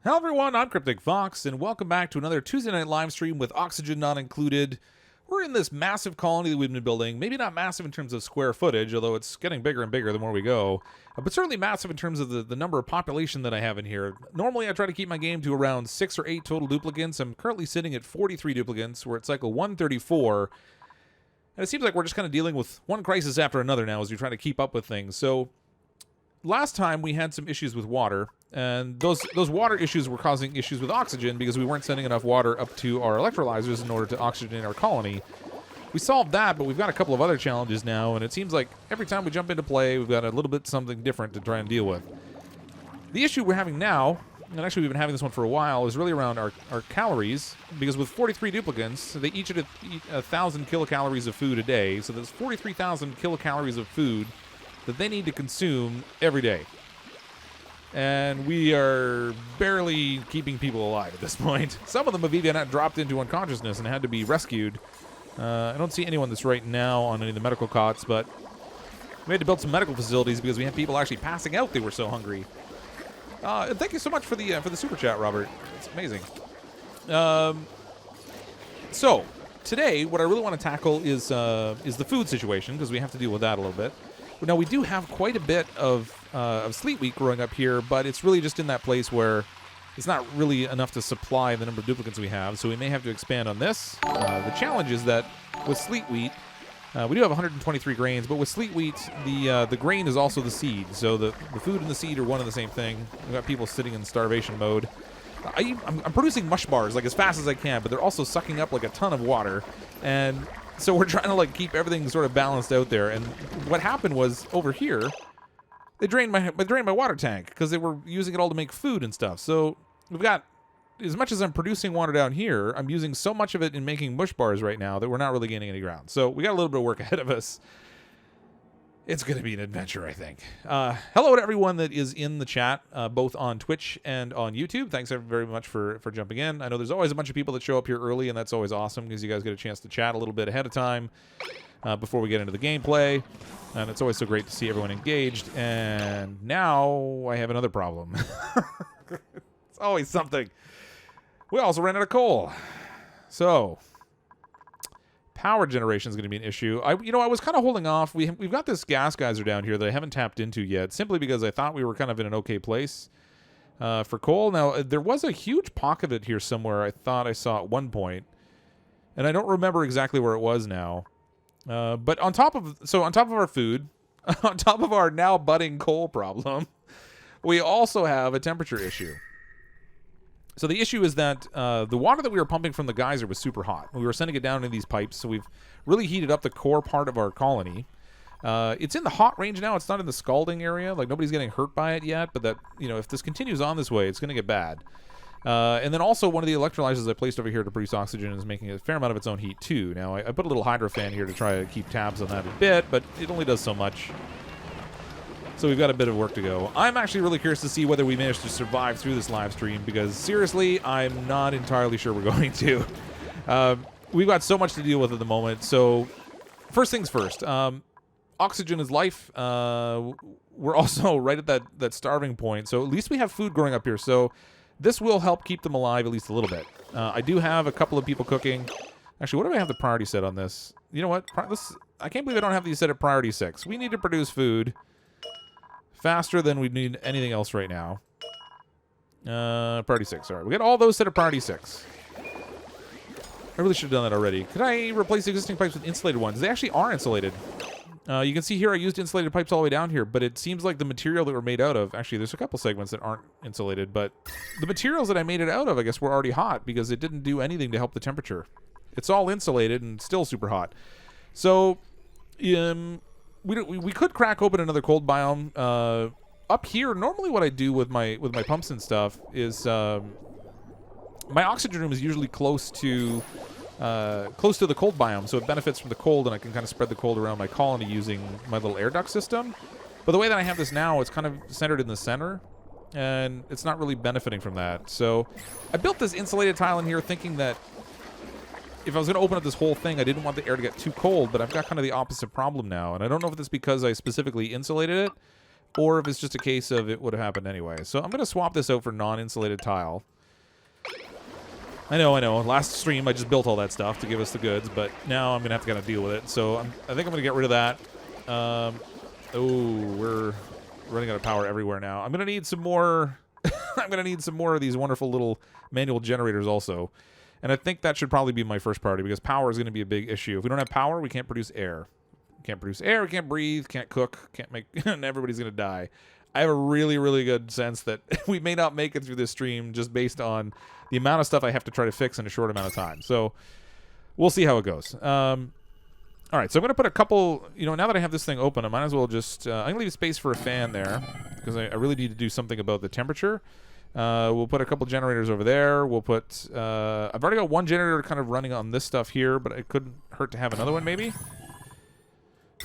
Hello everyone, I'm CrypticFox, and welcome back to another Tuesday night live stream with oxygen not included. We're in this massive colony that we've been building. Maybe not massive in terms of square footage, although it's getting bigger and bigger the more we go. But certainly massive in terms of the number of population that I have in here. Normally I try to keep my game to around 6 or 8 total duplicants. I'm currently sitting at 43 duplicants. We're at cycle 134. And it seems like we're just kind of dealing with one crisis after another now as we try to keep up with things. So last time we had some issues with water, and those water issues were causing issues with oxygen because we weren't sending enough water up to our electrolyzers in order to oxygenate our colony. We solved that, but we've got a couple of other challenges now, and it seems like every time we jump into play, we've got a little bit something different to try and deal with. The issue we're having now, and actually we've been having this one for a while, is really around our calories, because with 43 duplicants, they each eat 1,000 kilocalories of food a day, so there's 43,000 kilocalories of food that they need to consume every day. And we are barely keeping people alive at this point. Some of them have even dropped into unconsciousness and had to be rescued. I don't see anyone that's right now on any of the medical cots, but we had to build some medical facilities because we had people actually passing out. They were so hungry. And thank you so much for the super chat, Robert. It's amazing. So today, what I really want to tackle is the food situation, because we have to deal with that a little bit. Now, we do have quite a bit of sleet wheat growing up here, but it's really just in that place where it's not really enough to supply the number of duplicants we have, so we may have to expand on this. The challenge is that with sleet wheat, we do have 123 grains, but with sleet wheat, the grain is also the seed, so the food and the seed are one and the same thing. We've got people sitting in starvation mode. I'm producing mush bars like as fast as I can, but they're also sucking up like a ton of water, and so we're trying to like keep everything sort of balanced out there. And what happened was over here, they drained my water tank because they were using it all to make food and stuff. So we've got, as much as I'm producing water down here, I'm using so much of it in making mush bars right now that we're not really gaining any ground. So we got a little bit of work ahead of us. It's going to be an adventure, I think. Hello to everyone that is in the chat, both on Twitch and on YouTube. Thanks very much for jumping in. I know there's always a bunch of people that show up here early, and that's always awesome because you guys get a chance to chat a little bit ahead of time before we get into the gameplay. And it's always so great to see everyone engaged. And now I have another problem. It's always something. We also ran out of coal. So power generation is going to be an issue. I was kind of holding off. We've got this gas geyser down here that I haven't tapped into yet, simply because I thought we were kind of in an okay place for coal. Now, there was a huge pocket of it here somewhere I thought I saw at one point, and I don't remember exactly where it was now. But on top of our food, on top of our now budding coal problem, we also have a temperature issue. So the issue is that the water that we were pumping from the geyser was super hot. We were sending it down into these pipes, so we've really heated up the core part of our colony. It's in the hot range now. It's not in the scalding area. Like, nobody's getting hurt by it yet, but that, if this continues on this way, it's going to get bad. And then also one of the electrolyzers I placed over here to produce oxygen is making a fair amount of its own heat too. Now, I put a little hydro fan here to try to keep tabs on that a bit, but it only does so much. So we've got a bit of work to go. I'm actually really curious to see whether we manage to survive through this live stream, because seriously, I'm not entirely sure we're going to. We've got so much to deal with at the moment. So first things first, oxygen is life. We're also right at that starving point. So at least we have food growing up here. So this will help keep them alive at least a little bit. I do have a couple of people cooking. Actually, what do I have the priority set on this? You know what? I can't believe I don't have these set at priority 6. We need to produce food faster than we need anything else right now. Priority 6. All right, we got all those set at priority 6. I really should have done that already. Could I replace existing pipes with insulated ones? They actually are insulated. You can see here I used insulated pipes all the way down here, but it seems like the material that we're made out of, actually there's a couple segments that aren't insulated, but the materials that I made it out of, I guess, were already hot because it didn't do anything to help the temperature. It's all insulated and still super hot. So, we could crack open another cold biome. Up here, normally what I do with my pumps and stuff is my oxygen room is usually close to the cold biome, so it benefits from the cold, and I can kind of spread the cold around my colony using my little air duct system. But the way that I have this now, it's kind of centered in the center, and it's not really benefiting from that. So I built this insulated tile in here thinking that if I was going to open up this whole thing, I didn't want the air to get too cold, but I've got kind of the opposite problem now. And I don't know if it's because I specifically insulated it or if it's just a case of it would have happened anyway. So I'm going to swap this out for non-insulated tile. I know. Last stream, I just built all that stuff to give us the goods, but now I'm going to have to kind of deal with it. So I think I'm going to get rid of that. Oh, we're running out of power everywhere now. I'm going to need some more... I'm going to need some more of these wonderful little manual generators also. And I think that should probably be my first priority because power is going to be a big issue. If we don't have power, we can't produce air. We can't produce air, we can't breathe, can't cook, can't make... and everybody's going to die. I have a really, really good sense that we may not make it through this stream just based on the amount of stuff I have to try to fix in a short amount of time. So we'll see how it goes. All right, so I'm going to put a couple... now that I have this thing open, I might as well just... I'm going to leave space for a fan there because I really need to do something about the temperature. We'll put a couple generators over there. We'll put... I've already got one generator kind of running on this stuff here, but it couldn't hurt to have another one maybe.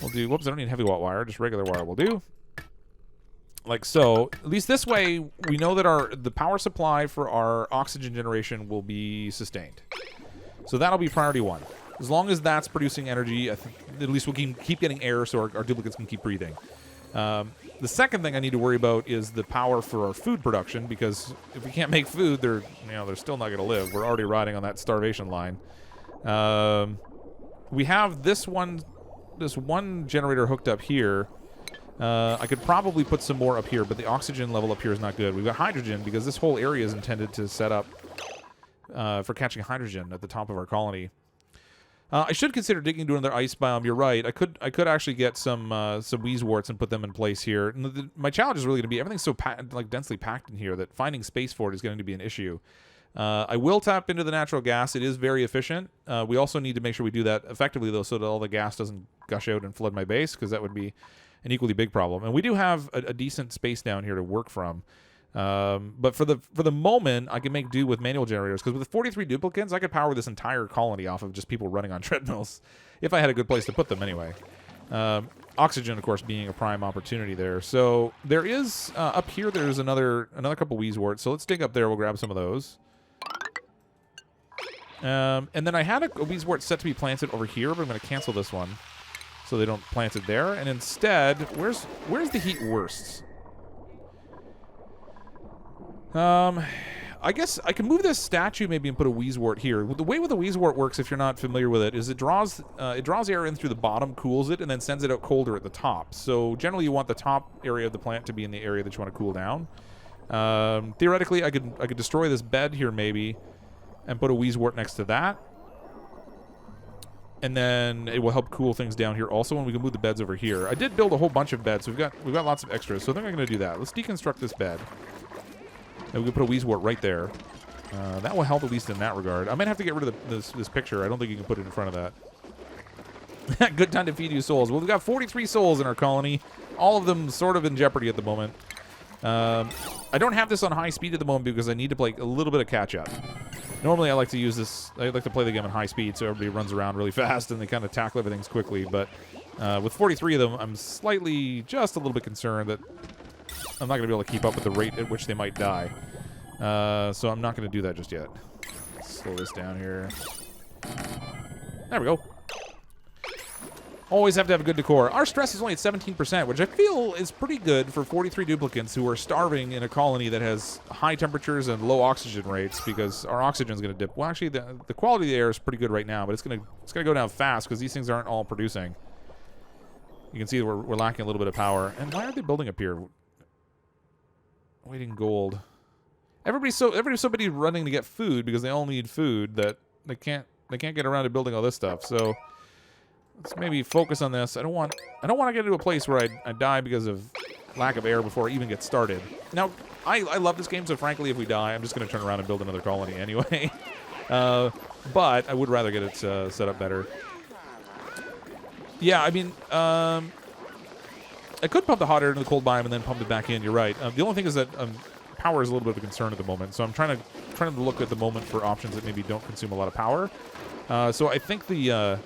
We'll do... Whoops, I don't need heavy watt wire. Just regular wire will do. Like so. At least this way, we know that the power supply for our oxygen generation will be sustained. So that'll be priority one. As long as that's producing energy, I think at least we'll keep getting air so our duplicates can keep breathing. The second thing I need to worry about is the power for our food production, because if we can't make food, they're still not going to live. We're already riding on that starvation line. We have this one generator hooked up here. I could probably put some more up here, but the oxygen level up here is not good. We've got hydrogen because this whole area is intended to set up for catching hydrogen at the top of our colony. I should consider digging into another ice biome. You're right. I could actually get some wheezeworts and put them in place here. And my challenge is really going to be everything's so densely packed in here that finding space for it is going to be an issue. I will tap into the natural gas. It is very efficient. We also need to make sure we do that effectively, though, so that all the gas doesn't gush out and flood my base, because that would be an equally big problem. And we do have a decent space down here to work from. But for the moment, I can make do with manual generators, because with 43 duplicants, I could power this entire colony off of just people running on treadmills, if I had a good place to put them anyway. Oxygen, of course, being a prime opportunity there. So there is, up here, there's another couple wheezeworts. So let's dig up there. We'll grab some of those. And then I had a wheezewort set to be planted over here, but I'm going to cancel this one so they don't plant it there. And instead, where's the heat worst? I guess I can move this statue maybe and put a wheezewort here. The way with a wheezewort works, if you're not familiar with it, is it draws air in through the bottom, cools it, and then sends it out colder at the top. So generally you want the top area of the plant to be in the area that you want to cool down. Theoretically, I could destroy this bed here maybe and put a wheezewort next to that. And then it will help cool things down here also, and we can move the beds over here. I did build a whole bunch of beds, so we've got lots of extras, so I think I'm going to do that. Let's deconstruct this bed. And we can put a wheezewort right there. That will help at least in that regard. I might have to get rid of this picture. I don't think you can put it in front of that. Good time to feed you souls. Well, we've got 43 souls in our colony. All of them sort of in jeopardy at the moment. I don't have this on high speed at the moment because I need to play a little bit of catch-up. Normally I like to use this, I like to play the game on high speed so everybody runs around really fast and they kind of tackle everything quickly. But with 43 of them, I'm just a little bit concerned that I'm not going to be able to keep up with the rate at which they might die. So I'm not going to do that just yet. Slow this down here. There we go. Always have to have a good decor. Our stress is only at 17%, which I feel is pretty good for 43 duplicants who are starving in a colony that has high temperatures and low oxygen rates, because our oxygen is going to dip. Well, actually, the quality of the air is pretty good right now, but it's going to go down fast because these things aren't all producing. You can see we're lacking a little bit of power. And why are they building up here? Waiting gold. Everybody's so busy running to get food because they all need food that they can't get around to building all this stuff. So let's maybe focus on this. I don't want to get into a place where I die because of lack of air before I even get started. Now, I love this game, so frankly, if we die, I'm just going to turn around and build another colony anyway. But I would rather get it set up better. Yeah, I mean, I could pump the hot air into the cold biome and then pump it back in. You're right. The only thing is that power is a little bit of a concern at the moment, so I'm trying to look at the moment for options that maybe don't consume a lot of power. So I think the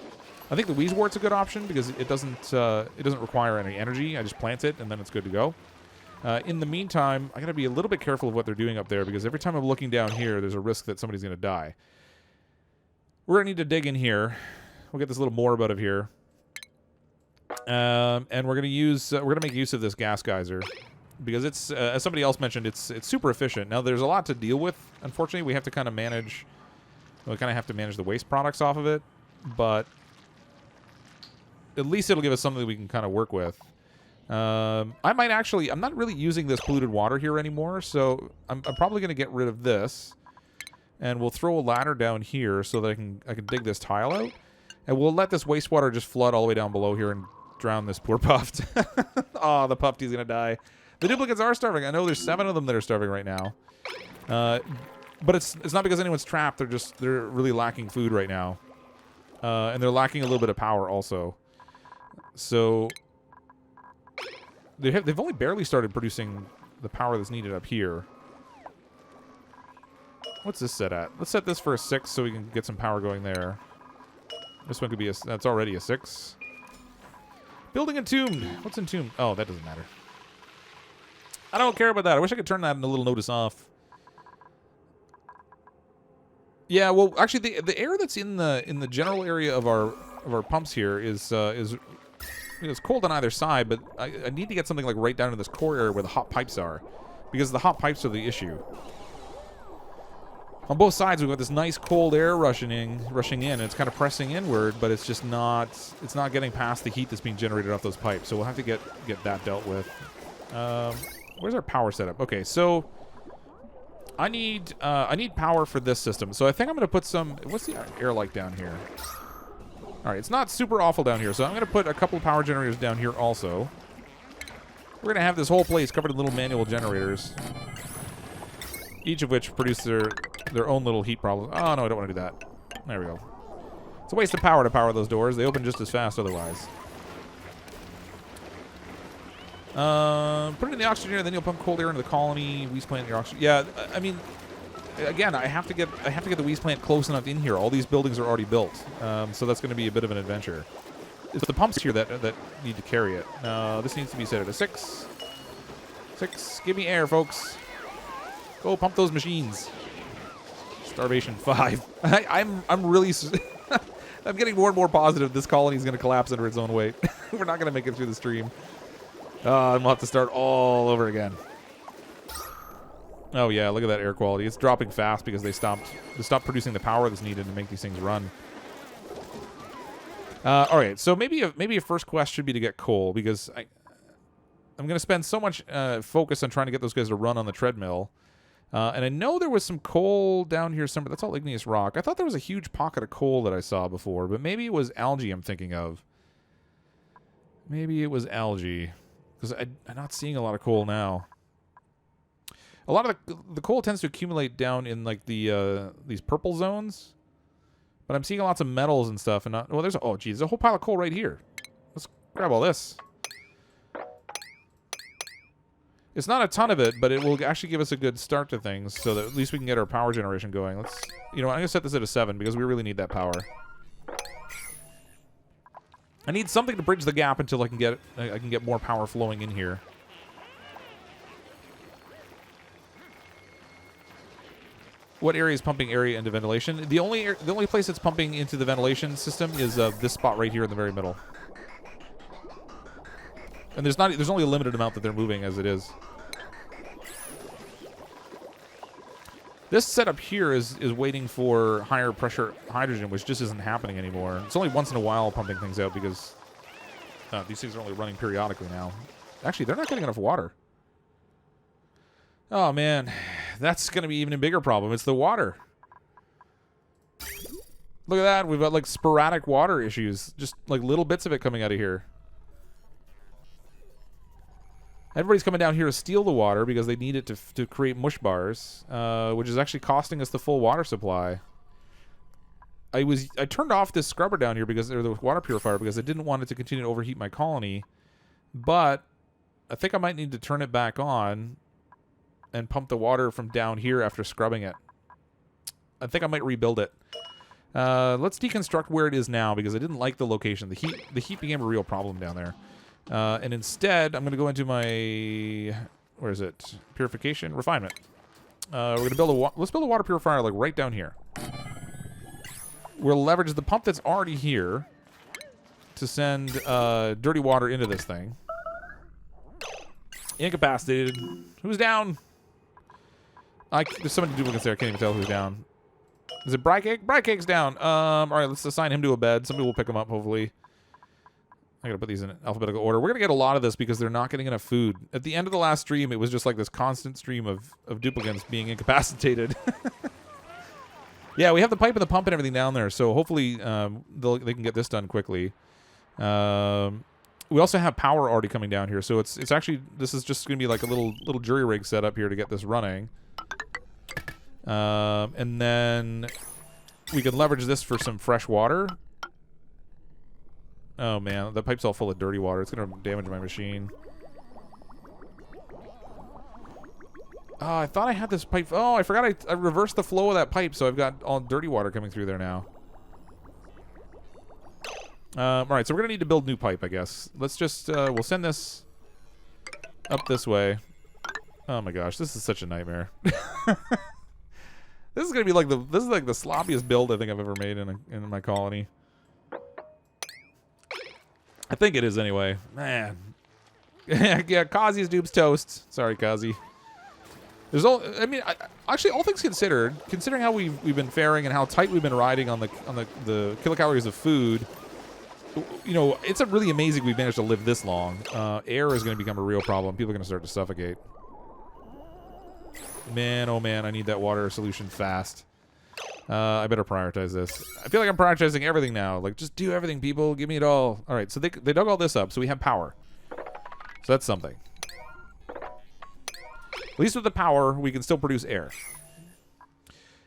wheezewort's a good option because it doesn't require any energy. I just plant it and then it's good to go. In the meantime, I gotta be a little bit careful of what they're doing up there because every time I'm looking down here, there's a risk that somebody's gonna die. We're gonna need to dig in here. We'll get this little morb out of here. And we're gonna make use of this gas geyser because it's as somebody else mentioned, it's super efficient. Now there's a lot to deal with. Unfortunately, we have to kind of manage. We kind of have to manage the waste products off of it, but at least it'll give us something that we can kind of work with. I might actually. I'm not really using this polluted water here anymore, so I'm probably gonna get rid of this, and we'll throw a ladder down here so that I can dig this tile out, and we'll let this wastewater just flood all the way down below here and drown this poor Puffed. Oh, the Puffed, he's gonna die. The duplicants are starving. I know there's 7 of them that are starving right now. But it's not because anyone's trapped. They're really lacking food right now. And they're lacking a little bit of power also. So they've only barely started producing the power that's needed up here. What's this set at? Let's set this for a 6 so we can get some power going there. This one could be that's already a 6. Building Entombed. What's Entombed? Oh, that doesn't matter. I don't care about that. I wish I could turn that in a little notice off. Yeah, well, actually, the air that's in the general area of our pumps here is it's cold on either side, but I need to get something like right down to this core area where the hot pipes are, because the hot pipes are the issue. On both sides, we've got this nice cold air rushing in. It's kind of pressing inward, but it's just not getting past the heat that's being generated off those pipes. So we'll have to get that dealt with. Where's our power setup? Okay, so I need power for this system. So I think I'm going to put some. What's the air like down here? All right, it's not super awful down here, so I'm going to put a couple of power generators down here also. We're going to have this whole place covered in little manual generators, each of which produce their own little heat problems. Oh, no, I don't want to do that. There we go. It's a waste of power to power those doors. They open just as fast otherwise. Put it in the oxygenator, then you'll pump cold air into the colony. Weeze plant your oxygen. Yeah, I mean, again, I have to get the Weeze plant close enough in here. All these buildings are already built, so that's going to be a bit of an adventure. It's the pumps here that need to carry it. This needs to be set at a 6. 6. Give me air, folks. Go pump those machines. Starvation 5. I'm really I'm getting more and more positive this colony is going to collapse under its own weight. We're not going to make it through the stream. And we'll have to start all over again. Oh yeah, look at that air quality. It's dropping fast because they stopped producing the power that's needed to make these things run. All right, so maybe a first quest should be to get coal, because I'm going to spend so much focus on trying to get those guys to run on the treadmill. And I know there was some coal down here somewhere. That's all igneous rock. I thought there was a huge pocket of coal that I saw before, but maybe it was algae I'm thinking of. Maybe it was algae, because I'm not seeing a lot of coal now. A lot of the coal tends to accumulate down in like these purple zones, but I'm seeing lots of metals and stuff. And there's there's a whole pile of coal right here. Let's grab all this. It's not a ton of it, but it will actually give us a good start to things, so that at least we can get our power generation going. I'm gonna set this at a 7 because we really need that power. I need something to bridge the gap until I can get more power flowing in here. What area is pumping area into ventilation? The only place that's pumping into the ventilation system is this spot right here in the very middle. And there's only a limited amount that they're moving as it is. This setup here is waiting for higher pressure hydrogen, which just isn't happening anymore. It's only once in a while pumping things out because these things are only running periodically now. Actually, they're not getting enough water. Oh man, that's going to be even a bigger problem. It's the water. Look at that. We've got like sporadic water issues. Just like little bits of it coming out of here. Everybody's coming down here to steal the water because they need it to create mush bars, which is actually costing us the full water supply. I turned off this scrubber down here or the water purifier because I didn't want it to continue to overheat my colony, but I think I might need to turn it back on and pump the water from down here after scrubbing it. I think I might rebuild it. Let's deconstruct where it is now because I didn't like the location. The heat became a real problem down there. And instead, I'm going to go into my, where is it? Purification, refinement. We're going to let's build a water purifier like right down here. We'll leverage the pump that's already here. to send dirty water into this thing. Incapacitated. Who's down? There's so many duplicates there. I can't even tell who's down. Is it Brycake? Brycake's down. All right, let's assign him to a bed. Somebody will pick him up, hopefully. I gotta put these in alphabetical order. We're gonna get a lot of this because they're not getting enough food. At the end of the last stream, it was just like this constant stream of duplicants being incapacitated. Yeah, we have the pipe and the pump and everything down there, so hopefully they can get this done quickly. We also have power already coming down here, so it's actually, this is just gonna be like a little jury rig set up here to get this running. And then we can leverage this for some fresh water. Oh man, the pipe's all full of dirty water. It's gonna damage my machine. Oh, I thought I had this pipe. Oh, I forgot I reversed the flow of that pipe, so I've got all dirty water coming through there now. Alright, so we're gonna need to build new pipe, I guess. Let's just, we'll send this up this way. Oh my gosh, this is such a nightmare. This is gonna be like the sloppiest build I think I've ever made in my colony. I think it is anyway. Man. Yeah, Kazi's dupes toast. Sorry, Kazi. There's actually, all things considered, considering how we've been faring and how tight we've been riding on the kilocalories of food, you know, it's really amazing we've managed to live this long. Air is going to become a real problem. People are going to start to suffocate. Man, oh man, I need that water solution fast. I better prioritize this. I feel like I'm prioritizing everything now. Like, just do everything, people. Give me it all. All right, so they dug all this up, so we have power. So that's something. At least with the power, we can still produce air.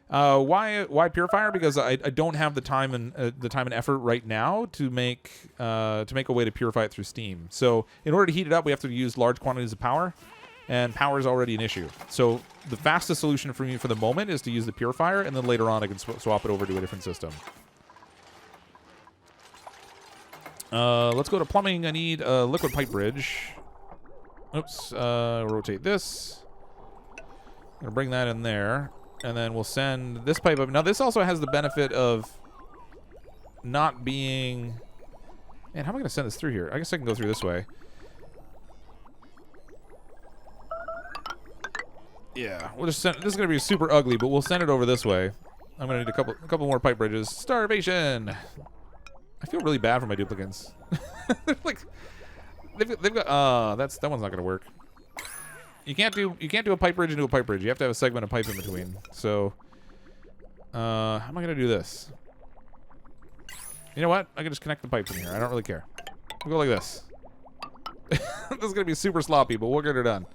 Why purifier? Because I don't have the time and effort right now to make a way to purify it through steam. So in order to heat it up, we have to use large quantities of power, and power is already an issue. So the fastest solution for me for the moment is to use the purifier, and then later on I can swap it over to a different system. Let's go to plumbing. I need a liquid pipe bridge. Oops. Rotate this. I'm gonna bring that in there, and then we'll send this pipe up. Now this also has the benefit of not being... Man, how am I gonna send this through here? I guess I can go through this way. Yeah, we'll just send... This is gonna be super ugly, but we'll send it over this way. I'm gonna need a couple more pipe bridges. Starvation. I feel really bad for my duplicants. Like, they've got... that one's not gonna work. You can't do a pipe bridge into a pipe bridge. You have to have a segment of pipe in between. So, how am I gonna do this? You know what? I can just connect the pipes in here. I don't really care. We'll go like this. This is gonna be super sloppy, but we'll get it done.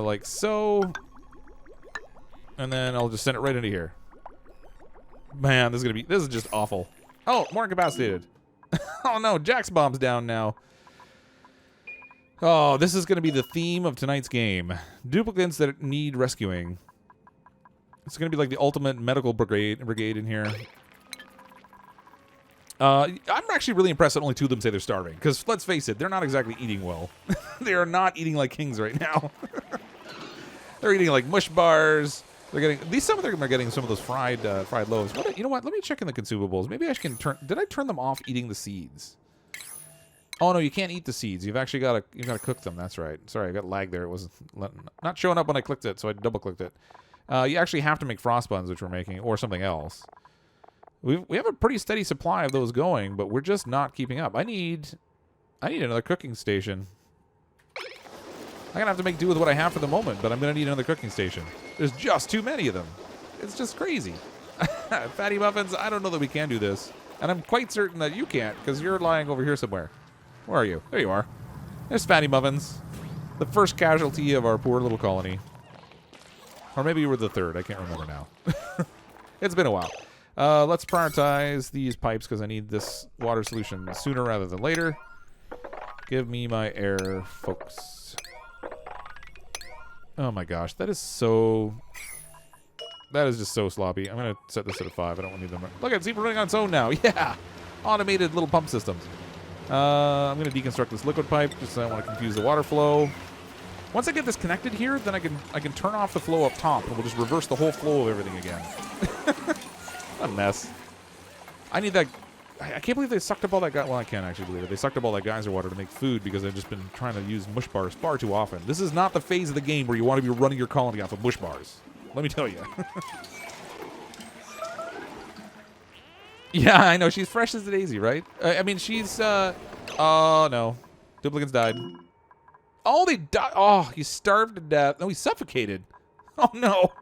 Like so. And then I'll just send it right into here. Man, this is just awful. Oh, more incapacitated. Oh no, Jack's bomb's down now. Oh, this is going to be the theme of tonight's game. Duplicants that need rescuing. It's going to be like the ultimate medical brigade in here. I'm actually really impressed that only 2 of them say they're starving. Because, let's face it, they're not exactly eating well. They are not eating like kings right now. They're eating like mush bars. They're getting... Some of them are getting some of those fried loaves. You know what? Let me check in the consumables. Maybe I can turn... Did I turn them off eating the seeds? Oh no, you can't eat the seeds. You've actually got to cook them. That's right. Sorry, I got lag there. It wasn't not showing up when I clicked it, so I double clicked it. You actually have to make frost buns, which we're making, or something else. We have a pretty steady supply of those going, but we're just not keeping up. I need another cooking station. I'm gonna have to make do with what I have for the moment, but I'm gonna need another cooking station. There's just too many of them. It's just crazy. Fatty muffins. I don't know that we can do this, and I'm quite certain that you can't because you're lying over here somewhere. Where are you? There you are. There's Fatty Muffins. The first casualty of our poor little colony. Or maybe you were the third. I can't remember now. It's been a while. Let's prioritize these pipes because I need this water solution sooner rather than later. Give me my air, folks. Oh my gosh. That is just so sloppy. I'm going to set this at a 5. I don't want to need them. Look, it's even running on its own now. Yeah. Automated little pump systems. I'm going to deconstruct this liquid pipe just so I don't want to confuse the water flow. Once I get this connected here, then I can turn off the flow up top and we'll just reverse the whole flow of everything again. A mess. I need that I can't believe they sucked up all that guy. Well, I can't actually believe it. They sucked up all that geyser water to make food because they've just been trying to use mush bars far too often. This is not the phase of the game where you want to be running your colony off of mush bars. Let me tell you. Yeah, I know. She's fresh as a daisy, right? I mean, she's, oh, no. Duplicants died. Oh, they died. Oh, he starved to death. No, he suffocated. Oh, no.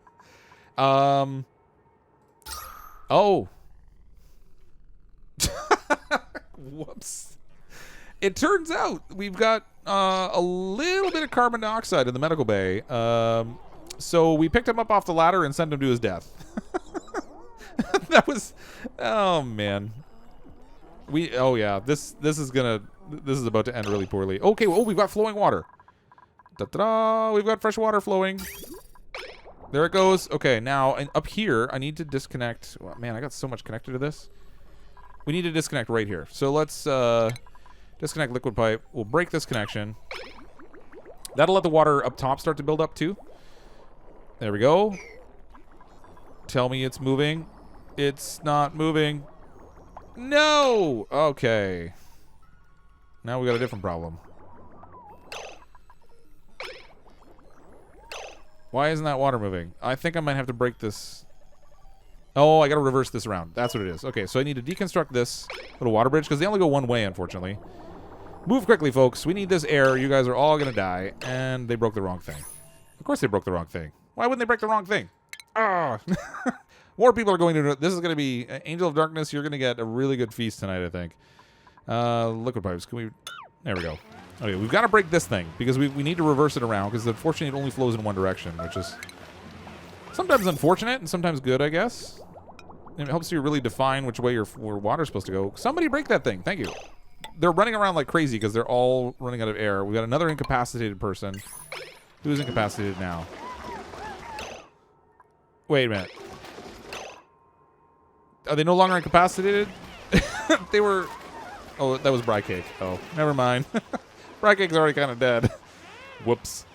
Oh. Whoops. It turns out we've got a little bit of carbon dioxide in the medical bay. So we picked him up off the ladder and sent him to his death. That was, oh man. Oh yeah, this is about to end really poorly. Okay, well, we've got flowing water. Da-da-da, we've got fresh water flowing. There it goes. Okay, now up here, I need to disconnect. Oh, man, I got so much connected to this. We need to disconnect right here. So let's disconnect liquid pipe. We'll break this connection. That'll let the water up top start to build up too. There we go. Tell me it's moving. It's not moving. No! Okay. Now we got a different problem. Why isn't that water moving? I think I might have to break this. Oh, I got to reverse this around. That's what it is. Okay, so I need to deconstruct this little water bridge because they only go one way, unfortunately. Move quickly, folks. We need this air. You guys are all going to die. And they broke the wrong thing. Of course they broke the wrong thing. Why wouldn't they break the wrong thing? Ah! More people are going to... This is going to be... Angel of Darkness, you're going to get a really good feast tonight, I think. Liquid pipes. Can we... There we go. Okay, we've got to break this thing because we need to reverse it around because unfortunately it only flows in one direction, which is sometimes unfortunate and sometimes good, I guess. And it helps you really define which way your water's supposed to go. Somebody break that thing. Thank you. They're running around like crazy because they're all running out of air. We got another incapacitated person. Who's incapacitated now? Wait a minute. Are they no longer incapacitated? They were... Oh, that was Brycake. Oh, never mind. Brycake's already kind of dead. Whoops.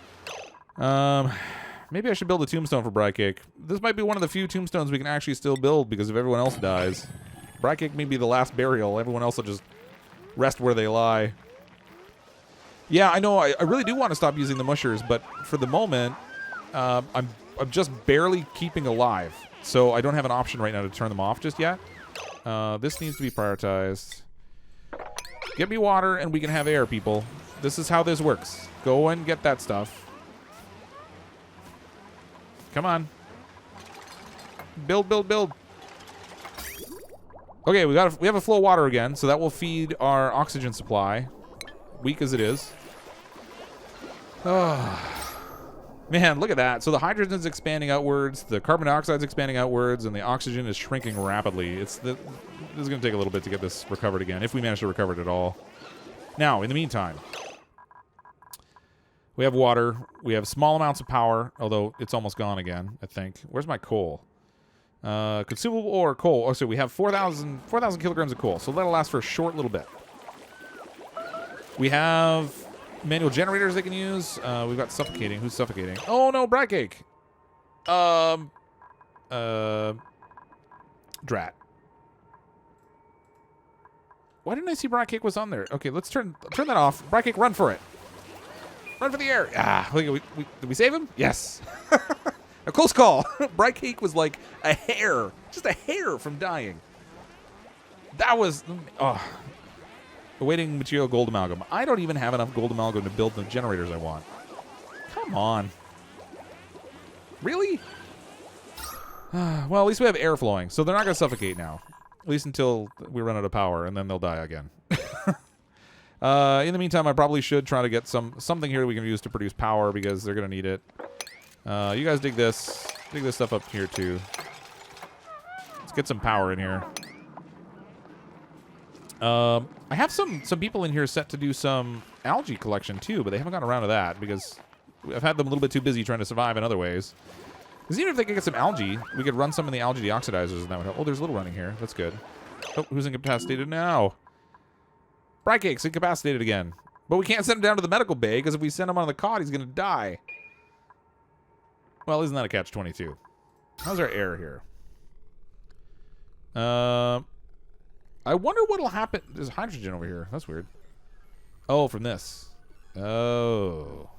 Maybe I should build a tombstone for Brycake. This might be one of the few tombstones we can actually still build because if everyone else dies. Brycake may be the last burial. Everyone else will just rest where they lie. Yeah, I know. I really do want to stop using the mushers, but for the moment, I'm just barely keeping alive. So I don't have an option right now to turn them off just yet. This needs to be prioritized. Get me water and we can have air, people. This is how this works. Go and get that stuff. Come on. Build, build, build. Okay, we have a flow of water again, so that will feed our oxygen supply. Weak as it is. Oh. Man, look at that. So the hydrogen's expanding outwards, the carbon dioxide's expanding outwards, and the oxygen is shrinking rapidly. This is going to take a little bit to get this recovered again, if we manage to recover it at all. Now, in the meantime, we have water. We have small amounts of power, although it's almost gone again, I think. Where's my coal? Consumable ore, coal. Oh, so we have 4,000 kilograms of coal, so that'll last for a short little bit. We have manual generators they can use. We've got suffocating. Who's suffocating? Oh, no, Brycake. Drat. Why didn't I see Brycake was on there? Okay, let's turn that off. Brycake, run for it. Run for the air. Ah, did we save him? Yes. A close call. Brycake was like a hair, just a hair from dying. That was... Oh. Awaiting material gold amalgam. I don't even have enough gold amalgam to build the generators I want. Come on. Really? Well, at least we have air flowing, so they're not going to suffocate now. At least until we run out of power, and then they'll die again. In the meantime, I probably should try to get something here we can use to produce power because they're going to need it. You guys dig this. Dig this stuff up here, too. Let's get some power in here. I have some people in here set to do some algae collection too, but they haven't gotten around to that because I've had them a little bit too busy trying to survive in other ways. Because even if they could get some algae, we could run some in the algae deoxidizers and that would help. Oh, there's a little running here. That's good. Oh, who's incapacitated now? Brycake's incapacitated again. But we can't send him down to the medical bay because if we send him on the cot, he's going to die. Well, isn't that a catch-22? How's our air here? I wonder what'll happen. There's hydrogen over here. That's weird. Oh, from this. Oh.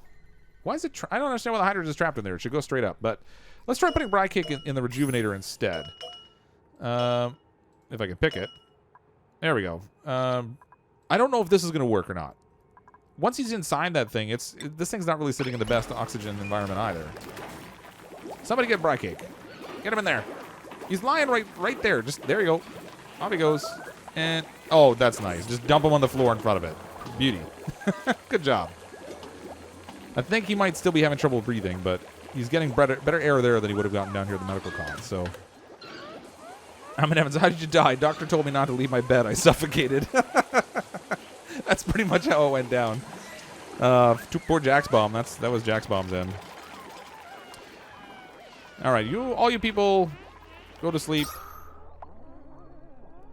Why is it... I don't understand why the hydrogen is trapped in there. It should go straight up. But let's try putting Brycake in the rejuvenator instead. If I can pick it. There we go. I don't know if this is going to work or not. Once he's inside that thing, this thing's not really sitting in the best oxygen environment either. Somebody get Brycake. Get him in there. He's lying right there. Just there you go. Off he goes. And oh, that's nice. Just dump him on the floor in front of it. Beauty. Good job. I think he might still be having trouble breathing, but he's getting better air there than he would have gotten down here at the medical college. So, I'm in Evans. How did you die? Doctor told me not to leave my bed. I suffocated. That's pretty much how it went down. Poor Jack's bomb. That was Jack's bomb's end. All right, all you people, go to sleep.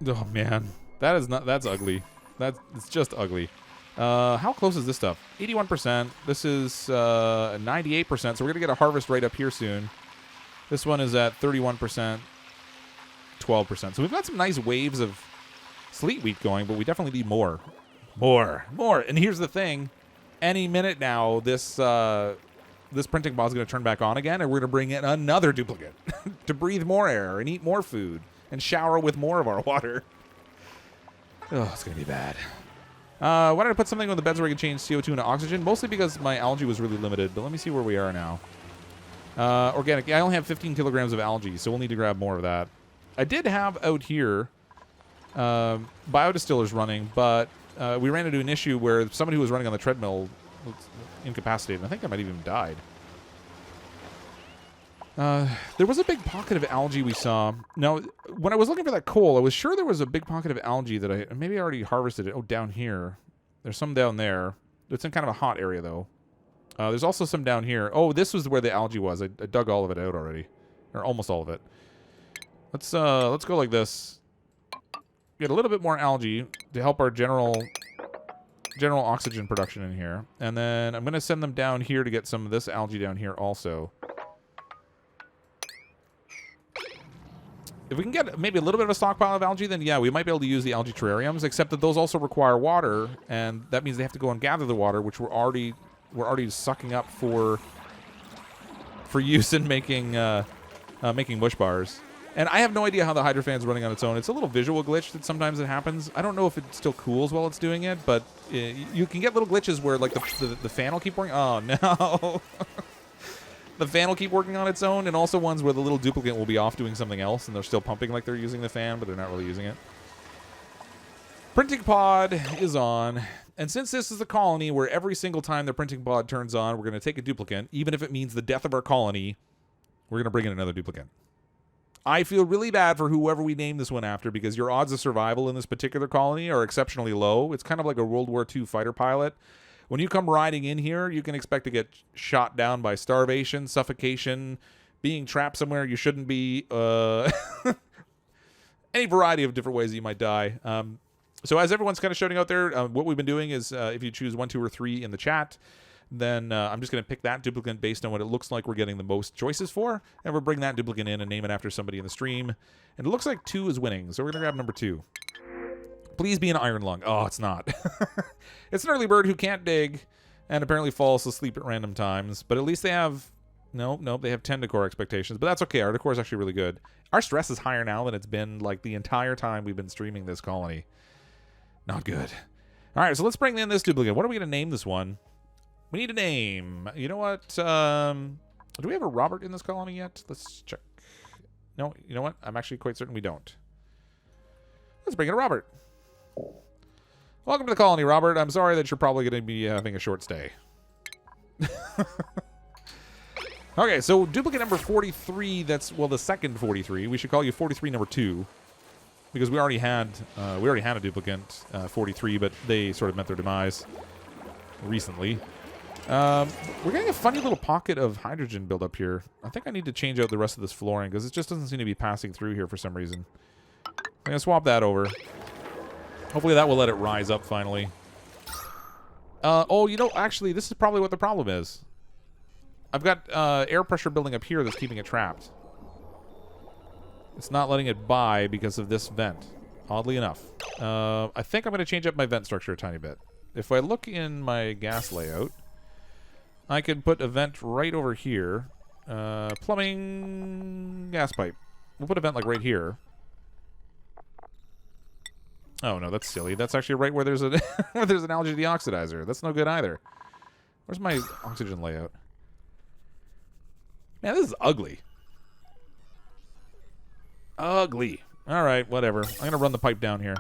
Oh man, that's ugly. It's just ugly. How close is this stuff? 81%. This is 98%. So we're gonna get a harvest right up here soon. This one is at 31%, 12%. So we've got some nice waves of sleet wheat going, but we definitely need more. More. And here's the thing: any minute now, this printing pod is going to turn back on again, and we're going to bring in another duplicate to breathe more air and eat more food and shower with more of our water. Oh, it's going to be bad. Why did I put something on the beds where I can change CO2 into oxygen? Mostly because my algae was really limited, but let me see where we are now. Organic. Yeah, I only have 15 kilograms of algae, so we'll need to grab more of that. I did have out here biodistillers running, but we ran into an issue where somebody who was running on the treadmill was incapacitated. I think I might have even died. There was a big pocket of algae we saw. Now, when I was looking for that coal, I was sure there was a big pocket of algae that maybe I already harvested it. Oh, down here. There's some down there. It's in kind of a hot area, though. There's also some down here. Oh, this was where the algae was. I dug all of it out already. Or almost all of it. Let's go like this. Get a little bit more algae to help our general oxygen production in here. And then I'm going to send them down here to get some of this algae down here also. If we can get maybe a little bit of a stockpile of algae, then yeah, we might be able to use the algae terrariums, except that those also require water, and that means they have to go and gather the water, which we're already sucking up for use in making bush bars. And I have no idea how the Hydro fan's running on its own. It's a little visual glitch that sometimes it happens. I don't know if it still cools while it's doing it, but you can get little glitches where like the fan will keep working. Oh no. The fan will keep working on its own, and also ones where the little duplicate will be off doing something else, and they're still pumping like they're using the fan, but they're not really using it. Printing pod is on, and since this is a colony where every single time the printing pod turns on, we're going to take a duplicate, even if it means the death of our colony, we're going to bring in another duplicate. I feel really bad for whoever we name this one after, because your odds of survival in this particular colony are exceptionally low. It's kind of like a World War II fighter pilot. When you come riding in here, you can expect to get shot down by starvation, suffocation, being trapped somewhere you shouldn't be, any variety of different ways that you might die. So as everyone's kind of shouting out there, what we've been doing is if you choose 1, 2, or 3 in the chat, then I'm just going to pick that duplicate based on what it looks like we're getting the most choices for, and we'll bring that duplicate in and name it after somebody in the stream. And it looks like 2 is winning, so we're going to grab number 2. Please be an iron lung. Oh, it's not. It's an early bird who can't dig and apparently falls asleep at random times. But at least they have... Nope, they have 10 decor expectations. But that's okay. Our decor is actually really good. Our stress is higher now than it's been like the entire time we've been streaming this colony. Not good. All right, so let's bring in this duplicate. What are we going to name this one? We need a name. You know what? Do we have a Robert in this colony yet? Let's check. No, you know what? I'm actually quite certain we don't. Let's bring in a Robert. Welcome to the colony, Robert. I'm sorry that you're probably going to be having a short stay. Okay, so duplicate number 43, that's, well, the second 43. We should call you 43 number 2. Because we already had a duplicate, 43, but they sort of met their demise recently. We're getting a funny little pocket of hydrogen build up here. I think I need to change out the rest of this flooring, because it just doesn't seem to be passing through here for some reason. I'm going to swap that over. Hopefully that will let it rise up finally. Oh, you know, actually, this is probably what the problem is. I've got air pressure building up here that's keeping it trapped. It's not letting it by because of this vent. Oddly enough. I think I'm going to change up my vent structure a tiny bit. If I look in my gas layout, I could put a vent right over here. Plumbing, gas pipe. We'll put a vent like right here. Oh no, that's silly. That's actually right where there's a where there's an algae deoxidizer. That's no good either. Where's my oxygen layout? Man, this is ugly. Ugly. All right, whatever. I'm gonna run the pipe down here.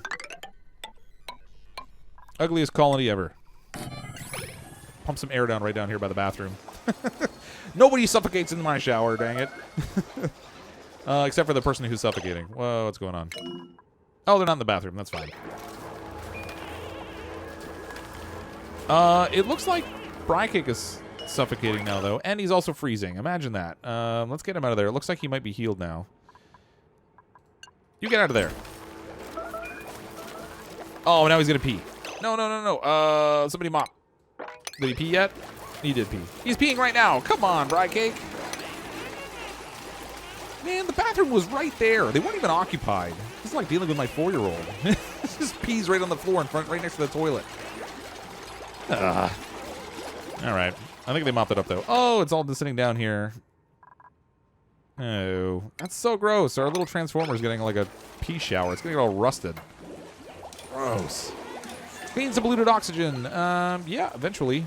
Ugliest colony ever. Pump some air down right down here by the bathroom. Nobody suffocates in my shower, dang it. Except for the person who's suffocating. Whoa, what's going on? Oh, they're not in the bathroom. That's fine. It looks like Brycake is suffocating now, though. And he's also freezing. Imagine that. Let's get him out of there. It looks like he might be healed now. You get out of there. Oh, now he's going to pee. No. Somebody mop. Did he pee yet? He did pee. He's peeing right now. Come on, Brycake. Man, the bathroom was right there. They weren't even occupied. It's like dealing with my 4-year-old. Just pees right on the floor in front, right next to the toilet. All right. I think they mopped it up, though. Oh, it's all just sitting down here. Oh, that's so gross. Our little transformer's getting like a pee shower. It's gonna get all rusted. Gross. Cleans the polluted oxygen. Yeah, eventually.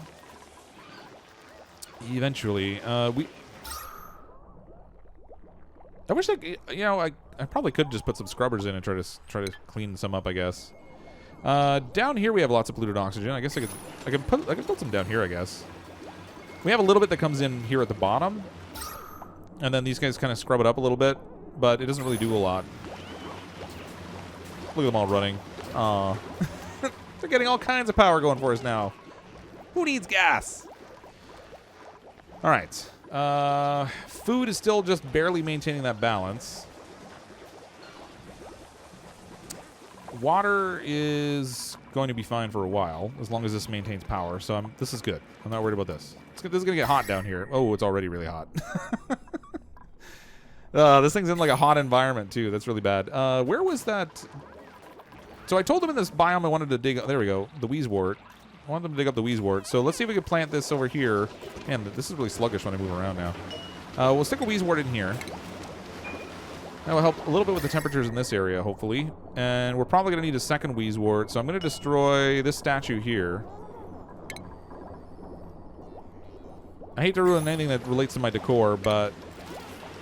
I wish I probably could just put some scrubbers in and try to clean some up, I guess. Down here we have lots of polluted oxygen. I guess I could put some down here, I guess. We have a little bit that comes in here at the bottom. And then these guys kind of scrub it up a little bit, but it doesn't really do a lot. Look at them all running. Aw. They're getting all kinds of power going for us now. Who needs gas? All right. Food is still just barely maintaining that balance. Water is going to be fine for a while, as long as this maintains power. So this is good. I'm not worried about this. This is going to get hot down here. Oh, it's already really hot. This thing's in like a hot environment, too. That's really bad. Where was that? So I told them in this biome I wanted to dig. There we go. The Wheezewort. I wanted them to dig up the Wheezewort. So let's see if we can plant this over here. Man, this is really sluggish when I move around now. We'll stick a Wheezewort in here. That will help a little bit with the temperatures in this area, hopefully. And we're probably going to need a second Wheezewort, so I'm going to destroy this statue here. I hate to ruin anything that relates to my decor, but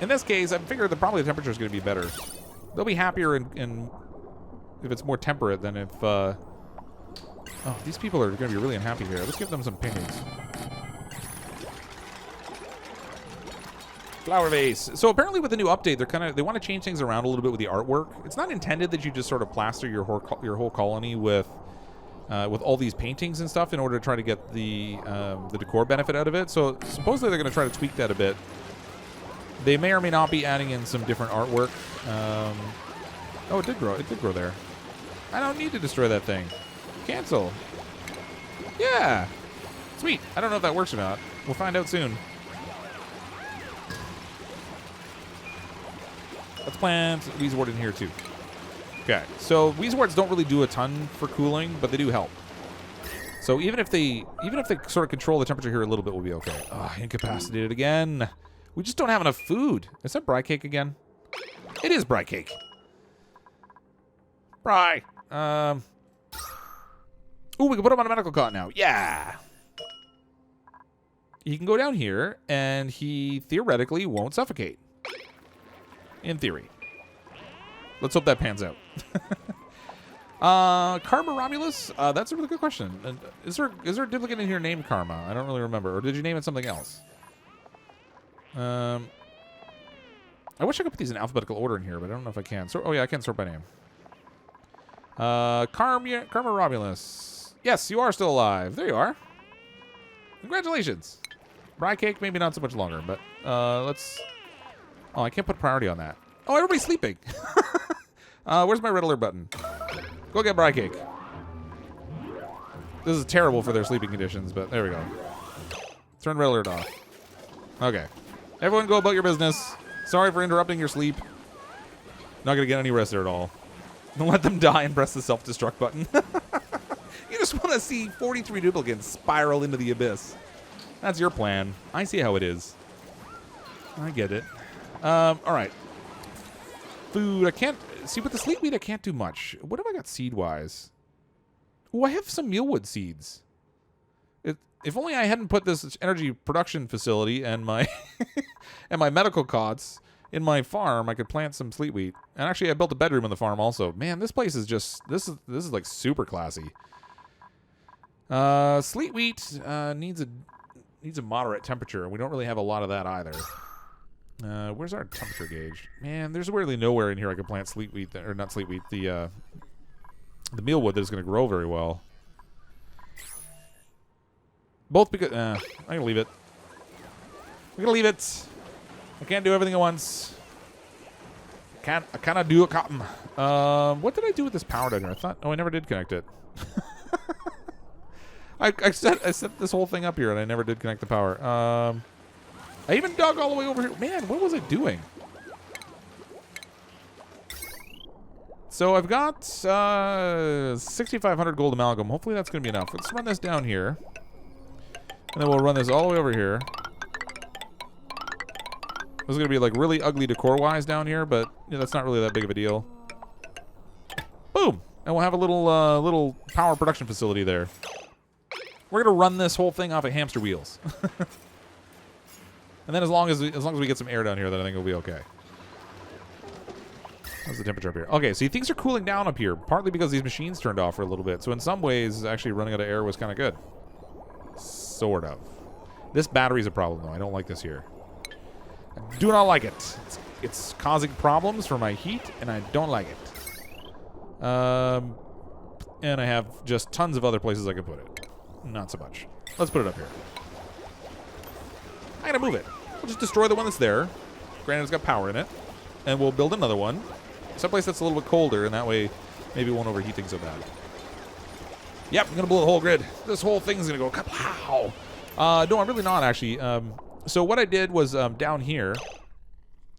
in this case, I figure that probably the temperature is going to be better. They'll be happier in if it's more temperate than if... Oh, these people are going to be really unhappy here. Let's give them some paintings. Flower vase. So apparently with the new update, they want to change things around a little bit with the artwork. It's not intended that you just sort of plaster your whole colony with all these paintings and stuff in order to try to get the decor benefit out of it. So supposedly they're going to try to tweak that a bit. They may or may not be adding in some different artwork. Oh, it did grow. It did grow there. I don't need to destroy that thing. Cancel. Yeah. Sweet. I don't know if that works or not. We'll find out soon. Let's plant Wheezewort in here too. Okay. So Wheezeworts don't really do a ton for cooling, but they do help. So even if they sort of control the temperature here a little bit, we'll be okay. Oh, incapacitated again. We just don't have enough food. Is that Brycake again? It is Brycake. Bry. Ooh, we can put him on a medical cot now. Yeah. He can go down here, and he theoretically won't suffocate. In theory. Let's hope that pans out. Karma Romulus? That's a really good question. Is there a duplicate in here named Karma? I don't really remember. Or did you name it something else? I wish I could put these in alphabetical order in here, but I don't know if I can. Oh, yeah, I can sort by name. Karma Romulus. Yes, you are still alive. There you are. Congratulations. Brycake, maybe not so much longer, but let's... Oh, I can't put priority on that. Oh, everybody's sleeping. Where's my red alert button? Go get Brycake. This is terrible for their sleeping conditions, but there we go. Turn red alert off. Okay. Everyone go about your business. Sorry for interrupting your sleep. Not going to get any rest there at all. Let them die and press the self-destruct button. You just want to see 43 duplicants spiral into the abyss. That's your plan. I see how it is. I get it. All right. Food. I can't... See, with the sleep wheat, I can't do much. What have I got seed-wise? Oh, I have some mealwood seeds. If only I hadn't put this energy production facility and my and my medical cots in my farm, I could plant some sleep wheat. And actually, I built a bedroom in the farm also. Man, this place is just... This is like super classy. Sleep wheat needs a moderate temperature. We don't really have a lot of that either. Where's our temperature gauge? Man, there's really nowhere in here I can plant sleep wheat, or not sleep wheat, the mealwood that is going to grow very well. Both because... I'm going to leave it. I'm going to leave it. I can't do everything at once. I cannot do a cotton. What did I do with this power down here? I thought... Oh, I never did connect it. I set this whole thing up here, and I never did connect the power. I even dug all the way over here. Man, what was I doing? So I've got 6,500 gold amalgam. Hopefully that's going to be enough. Let's run this down here. And then we'll run this all the way over here. This is going to be like really ugly decor-wise down here, but that's not really that big of a deal. Boom! And we'll have a little power production facility there. We're going to run this whole thing off of hamster wheels. And then as long as we get some air down here, then I think it'll be okay. How's the temperature up here? Okay, so things are cooling down up here, partly because these machines turned off for a little bit. So in some ways, actually running out of air was kind of good. Sort of. This battery's a problem, though. I don't like this here. I do not like it. It's causing problems for my heat, and I don't like it. And I have just tons of other places I can put it. Not so much. Let's put it up here. I'm gonna move it. We'll just destroy the one that's there. Granted, it's got power in it. And we'll build another one. Someplace that's a little bit colder, and that way maybe it won't overheat things so bad. Yep, I'm gonna blow the whole grid. This whole thing's gonna go kapow. No, I'm really not, actually. So what I did was down here,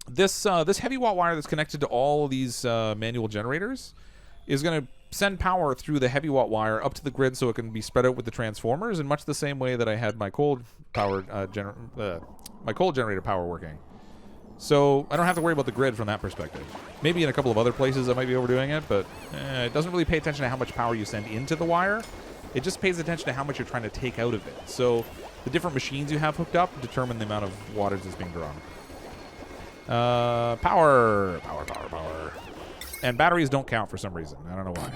this heavy watt wire that's connected to all of these manual generators is gonna send power through the heavy watt wire up to the grid so it can be spread out with the transformers in much the same way that I had my cold power my cold generator power working. So I don't have to worry about the grid from that perspective. Maybe in a couple of other places I might be overdoing it, but it doesn't really pay attention to how much power you send into the wire. It just pays attention to how much you're trying to take out of it. So the different machines you have hooked up determine the amount of wattage that's being drawn. Power. And batteries don't count for some reason. I don't know why.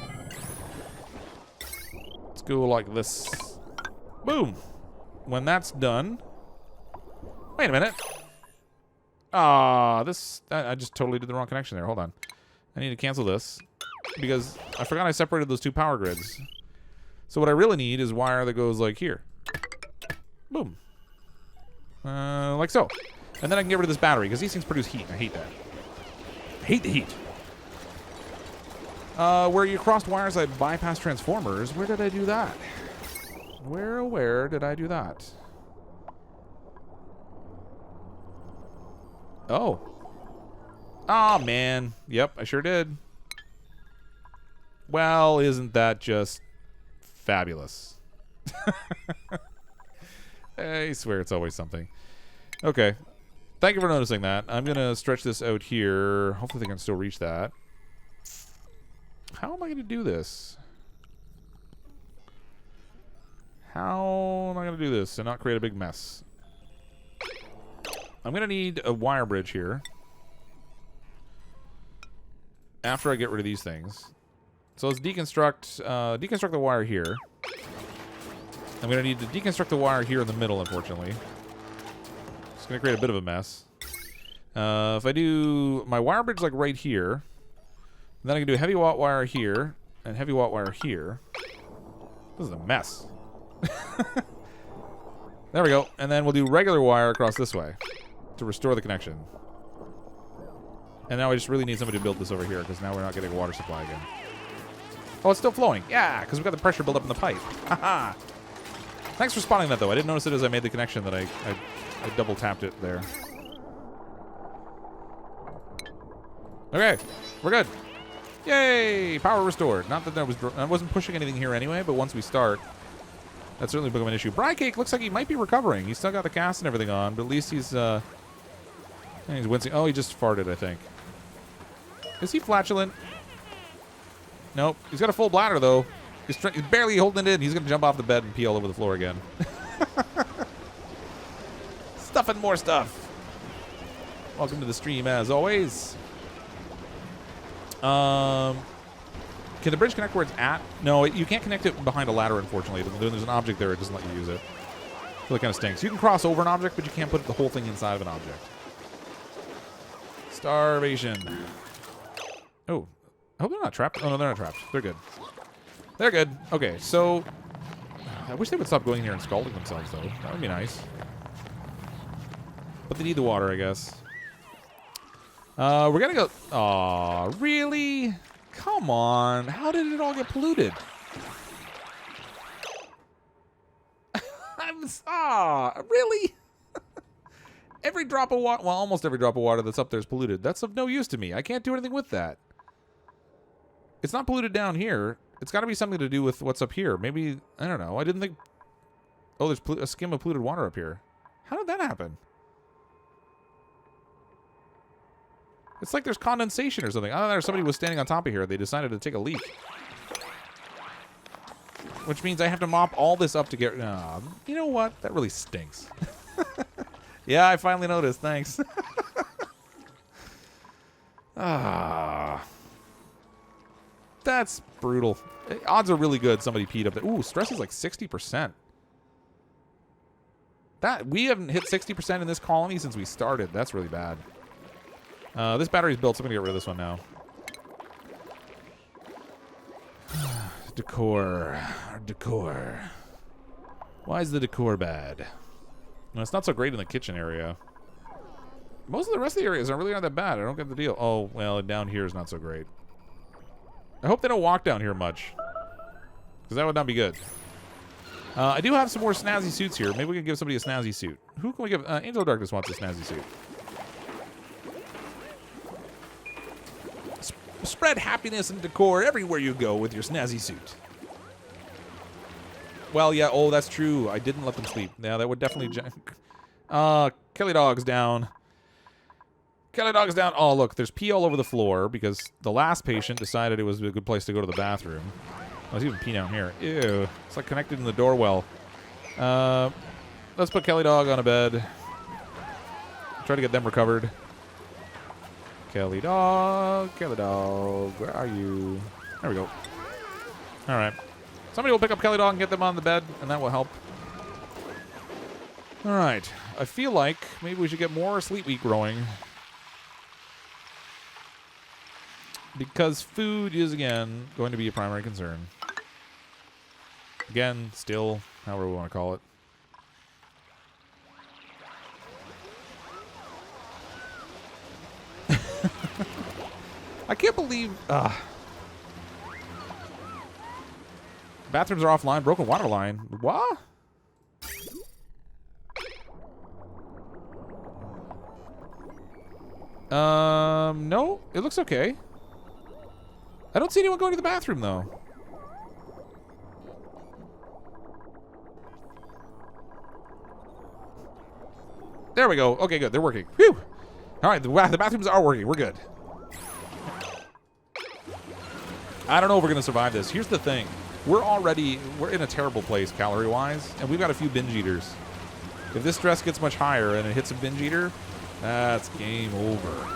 Let's go like this. Boom. When that's done... Wait a minute. I just totally did the wrong connection there. Hold on. I need to cancel this because I forgot I separated those two power grids. So what I really need is wire that goes like here. Boom. Like so. And then I can get rid of this battery because these things produce heat. I hate that. I hate the heat. Where you crossed wires, I bypass transformers. Where did I do that? Where did I do that? Oh. Aw, man. Yep, I sure did. Well, isn't that just fabulous? I swear it's always something. Okay. Thank you for noticing that. I'm going to stretch this out here. Hopefully they can still reach that. How am I going to do this? How am I going to do this and not create a big mess? I'm going to need a wire bridge here. After I get rid of these things. So let's deconstruct the wire here. I'm going to need to deconstruct the wire here in the middle, unfortunately. It's going to create a bit of a mess. If I do my wire bridge like right here, then I can do heavy watt wire here and heavy watt wire here. This is a mess. There we go. And then we'll do regular wire across this way to restore the connection. And now I just really need somebody to build this over here because now we're not getting a water supply again. Oh, it's still flowing. Yeah, because we've got the pressure build up in the pipe. Haha. Thanks for spotting that, though. I didn't notice it as I made the connection that I double tapped it there. Okay, we're good. Yay! Power restored. Not that I wasn't pushing anything here anyway, but once we start, that's certainly become an issue. Brycake looks like he might be recovering. He's still got the cast and everything on, but at least he's wincing. Oh, he just farted, I think. Is he flatulent? Nope. He's got a full bladder, though. He's barely holding it in. He's going to jump off the bed and pee all over the floor again. Stuff and more stuff. Welcome to the stream, as always. Can the bridge connect where it's at? No, you can't connect it behind a ladder, unfortunately. There's an object there. It doesn't let you use it. So that kind of stinks. You can cross over an object, but you can't put the whole thing inside of an object. Starvation. Oh. I hope they're not trapped. Oh, no, they're not trapped. They're good. They're good. Okay, so... I wish they would stop going here and scalding themselves, though. That would be nice. But they need the water, I guess. We're gonna go... Aw, really? Come on. How did it all get polluted? Really? Every drop of water... Well, almost every drop of water that's up there is polluted. That's of no use to me. I can't do anything with that. It's not polluted down here. It's got to be something to do with what's up here. Maybe... I don't know. I didn't think... Oh, there's a skim of polluted water up here. How did that happen? It's like there's condensation or something. I don't know. Somebody was standing on top of here. They decided to take a leak. Which means I have to mop all this up to get... you know what? That really stinks. Yeah, I finally noticed. Thanks. That's brutal. Odds are really good somebody peed up there. Ooh, stress is like 60%. We haven't hit 60% in this colony since we started. That's really bad. This battery's built, so I'm going to get rid of this one now. Decor. Decor. Why is the decor bad? No, it's not so great in the kitchen area. Most of the rest of the areas really aren't that bad. I don't get the deal. Oh, well, down here is not so great. I hope they don't walk down here much, because that would not be good. I do have some more snazzy suits here. Maybe we can give somebody a snazzy suit. Who can we give? Angel of Darkness wants a snazzy suit. Spread happiness and decor everywhere you go with your snazzy suit. Well, yeah. Oh, that's true. I didn't let them sleep. Yeah, that would definitely... Kelly Dog's down. Kelly Dog's down. Oh, look. There's pee all over the floor because the last patient decided it was a good place to go to the bathroom. Oh, there's even pee down here. Ew. It's like connected in the door well. Let's put Kelly Dog on a bed. Try to get them recovered. Kelly Dog. Kelly Dog. Where are you? There we go. All right. Somebody will pick up Kelly Dog and get them on the bed, and that will help. All right. I feel like maybe we should get more sleep wheat growing. Because food is, again, going to be a primary concern. Again, still, however we want to call it. I can't believe... Bathrooms are offline. Broken water line. What? No. It looks okay. I don't see anyone going to the bathroom, though. There we go. Okay, good. They're working. Whew. All right, the bathrooms are working. We're good. I don't know if we're going to survive this. Here's the thing. We're in a terrible place calorie-wise, and we've got a few binge eaters. If this stress gets much higher and it hits a binge eater, that's game over.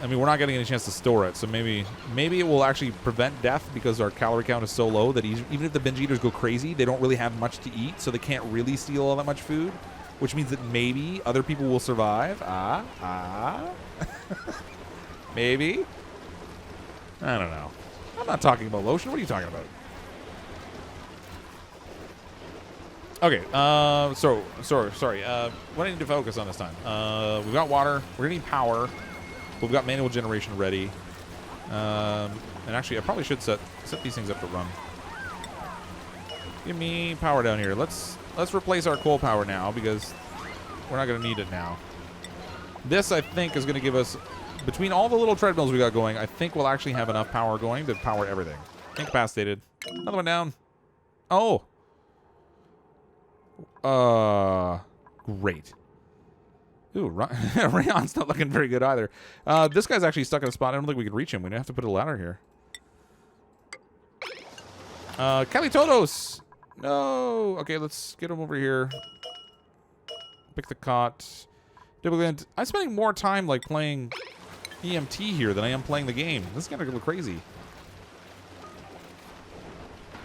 I mean, we're not getting any chance to store it, so maybe it will actually prevent death because our calorie count is so low that even if the binge eaters go crazy, they don't really have much to eat, so they can't really steal all that much food, which means that maybe other people will survive. Maybe. I don't know. I'm not talking about lotion. What are you talking about? Okay, sorry. What I need to focus on this time. We've got water. We're going to need power. We've got manual generation ready. And actually, I probably should set these things up to run. Give me power down here. Let's replace our coal power now because we're not going to need it now. This, I think, is going to give us between all the little treadmills we got going, I think we'll actually have enough power going to power everything. Incapacitated. Another one down. Oh. Great. Ooh, Rayon's not looking very good either. This guy's actually stuck in a spot. I don't think we can reach him. We have to put a ladder here. Kalitodos! No! Okay, let's get him over here. Pick the cot. Duplicant. I'm spending more time, like, playing EMT here than I am playing the game. This is gonna go crazy.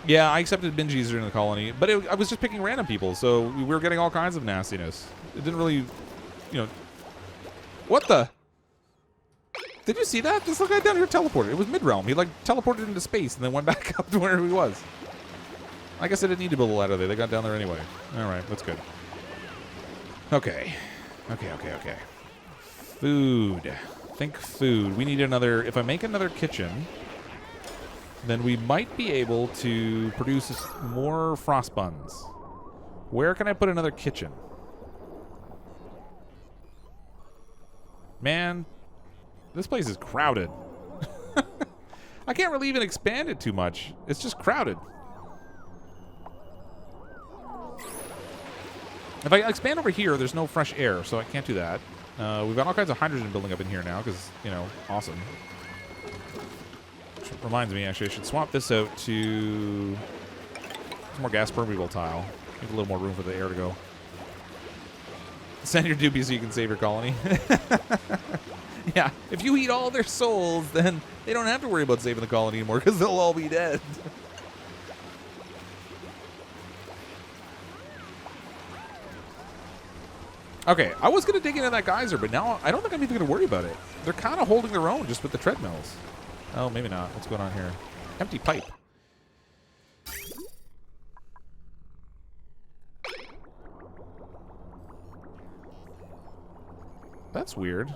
Yeah, I accepted binge user in the colony, but I was just picking random people, so we were getting all kinds of nastiness. It didn't really, you know... What the? Did you see that? This little guy down here teleported. It was mid-realm. He, like, teleported into space and then went back up to where he was. I guess I didn't need to build a ladder there. They got down there anyway. All right, that's good. Okay. Okay. Food. Think food. We need another... If I make another kitchen... then we might be able to produce more frost buns. Where can I put another kitchen? Man, this place is crowded. I can't really even expand it too much. It's just crowded. If I expand over here, there's no fresh air, so I can't do that. We've got all kinds of hydrogen building up in here now because, you know, awesome. Reminds me, actually, I should swap this out to some more gas permeable tile. Give a little more room for the air to go. Send your doobies so you can save your colony. Yeah, if you eat all their souls, then they don't have to worry about saving the colony anymore because they'll all be dead. Okay, I was going to dig into that geyser, but now I don't think I'm even going to worry about it. They're kind of holding their own just with the treadmills. Oh, maybe not. What's going on here? Empty pipe. That's weird.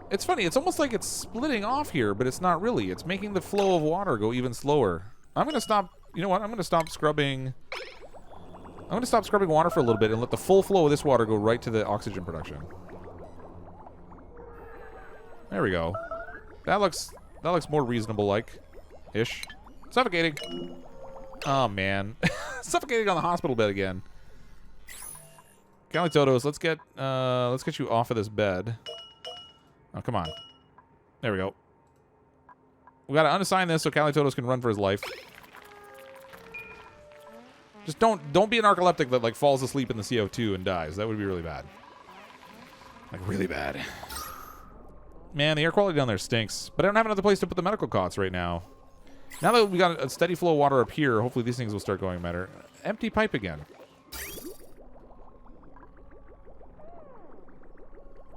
It's funny. It's almost like it's splitting off here, but it's not really. It's making the flow of water go even slower. I'm going to stop... You know what? I'm going to stop scrubbing... I'm going to stop scrubbing water for a little bit and let the full flow of this water go right to the oxygen production. There we go. That looks more reasonable-like-ish. Suffocating. Oh, man. Suffocating on the hospital bed again. Kalitodos, let's get you off of this bed. Oh, come on. There we go. We gotta unassign this so Kalitodos can run for his life. Just don't be an narcoleptic that like falls asleep in the CO2 and dies. That would be really bad. Like really bad. Man, the air quality down there stinks. But I don't have another place to put the medical cots right now. Now that we got a steady flow of water up here, hopefully these things will start going better. Empty pipe again.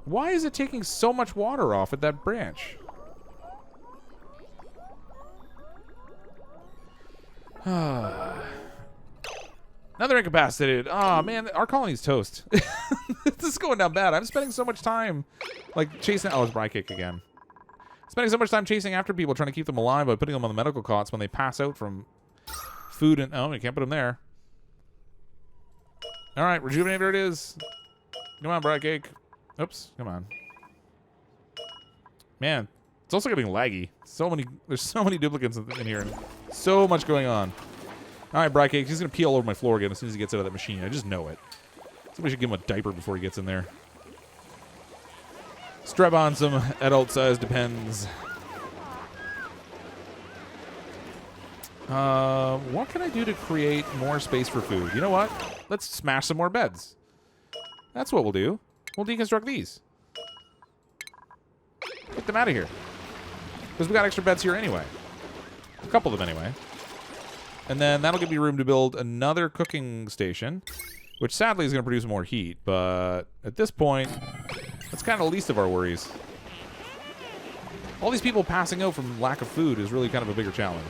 Why is it taking so much water off at that branch? Another incapacitated. Oh, man, our colony's toast. This is going down bad. I'm spending so much time, like, chasing... Oh, it's Bry Kick again. Spending so much time chasing after people, trying to keep them alive by putting them on the medical cots when they pass out from food and... Oh, we can't put them there. All right, Rejuvenator it is. Come on, Bry Kick. Oops, come on. Man, it's also getting laggy. There's so many duplicants in here. And so much going on. All right, Bry Cake, he's going to pee all over my floor again as soon as he gets out of that machine. I just know it. Somebody should give him a diaper before he gets in there. Strap on some adult-sized Depends. What can I do to create more space for food? You know what? Let's smash some more beds. That's what we'll do. We'll deconstruct these. Get them out of here. Because we got extra beds here anyway. A couple of them anyway. And then that'll give me room to build another cooking station, which sadly is going to produce more heat. But at this point, that's kind of the least of our worries. All these people passing out from lack of food is really kind of a bigger challenge.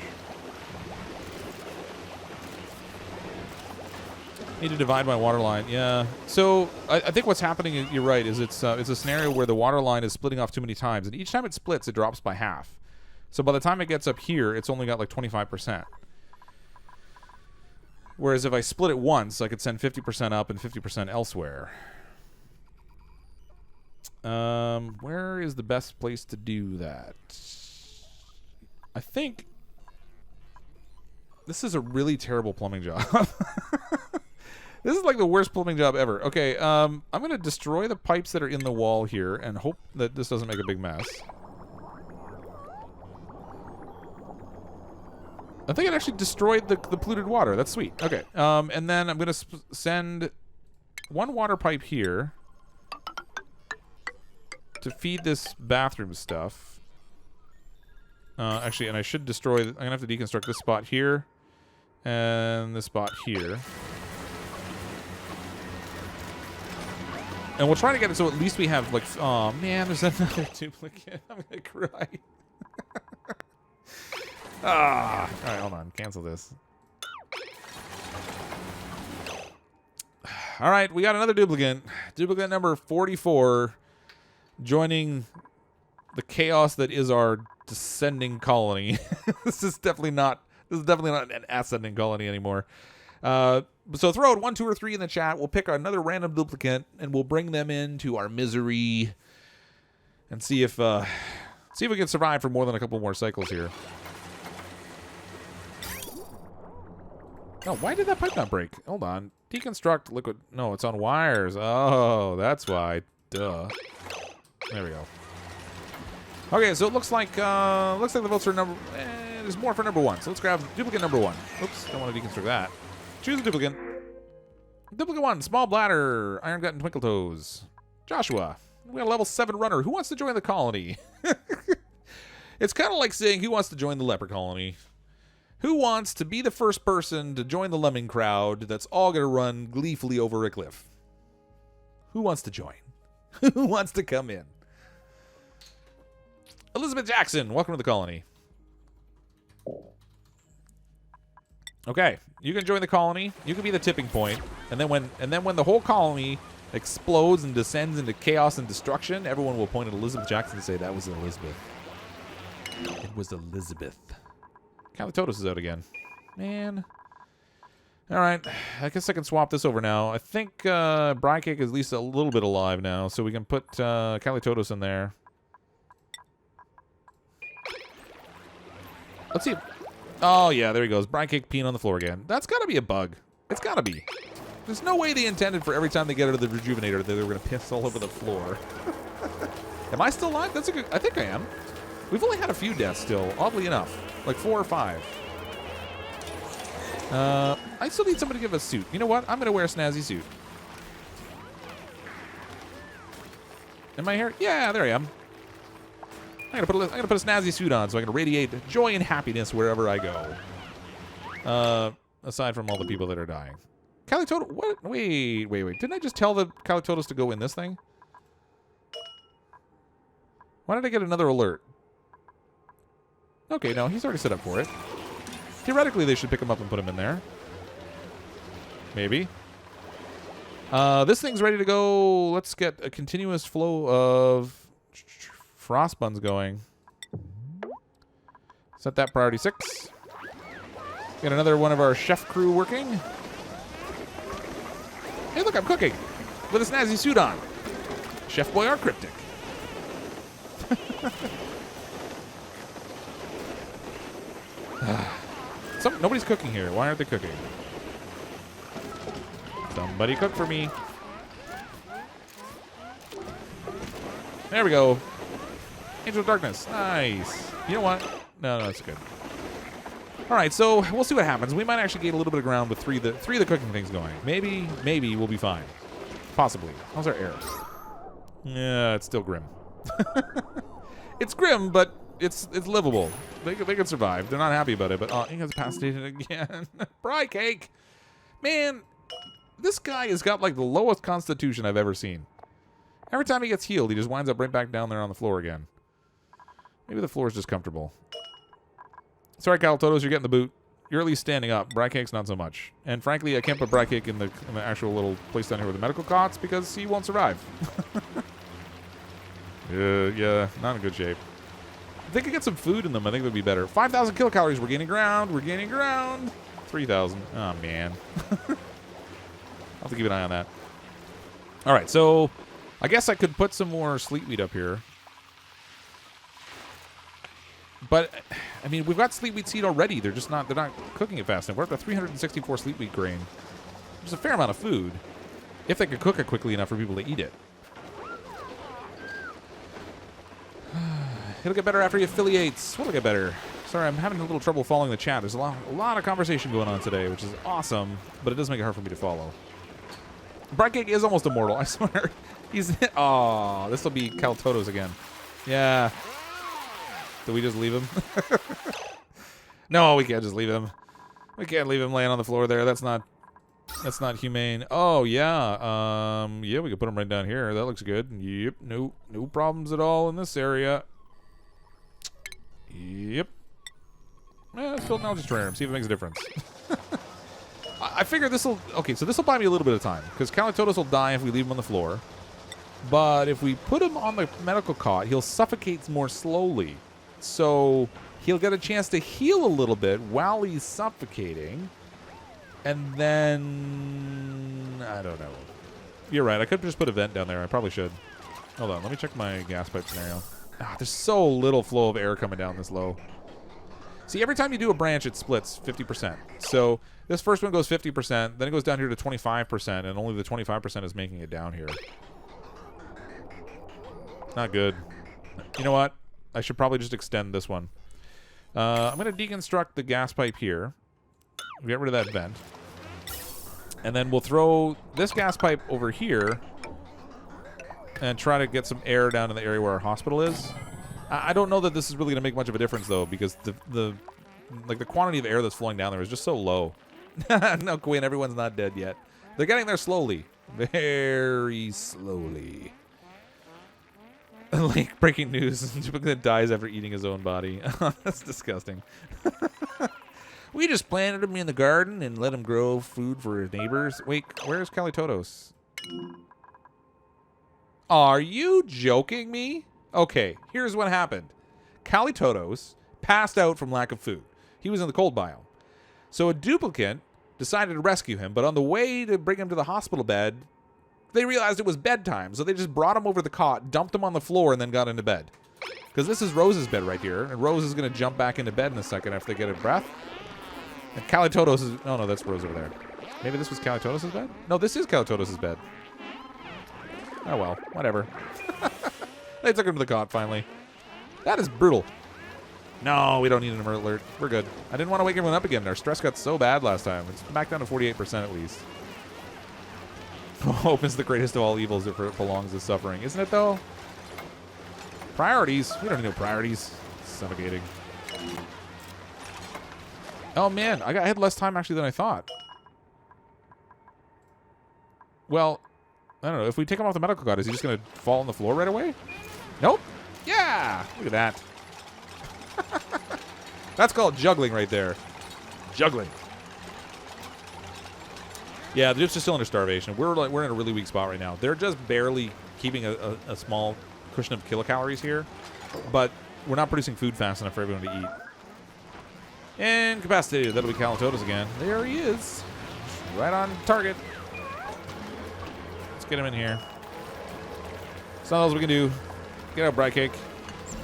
Need to divide my water line. Yeah. So I think what's happening, you're right, is it's a scenario where the water line is splitting off too many times, and each time it splits, it drops by half. So by the time it gets up here, it's only got like 25%. Whereas if I split it once, I could send 50% up and 50% elsewhere. Where is the best place to do that? I think this is a really terrible plumbing job. This is like the worst plumbing job ever. Okay, I'm going to destroy the pipes that are in the wall here and hope that this doesn't make a big mess. I think it actually destroyed the polluted water. That's sweet. Okay, and then I'm going to send one water pipe here to feed this bathroom stuff. Actually, and I should destroy... I'm going to have to deconstruct this spot here and this spot here. And we'll try to get it so at least we have, like... Oh, man, there's another duplicate. I'm going to cry. All right, hold on. Cancel this. All right, we got another duplicate. Duplicate number 44 joining the chaos that is our descending colony. This is definitely not an ascending colony anymore. So throw out 1, 2, or 3 in the chat. We'll pick another random duplicate and we'll bring them into our misery and see if we can survive for more than a couple more cycles here. Oh, why did that pipe not break? Hold on. Deconstruct liquid. No, it's on wires. Oh, that's why. Duh. There we go. Okay, so it looks like the votes are number... there's more for number 1. So let's grab duplicate number 1. Oops, don't want to deconstruct that. Choose a duplicate. Duplicate 1, small bladder, iron gut, and twinkle toes. Joshua, we got a level 7 runner. Who wants to join the colony? It's kind of like saying who wants to join the leper colony. Who wants to be the first person to join the lemming crowd that's all going to run gleefully over a cliff? Who wants to join? Who wants to come in? Elizabeth Jackson, welcome to the colony. Okay, you can join the colony. You can be the tipping point, and then when the whole colony explodes and descends into chaos and destruction, everyone will point at Elizabeth Jackson and say that was Elizabeth. It was Elizabeth. Calitotus is out again. Man. Alright, I guess I can swap this over now. I think Brycake is at least a little bit alive now, so we can put Calitotus in there. Let's see. Oh, yeah, there he goes. Brycake peeing on the floor again. That's got to be a bug. It's got to be. There's no way they intended for every time they get out of the Rejuvenator that they were going to piss all over the floor. Am I still alive? That's a good... I think I am. We've only had a few deaths still, oddly enough. Like 4 or 5. I still need somebody to give us a suit. You know what? I'm going to wear a snazzy suit. Am I here? Yeah, there I am. I'm gonna put a snazzy suit on so I can radiate joy and happiness wherever I go. Aside from all the people that are dying. Calitotus, what? Wait. Didn't I just tell the Calitotus to go in this thing? Why did I get another alert? Okay, no, he's already set up for it. Theoretically, they should pick him up and put him in there. Maybe. This thing's ready to go. Let's get a continuous flow of frost buns going. Set that priority 6. Get another one of our chef crew working. Hey, look, I'm cooking with a snazzy suit on. Chef Boy or Cryptic. Nobody's cooking here. Why aren't they cooking? Somebody cook for me. There we go. Angel of Darkness. Nice. You know what? No, that's good. All right, so we'll see what happens. We might actually gain a little bit of ground with three of the cooking things going. Maybe we'll be fine. Possibly. How's our air? Yeah, it's still grim. It's grim, but it's livable. They can survive. They're not happy about it, but he has incapacitated again. Bry cake. Man, this guy has got like the lowest constitution I've ever seen. Every time he gets healed, he just winds up right back down there on the floor again. Maybe the floor is just comfortable. Sorry, Calitotus, you're getting the boot. You're at least standing up. Brycake's not so much. And frankly, I can't put Brycake in the actual little place down here with the medical cots because he won't survive. Yeah, not in good shape. If they could get some food in them, I think it would be better. 5,000 kilocalories. We're gaining ground. 3,000. Oh, man. I'll have to keep an eye on that. All right, so I guess I could put some more sleet wheat up here. But, I mean, we've got sleet wheat seed already. They're not cooking it fast enough. We're up to 364 sleet wheat grain. There's a fair amount of food. If they could cook it quickly enough for people to eat it. It'll get better after he affiliates. What'll get better? Sorry, I'm having a little trouble following the chat. There's a lot of conversation going on today, which is awesome, but it does make it hard for me to follow. Brightcake is almost immortal, I swear. He's... Oh, this will be Caltotos again. Yeah. Did we just leave him? No, we can't just leave him. We can't leave him laying on the floor there. That's not humane. Oh, yeah. Yeah, we could put him right down here. That looks good. Yep. No problems at all in this area. Yep. Let's build an algae trainer and see if it makes a difference. I figure this will... Okay, so this will buy me a little bit of time, because Calitotus will die if we leave him on the floor. But if we put him on the medical cot, he'll suffocate more slowly. So he'll get a chance to heal a little bit while he's suffocating. And then... I don't know. You're right, I could just put a vent down there. I probably should. Hold on, let me check my gas pipe scenario. There's so little flow of air coming down this low. See, every time you do a branch, it splits 50%. So this first one goes 50%, then it goes down here to 25%, and only the 25% is making it down here. Not good. You know what? I should probably just extend this one. I'm going to deconstruct the gas pipe here. Get rid of that vent. And then we'll throw this gas pipe over here and try to get some air down in the area where our hospital is. I don't know that this is really going to make much of a difference, though, because the quantity of air that's flowing down there is just so low. No, Quinn, everyone's not dead yet. They're getting there slowly. Very slowly. Like, breaking news. Duplicant dies after eating his own body. That's disgusting. We just planted him in the garden and let him grow food for his neighbors. Wait, where's Calitotos? Are you joking me? Okay, here's what happened. Calitotos passed out from lack of food. He was in the cold biome. So a duplicant decided to rescue him, but on the way to bring him to the hospital bed, they realized it was bedtime, so they just brought him over the cot, dumped him on the floor, and then got into bed. Because this is Rose's bed right here, and Rose is going to jump back into bed in a second after they get a breath. And Calitotos is... Oh, no, that's Rose over there. Maybe this was Calitotos' bed? No, this is Calitotos' bed. Oh, well. Whatever. They took him to the cot, finally. That is brutal. No, we don't need an alert. We're good. I didn't want to wake everyone up again. Our stress got so bad last time. It's back down to 48% at least. Hope is the greatest of all evils if it belongs to suffering. Isn't it, though? Priorities. We don't need no priorities. Suffocating. Oh, man. I had less time, actually, than I thought. Well, I don't know. If we take him off the medical cot, is he just going to fall on the floor right away? Nope. Yeah. Look at that. That's called juggling right there. Juggling. Yeah, they're just still under starvation. We're in a really weak spot right now. They're just barely keeping a small cushion of kilocalories here, but we're not producing food fast enough for everyone to eat. Incapacitated. That'll be Calitotus again. There he is. Right on target. Let's get him in here. That's all else we can do. Get out, Bright Cake.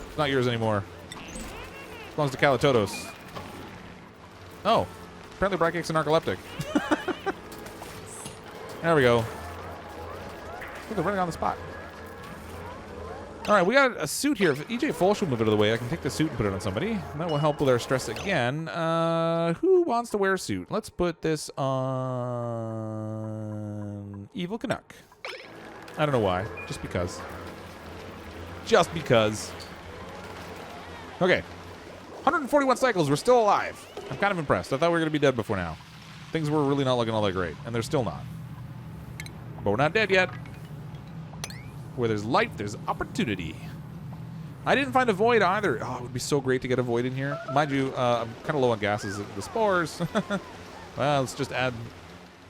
It's not yours anymore. It belongs to Calitotos. Oh. Apparently Bright Cake's a narcoleptic. There we go. Look, they're running on the spot. All right, we got a suit here. If EJ Folsh will move it out of the way, I can take the suit and put it on somebody. That will help with our stress again. Who wants to wear a suit? Let's put this on Evil Canuck. I don't know why. Just because. Just because. Okay. 141 cycles. We're still alive. I'm kind of impressed. I thought we were going to be dead before now. Things were really not looking all that great, and they're still not. But we're not dead yet. Where there's light, there's opportunity. I didn't find a void either. Oh, it would be so great to get a void in here. Mind you, I'm kind of low on gases. The spores. Well, let's just add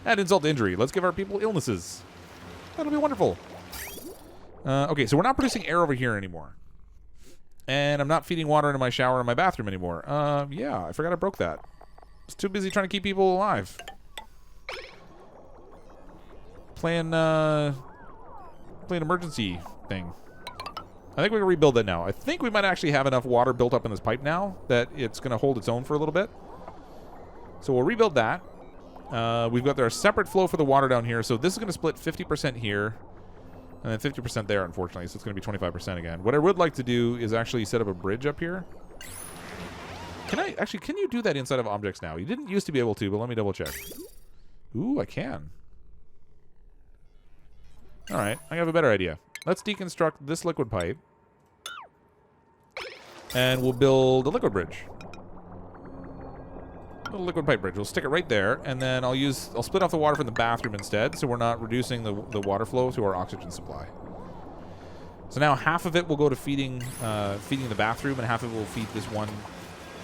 insult to injury. Let's give our people illnesses. That'll be wonderful. Okay, so we're not producing air over here anymore. And I'm not feeding water into my shower in my bathroom anymore. Yeah, I forgot I broke that. I was too busy trying to keep people alive. Playing Play an emergency thing. I think we can rebuild that now. I think we might actually have enough water built up in this pipe now that it's going to hold its own for a little bit. So we'll rebuild that. We've got our separate flow for the water down here. So this is going to split 50% here and then 50% there, unfortunately. So it's going to be 25% again. What I would like to do is actually set up a bridge up here. Can you do that inside of objects now? You didn't used to be able to, but let me double check. Ooh, I can. All right, I have a better idea. Let's deconstruct this liquid pipe. And we'll build a liquid bridge. A liquid pipe bridge. We'll stick it right there, and then I'll split off the water from the bathroom instead, so we're not reducing the water flow to our oxygen supply. So now half of it will go to feeding the bathroom, and half of it will feed this one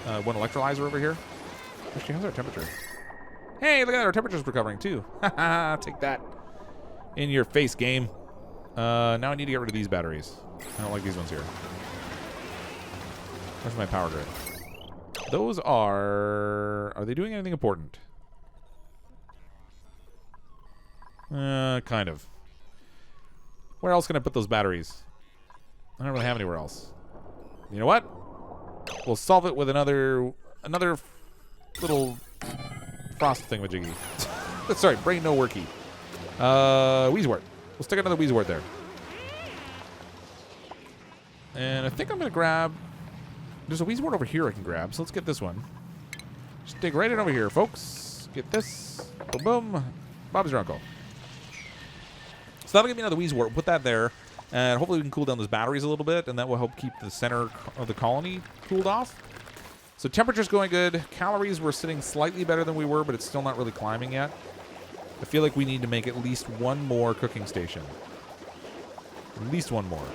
electrolyzer over here. Actually, how's our temperature? Hey, look at that, our temperature's recovering too. Haha, take that. In your face, game. Now I need to get rid of these batteries. I don't like these ones here. Where's my power grid? Those are they doing anything important? Kind of. Where else can I put those batteries? I don't really have anywhere else. You know what? We'll solve it with another little frost thingamajiggy. Sorry, brain no worky. Wheezewort. We'll stick another Wheezewort there. And I think I'm going to grab... There's a Wheezewort over here I can grab, so let's get this one. Just dig right in over here, folks. Get this. Boom, boom. Bob's your uncle. So that'll give me another Wheezewort. We'll put that there. And hopefully we can cool down those batteries a little bit, and that will help keep the center of the colony cooled off. So temperature's going good. Calories, we're sitting slightly better than we were, but it's still not really climbing yet. I feel like we need to make at least one more cooking station. At least one more.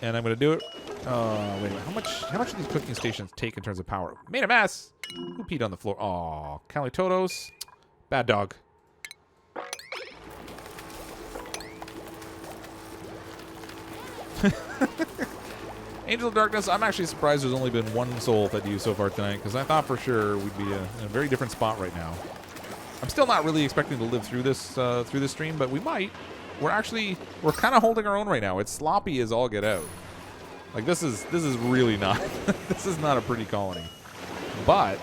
And I'm going to do it. Wait a minute. How much do these cooking stations take in terms of power? Made a mess. Who peed on the floor? Aw, Calitotos. Bad dog. Angel of Darkness, I'm actually surprised there's only been one soul fed to you so far tonight, because I thought for sure we'd be in a very different spot right now. I'm still not really expecting to live through this stream, but we might. We're kind of holding our own right now. It's sloppy as all get out. Like this is really not this is not a pretty colony. But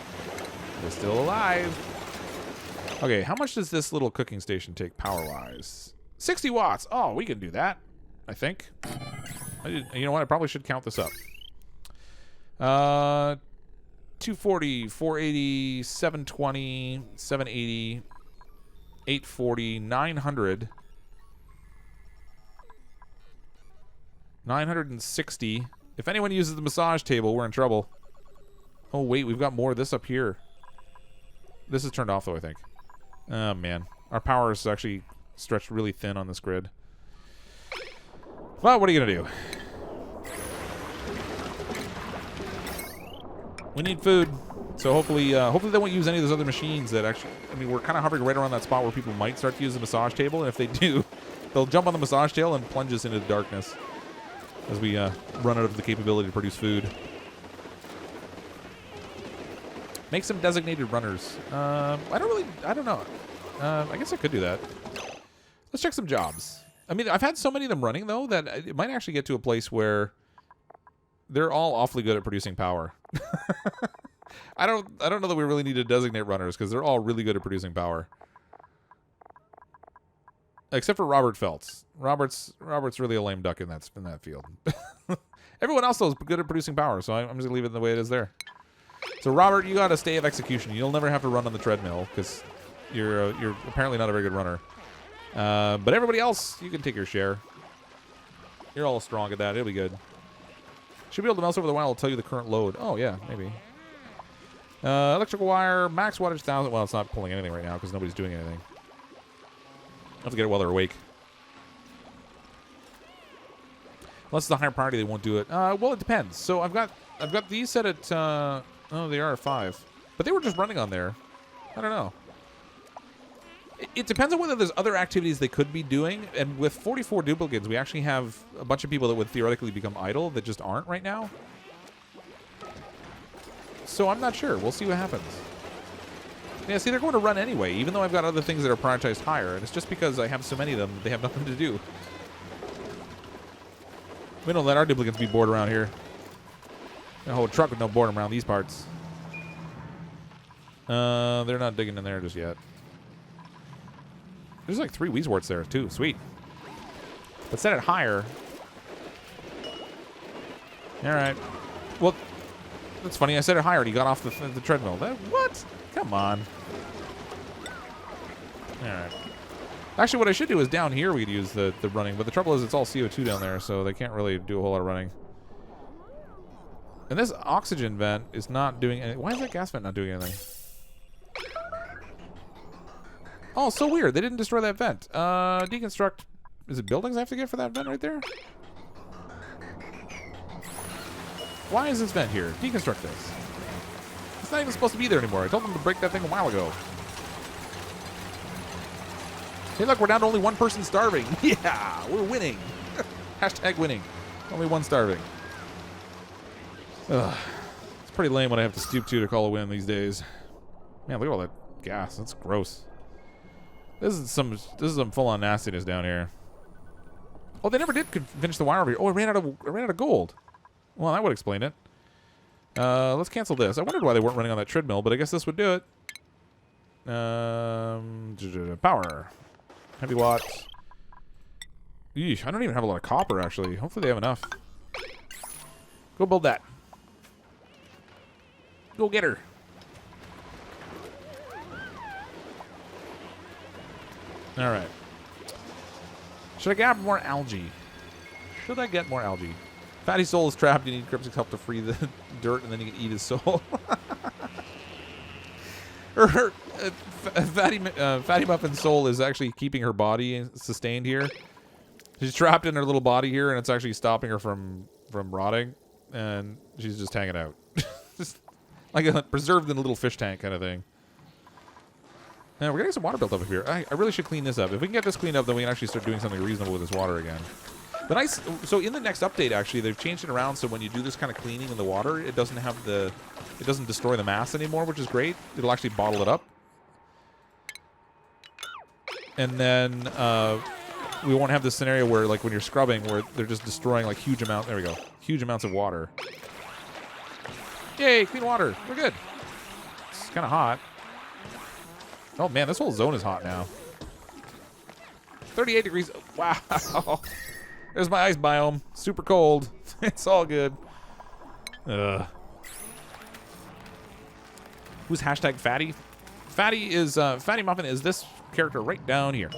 we're still alive. Okay, how much does this little cooking station take power-wise? 60 watts. Oh, we can do that, I think. You know what? I probably should count this up. 240, 480, 720, 780, 840, 900, 960. If anyone uses the massage table, we're in trouble. Oh, wait, we've got more of this up here. This is turned off, though, I think. Oh, man. Our power is actually stretched really thin on this grid. Well, what are you going to do? We need food. So hopefully they won't use any of those other machines that actually... I mean, we're kind of hovering right around that spot where people might start to use the massage table. And if they do, they'll jump on the massage table and plunge us into the darkness as we run out of the capability to produce food. Make some designated runners. I don't know. I guess I could do that. Let's check some jobs. I mean, I've had so many of them running, though, that it might actually get to a place where they're all awfully good at producing power. I don't know that we really need to designate runners, because they're all really good at producing power. Except for Robert Feltz. Robert's really a lame duck in that field. Everyone else, though, is good at producing power, so I'm just going to leave it the way it is there. So, Robert, you got a stay of execution. You'll never have to run on the treadmill, because you're apparently not a very good runner. But everybody else, you can take your share. You're all strong at that. It'll be good. Should be able to mouse over the wire. I'll tell you the current load. Oh, yeah, maybe. Electrical wire, max wattage 1,000. Well, it's not pulling anything right now because nobody's doing anything. I'll have to get it while they're awake. Unless it's a higher priority, they won't do it. Well, it depends. So I've got these set at... oh, they are at 5. But they were just running on there. I don't know. It depends on whether there's other activities they could be doing. And with 44 duplicants, we actually have a bunch of people that would theoretically become idle that just aren't right now. So I'm not sure. We'll see what happens. Yeah, see, they're going to run anyway, even though I've got other things that are prioritized higher. And it's just because I have so many of them, they have nothing to do. We don't let our duplicants be bored around here. A whole truck with no boredom around these parts. They're not digging in there just yet. There's like 3 Weezeworts there, too. Sweet. But set it higher. All right. Well, that's funny. I set it higher and he got off the treadmill. What? Come on. All right. Actually, what I should do is down here we could use the running. But the trouble is it's all CO2 down there, so they can't really do a whole lot of running. And this oxygen vent is not doing anything. Why is that gas vent not doing anything? Oh, so weird. They didn't destroy that vent. Deconstruct. Is it buildings I have to get for that vent right there? Why is this vent here? Deconstruct this. It's not even supposed to be there anymore. I told them to break that thing a while ago. Hey, look, we're down to only 1 person starving. Yeah, we're winning. Hashtag winning. Only 1 starving. Ugh. It's pretty lame when I have to stoop to call a win these days. Man, look at all that gas. That's gross. This is some full-on nastiness down here. Oh, they never did finish the wire over here. Oh, I ran out of gold. Well, that would explain it. Let's cancel this. I wondered why they weren't running on that treadmill, but I guess this would do it. Power. Heavy watts. Yeesh, I don't even have a lot of copper, actually. Hopefully they have enough. Go build that. Go get her. All right. Should I grab more algae? Should I get more algae? Fatty Soul is trapped. You need CrypticFox help to free the dirt, and then you can eat his soul. Fatty Muffin's soul is actually keeping her body sustained here. She's trapped in her little body here, and it's actually stopping her from rotting, and she's just hanging out. Just like preserved in a little fish tank kind of thing. Now, we're getting some water built up here. I really should clean this up. If we can get this cleaned up, then we can actually start doing something reasonable with this water again. The nice, so in the next update, actually, they've changed it around so when you do this kind of cleaning in the water, it doesn't destroy the mass anymore, which is great. It'll actually bottle it up. And then we won't have this scenario where, like, when you're scrubbing, where they're just destroying, like, huge amounts of water. Yay, clean water. We're good. It's kind of hot. Oh, man, this whole zone is hot now. 38 degrees. Wow. There's my ice biome. Super cold. It's all good. Who's hashtag Fatty? Fatty Muffin is this character right down here.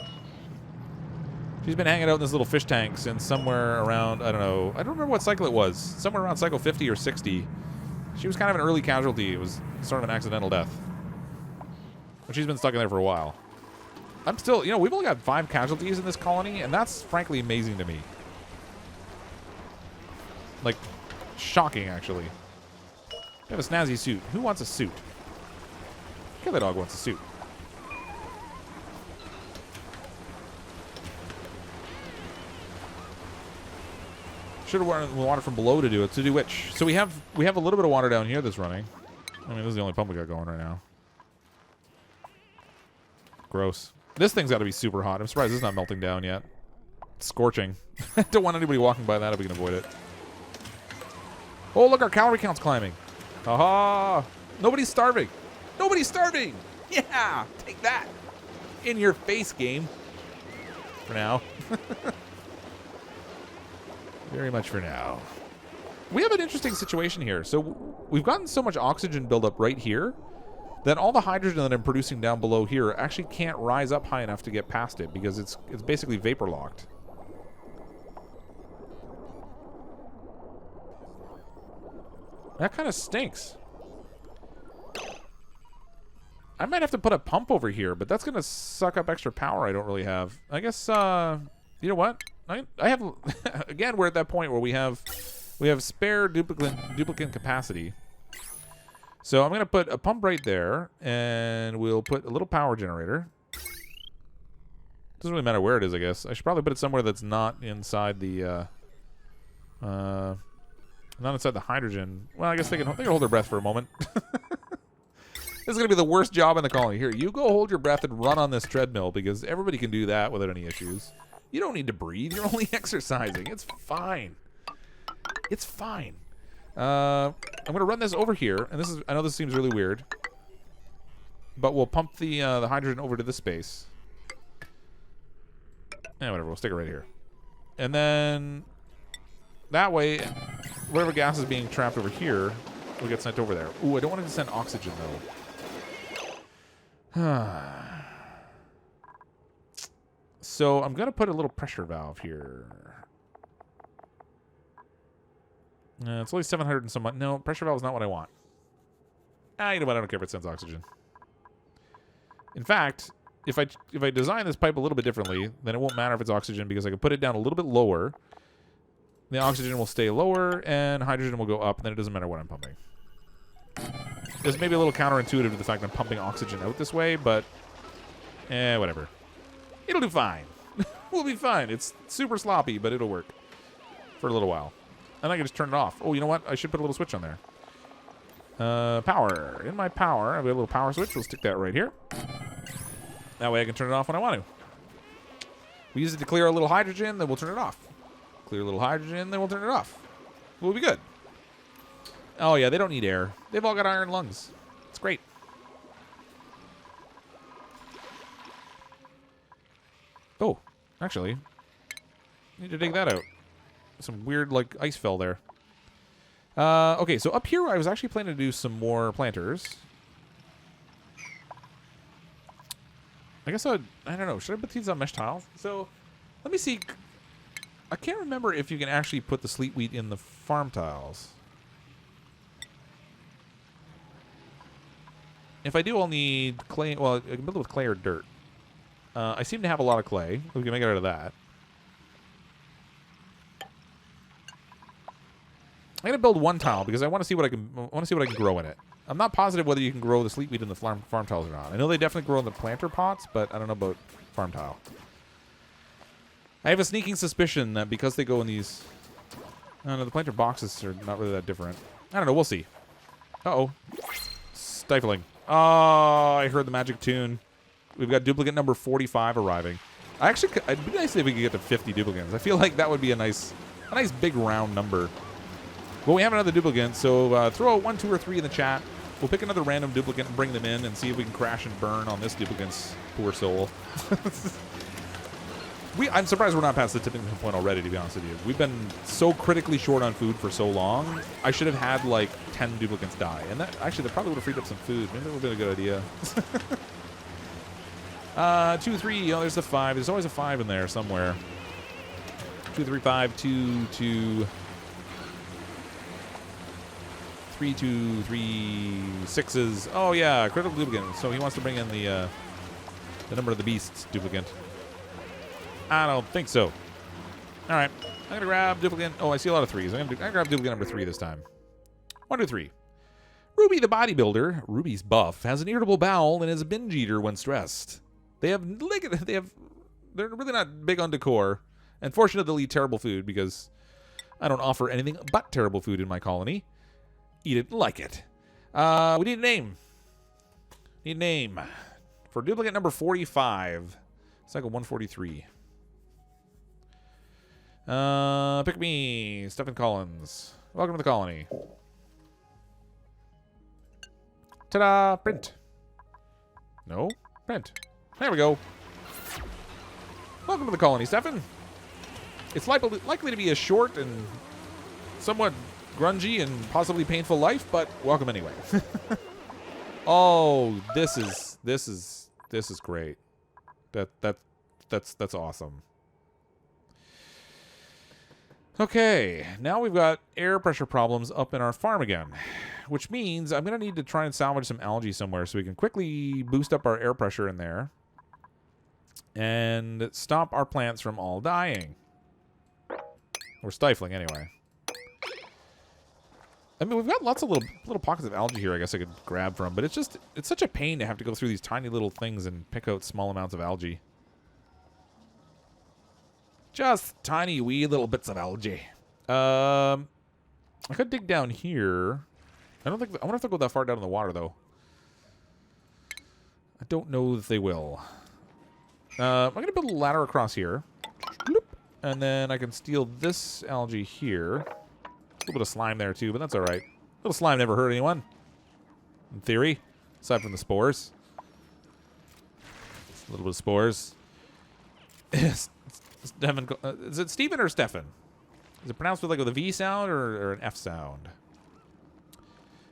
She's been hanging out in this little fish tank since somewhere around, I don't know. I don't remember what cycle it was. Somewhere around cycle 50 or 60. She was kind of an early casualty. It was sort of an accidental death. But she's been stuck in there for a while. I'm still, we've only got 5 casualties in this colony, and that's frankly amazing to me. Like, shocking, actually. We have a snazzy suit. Who wants a suit? Killer Dog wants a suit. Should have wanted water from below to do it. To do which? So we have a little bit of water down here that's running. I mean, this is the only pump we got going right now. Gross. This thing's got to be super hot. I'm surprised it's not melting down yet. It's scorching. Don't want anybody walking by that if we can avoid it. Oh, look, our calorie count's climbing. Aha! Nobody's starving. Nobody's starving! Yeah! Take that! In your face, game. For now. Very much for now. We have an interesting situation here. So we've gotten so much oxygen buildup right here that all the hydrogen that I'm producing down below here actually can't rise up high enough to get past it because it's basically vapor locked. That kind of stinks. I might have to put a pump over here, but that's going to suck up extra power I don't really have. I guess, you know what? I have, again, we're at that point where we have spare duplicant capacity. So I'm going to put a pump right there, and we'll put a little power generator. Doesn't really matter where it is, I guess. I should probably put it somewhere that's not inside the, not inside the hydrogen. Well, I guess they can hold their breath for a moment. This is going to be the worst job in the colony. Here, you go hold your breath and run on this treadmill because everybody can do that without any issues. You don't need to breathe. You're only exercising. It's fine. It's fine. I'm going to run this over here, and this is, I know this seems really weird, but we'll pump the hydrogen over to this space. Whatever, we'll stick it right here. And then that way, whatever gas is being trapped over here will get sent over there. Ooh, I don't want it to send oxygen, though. So I'm going to put a little pressure valve here. It's only 700 and some. No, pressure valve is not what I want. You know what? I don't care if it sends oxygen. In fact, if I design this pipe a little bit differently, then it won't matter if it's oxygen because I can put it down a little bit lower. The oxygen will stay lower and hydrogen will go up, and then it doesn't matter what I'm pumping. This may be a little counterintuitive to the fact that I'm pumping oxygen out this way, but whatever. It'll do fine. We'll be fine. It's super sloppy, but it'll work for a little while. And I can just turn it off. Oh, you know what? I should put a little switch on there. Power. In my power, I've got a little power switch. We'll stick that right here. That way I can turn it off when I want to. We use it to clear a little hydrogen, then we'll turn it off. Clear a little hydrogen, then we'll turn it off. We'll be good. Oh, yeah, they don't need air. They've all got iron lungs. It's great. Oh, actually, I need to dig that out. Some weird, like, ice fell there. Okay, so up here I was actually planning to do some more planters. I guess I don't know. Should I put these on mesh tiles? So, let me see. I can't remember if you can actually put the sleet wheat in the farm tiles. If I do, I'll need clay. Well, I can build it with clay or dirt. I seem to have a lot of clay. We can make it out of that. I'm gonna build one tile because I want to see what I can grow in it. I'm not positive whether you can grow the sleet wheat in the farm tiles or not. I know they definitely grow in the planter pots, but I don't know about farm tile. I have a sneaking suspicion that because they go in these, I don't know, the planter boxes are not really that different. I don't know. We'll see. Uh-oh. Stifling. Oh, I heard the magic tune. We've got duplicate number 45 arriving. It'd be nice if we could get to 50 duplicates. I feel like that would be a nice big round number. Well, we have another duplicant, so throw out 1, 2, or 3 in the chat. We'll pick another random duplicant and bring them in and see if we can crash and burn on this duplicant's poor soul. I'm surprised we're not past the tipping point already, to be honest with you. We've been so critically short on food for so long. I should have had like 10 duplicants die. And that probably would have freed up some food. Maybe that would have been a good idea. 2, 3. Oh, there's a 5. There's always a 5 in there somewhere. 2, 3, 5, 2, 2. 3, 2, 3, 6s. Oh yeah, critical duplicant. So he wants to bring in the number of the beasts duplicant. I don't think so. All right, I'm gonna grab duplicant. Oh, I see a lot of 3s. I'm gonna grab duplicant number 3 this time. 1, 2, 3. Ruby the bodybuilder, Ruby's buff, has an irritable bowel and is a binge eater when stressed. They're really not big on decor, and fortunately terrible food because I don't offer anything but terrible food in my colony. Eat it like it. We need a name. Need a name for duplicate number 45. Cycle 143. Pick me, Stephen Collins. Welcome to the colony. Ta-da! Print. No? Print. There we go. Welcome to the colony, Stephen. It's likely to be a short and somewhat grungy and possibly painful life, but welcome anyway. Oh, this is great. That's awesome. Okay, now we've got air pressure problems up in our farm again, which means I'm going to need to try and salvage some algae somewhere so we can quickly boost up our air pressure in there and stop our plants from all dying. Or stifling, anyway. I mean, we've got lots of little pockets of algae here I guess I could grab from, but it's such a pain to have to go through these tiny little things and pick out small amounts of algae. Just tiny wee little bits of algae. I could dig down here. I wonder if they'll go that far down in the water, though. I don't know that they will. I'm going to build a ladder across here. And then I can steal this algae here. little bit of slime there too, but that's all right. A little slime never hurt anyone, in theory, aside from the spores. A little bit of spores. Is it Stephen or Stefan? Is it pronounced with a V sound or an F sound?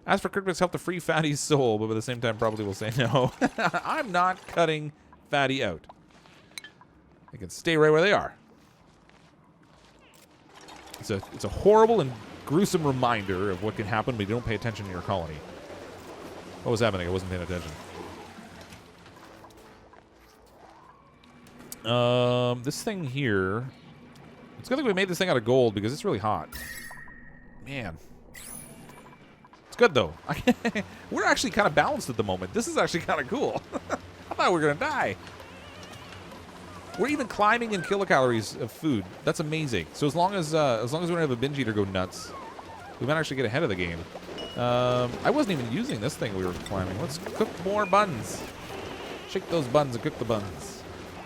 Ask for CrypticFox help to free Fatty's soul, but at the same time probably will say no. I'm not cutting Fatty out. They can stay right where they are. It's a horrible and gruesome reminder of what can happen when you don't pay attention to your colony. What was happening? I wasn't paying attention. This thing here. It's good that we made this thing out of gold because it's really hot. Man. It's good though. We're actually kind of balanced at the moment. This is actually kind of cool. I thought we were gonna die. We're even climbing in kilocalories of food. That's amazing. So as long as we don't have a binge eater go nuts, we might actually get ahead of the game. I wasn't even using this thing we were climbing. Let's cook more buns. Shake those buns and cook the buns.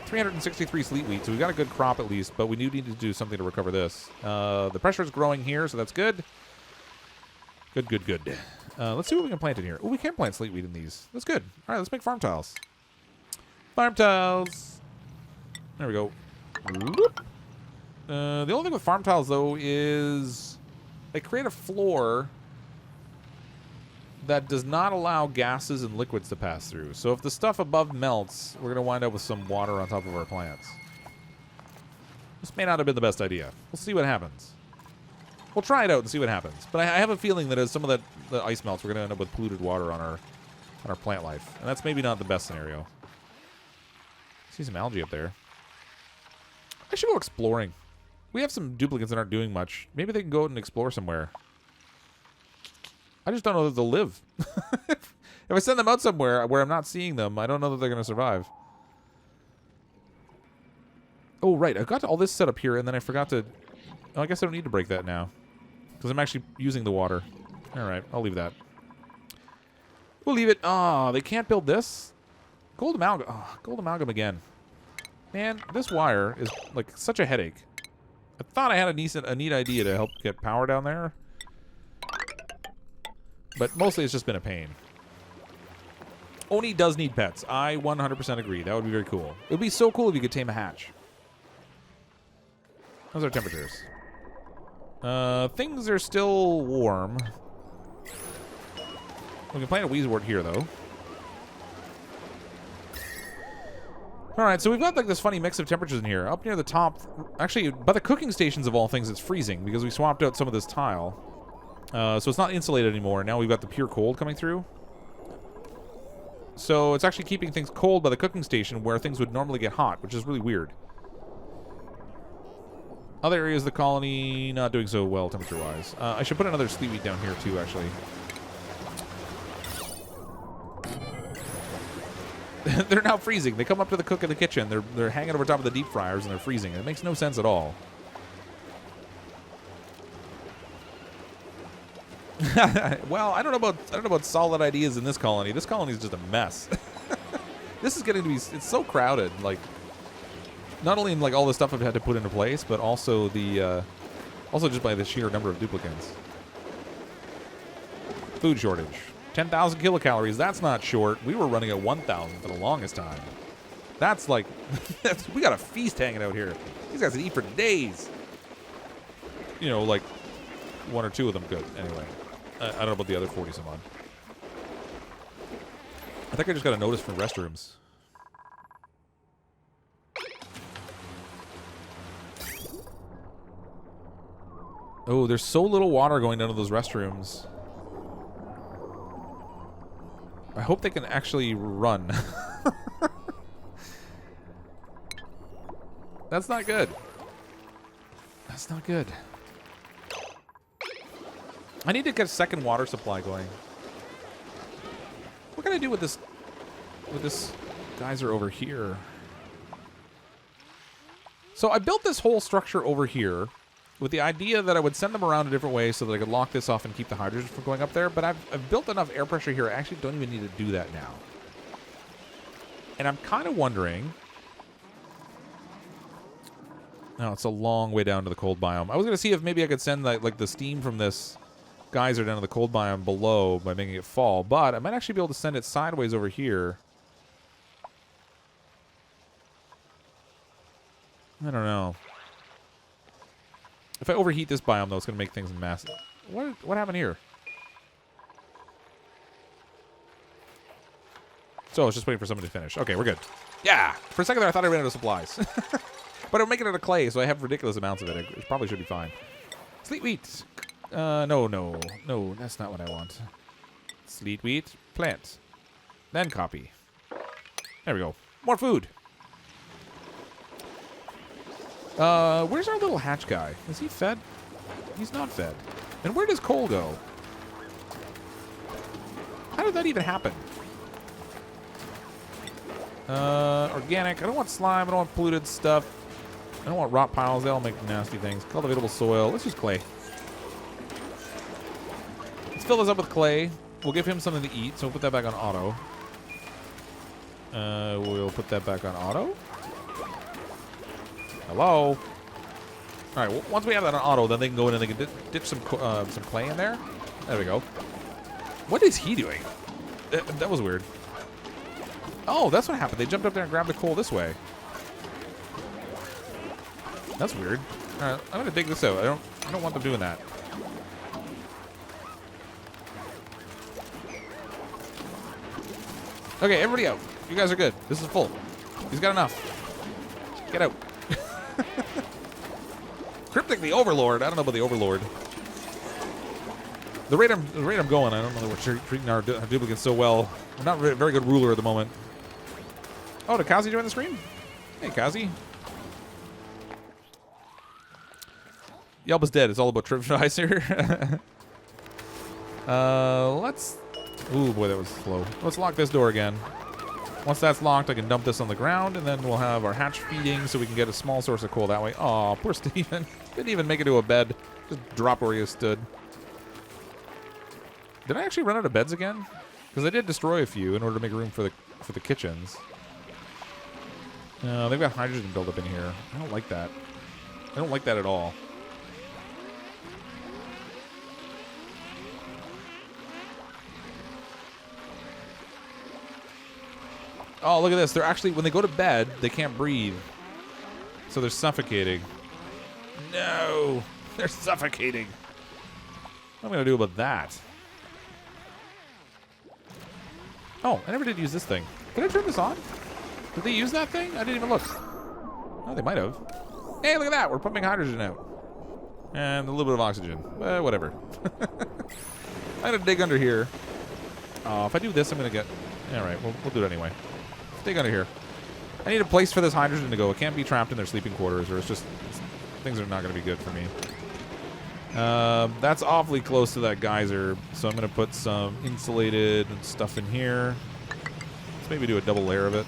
363 sleet wheat, so we got a good crop at least, but we do need to do something to recover this. The pressure is growing here, so that's good. Good. Let's see what we can plant in here. Oh, we can plant sleet wheat in these. That's good. All right, let's make farm tiles. Farm tiles. There we go. The only thing with farm tiles, though, is they create a floor that does not allow gases and liquids to pass through. So if the stuff above melts, we're going to wind up with some water on top of our plants. This may not have been the best idea. We'll see what happens. We'll try it out and see what happens. But I have a feeling that as some of the ice melts, we're going to end up with polluted water on our plant life. And that's maybe not the best scenario. I see some algae up there. I should go exploring. We have some duplicants that aren't doing much. Maybe they can go out and explore somewhere. I just don't know that they'll live. If I send them out somewhere where I'm not seeing them, I don't know that they're going to survive. Oh, right. I got all this set up here, and then I forgot to... Oh, I guess I don't need to break that now. Because I'm actually using the water. All right. I'll leave that. We'll leave it. Oh, they can't build this? Gold amalgam. Oh, gold amalgam again. Man, this wire is like such a headache. I thought I had a neat idea to help get power down there. But mostly it's just been a pain. Oni does need pets. I 100% agree. That would be very cool. It would be so cool if you could tame a hatch. How's our temperatures? Things are still warm. We can plant a Weezewort here, though. Alright, so we've got like this funny mix of temperatures in here. Up near the top, actually, by the cooking stations of all things, it's freezing because we swapped out some of this tile. So it's not insulated anymore. Now we've got the pure cold coming through. So it's actually keeping things cold by the cooking station where things would normally get hot, which is really weird. Other areas of the colony not doing so well temperature-wise. I should put another sleet wheat down here too, actually. They're now freezing. They come up to the cook in the kitchen. They're hanging over top of the deep fryers and they're freezing. It makes no sense at all. Well, I don't know about solid ideas in this colony. This colony is just a mess. This is getting to be, it's so crowded. Like, not only in like all the stuff I've had to put into place, but also the also just by the sheer number of duplicants. Food shortage. 10,000 kilocalories. That's not short. We were running at 1,000 for the longest time. That's like, we got a feast hanging out here. These guys can eat for days. You know, like one or two of them could. Anyway, I don't know about the other 40 some odd. I think I just got a notice from restrooms. Oh, there's so little water going down to those restrooms. I hope they can actually run. That's not good. That's not good. I need to get a second water supply going. What can I do with this geyser over here? So I built this whole structure over here with the idea that I would send them around a different way so that I could lock this off and keep the hydrogen from going up there. But I've built enough air pressure here, I actually don't even need to do that now. And I'm kind of wondering No, it's a long way down to the cold biome. I was going to see if maybe I could send like the steam from this geyser down to the cold biome below by making it fall, but I might actually be able to send it sideways over here. I don't know. If I overheat this biome, though, it's going to make things massive. What happened here? So I was just waiting for somebody to finish. Okay, we're good. Yeah! For a second there, I thought I ran out of supplies. But I'm making it out of clay, so I have ridiculous amounts of it. It probably should be fine. Sleet wheat. No, that's not what I want. Sleet wheat, plant. Then copy. There we go. More food. Where's our little hatch guy? Is he fed? He's not fed. And where does coal go? How did that even happen? Organic. I don't want slime. I don't want polluted stuff. I don't want rot piles. They all make nasty things. Cultivatable soil. Let's use clay. Let's fill this up with clay. We'll give him something to eat, so we'll put that back on auto. We'll put that back on auto. Hello? All right, well, once we have that on auto, then they can go in and they can dip some clay in there. There we go. What is he doing? That was weird. Oh, that's what happened. They jumped up there and grabbed the coal this way. That's weird. All right, I'm gonna dig this out. I don't want them doing that. Okay, everybody out. You guys are good. This is full. He's got enough. Get out. Cryptic the Overlord. I don't know about the Overlord. The rate I'm going, I don't know that we're treating our duplicants so well. We're not a very good ruler at the moment. Oh, did Kazi join the stream? Hey, Kazi. Yelp is dead. It's all about TripTiFox here. Let's... Ooh, boy, that was slow. Let's lock this door again. Once that's locked, I can dump this on the ground, and then we'll have our hatch feeding so we can get a small source of coal that way. Aw, poor Steven. Didn't even make it to a bed. Just dropped where he stood. Did I actually run out of beds again? Because I did destroy a few in order to make room for the kitchens. No, they've got hydrogen built up in here. I don't like that. I don't like that at all. Oh, look at this. They're actually, when they go to bed, they can't breathe. So they're suffocating. No! They're suffocating. What am I going to do about that? Oh, I never did use this thing. Did I turn this on? Did they use that thing? I didn't even look. Oh, they might have. Hey, look at that. We're pumping hydrogen out. And a little bit of oxygen. Whatever. I'm going to dig under here. Oh, if I do this, I'm going to get... All right, we'll do it anyway. Let's dig under here. I need a place for this hydrogen to go. It can't be trapped in their sleeping quarters, or things are not going to be good for me. That's awfully close to that geyser, so I'm going to put some insulated stuff in here. Let's maybe do a double layer of it.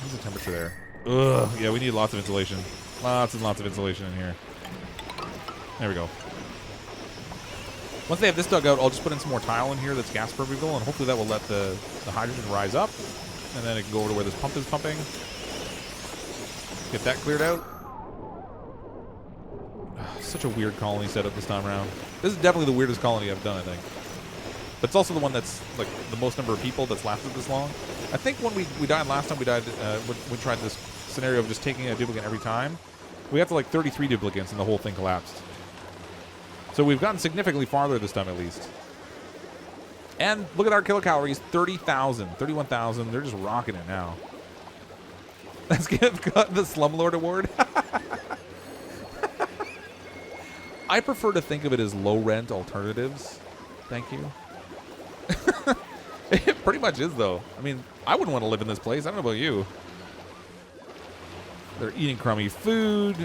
What's the temperature there? Ugh, yeah, we need lots of insulation. Lots and lots of insulation in here. There we go. Once they have this dug out, I'll just put in some more tile in here that's gas permeable, and hopefully that will let the hydrogen rise up, and then it can go over to where this pump is pumping. Get that cleared out. Such a weird colony setup this time around. This is definitely the weirdest colony I've done, I think. But it's also the one that's like the most number of people that's lasted this long. I think when we died last time, we tried this scenario of just taking a duplicant every time. We got to like 33 duplicants and the whole thing collapsed. So we've gotten significantly farther this time at least. And look at our kilocalories, 30,000, 31,000. They're just rocking it now. Let's give the Slumlord Award. I prefer to think of it as low-rent alternatives. Thank you. It pretty much is, though. I mean, I wouldn't want to live in this place. I don't know about you. They're eating crummy food.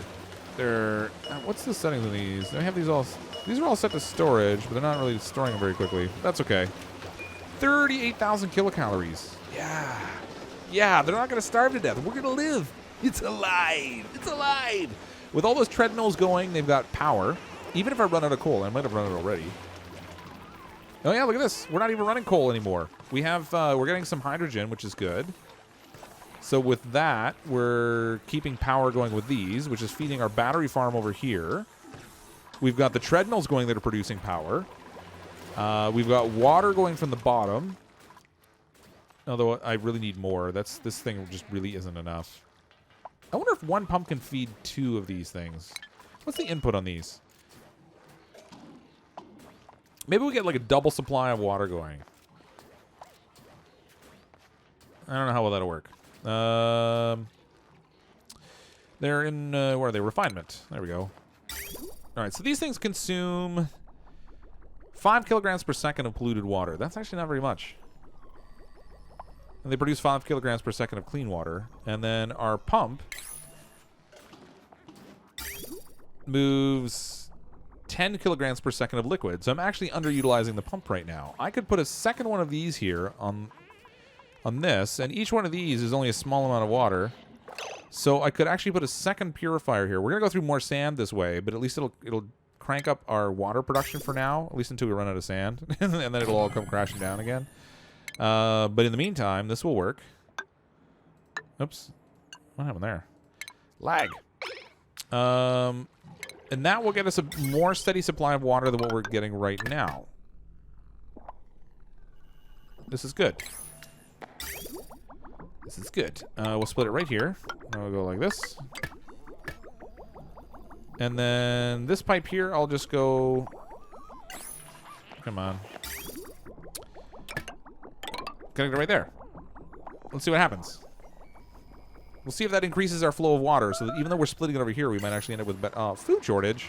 They're... What's the settings on these? I have these all... These are all set to storage, but they're not really storing them very quickly. That's okay. 38,000 kilocalories. Yeah. Yeah, they're not going to starve to death. We're going to live. It's alive. It's alive. With all those treadmills going, they've got power. Even if I run out of coal, I might have run it already. Oh yeah, look at this. We're not even running coal anymore. We have, we're getting some hydrogen, which is good. So with that, we're keeping power going with these, which is feeding our battery farm over here. We've got the treadmills going that are producing power. We've got water going from the bottom. Although I really need more. This thing just really isn't enough. I wonder if one pump can feed 2 of these things. What's the input on these? Maybe we get like a double supply of water going. I don't know how well that'll work. They're in, where are they? Refinement. There we go. All right, so these things consume 5 kilograms per second of polluted water. That's actually not very much. And they produce 5 kilograms per second of clean water. And then our pump moves 10 kilograms per second of liquid. So I'm actually underutilizing the pump right now. I could put a second one of these here on this, and each one of these is only a small amount of water. So I could actually put a second purifier here. We're going to go through more sand this way, but at least it'll crank up our water production for now, at least until we run out of sand. And then it'll all come crashing down again. But in the meantime, this will work. Oops. What happened there? Lag. And that will get us a more steady supply of water than what we're getting right now. This is good. This is good. We'll split it right here. We'll go like this. And then this pipe here, I'll just go... Come on. Connect it right there. Let's see what happens. We'll see if that increases our flow of water, so that even though we're splitting it over here, we might actually end up with food shortage.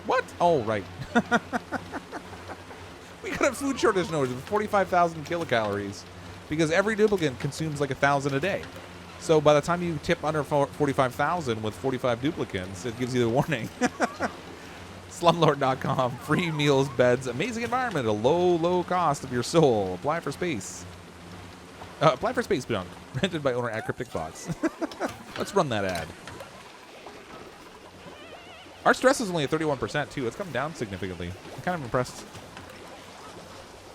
What? Oh, right. We got a food shortage notice with 45,000 kilocalories because every duplicant consumes like 1,000 a day. So by the time you tip under 45,000 with 45 duplicants, it gives you the warning. Slumlord.com. Free meals, beds, amazing environment, a low, low cost of your soul. Apply for space. Apply for space junk. Rented by owner at CrypticFox. Let's run that ad. Our stress is only at 31% too. It's come down significantly. I'm kind of impressed.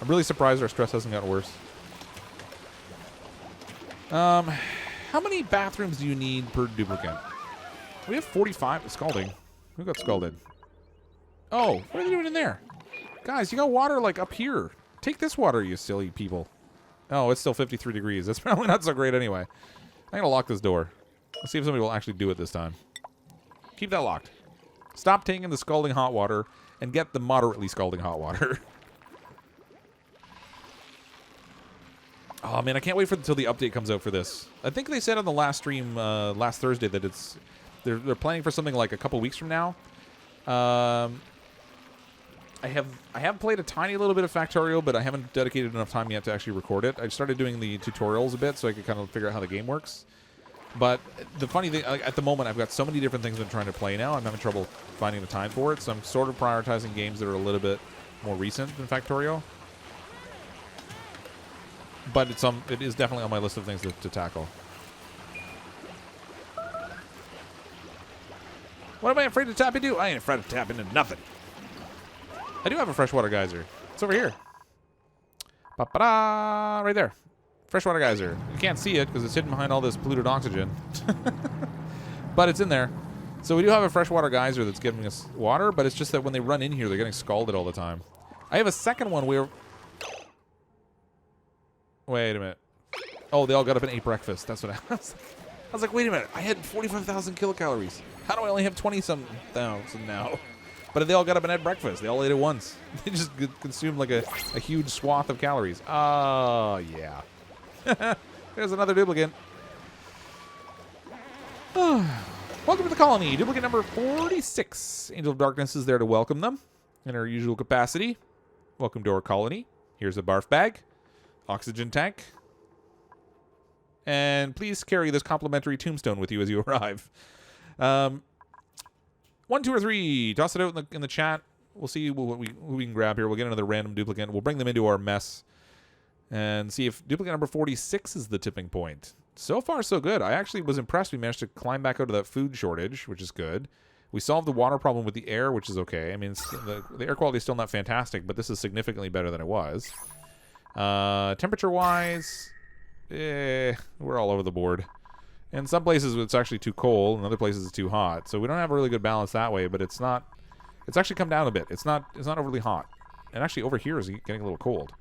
I'm really surprised our stress hasn't gotten worse. How many bathrooms do you need per duplicant? We have 45. Scalding. Who got scalded? Oh, what are they doing in there? Guys, you got water like up here. Take this water, you silly people. Oh, it's still 53 degrees. That's probably not so great anyway. I'm going to lock this door. Let's see if somebody will actually do it this time. Keep that locked. Stop taking the scalding hot water and get the moderately scalding hot water. Oh, man, I can't wait for until the update comes out for this. I think they said on the last stream last Thursday that they're planning for something like a couple weeks from now. I have played a tiny little bit of Factorio, but I haven't dedicated enough time yet to actually record it. I started doing the tutorials a bit so I could kind of figure out how the game works. But the funny thing, at the moment, I've got so many different things I'm trying to play now, I'm having trouble finding the time for it. So I'm sort of prioritizing games that are a little bit more recent than Factorio. But it is definitely on my list of things to tackle. What am I afraid to tap into? I ain't afraid to tap into nothing. I do have a freshwater geyser. It's over here. Ba-ba-da! Right there. Freshwater geyser. You can't see it because it's hidden behind all this polluted oxygen. But it's in there. So we do have a freshwater geyser that's giving us water, but it's just that when they run in here, they're getting scalded all the time. I have a second one where... Wait a minute. Oh, they all got up and ate breakfast. That's what I was like, wait a minute. I had 45,000 kilocalories. How do I only have 20-some thousand now? But they all got up and had breakfast. They all ate at once. They just consumed like a huge swath of calories. Oh, yeah. There's another duplicant. Welcome to the colony. Duplicate number 46. Angel of Darkness is there to welcome them in our usual capacity. Welcome to our colony. Here's a barf bag. Oxygen tank. And please carry this complimentary tombstone with you as you arrive. 1, 2, or 3. Toss it out in the chat. We'll see who we can grab here. We'll get another random duplicant. We'll bring them into our mess and see if duplicate number 46 is the tipping point. So far, so good. I actually was impressed. We managed to climb back out of that food shortage, which is good. We solved the water problem with the air, which is okay. I mean, the air quality is still not fantastic, but this is significantly better than it was. Temperature-wise, we're all over the board. In some places it's actually too cold, and other places it's too hot. So we don't have a really good balance that way, but it's not... It's actually come down a bit. It's not overly hot. And actually over here is getting a little cold.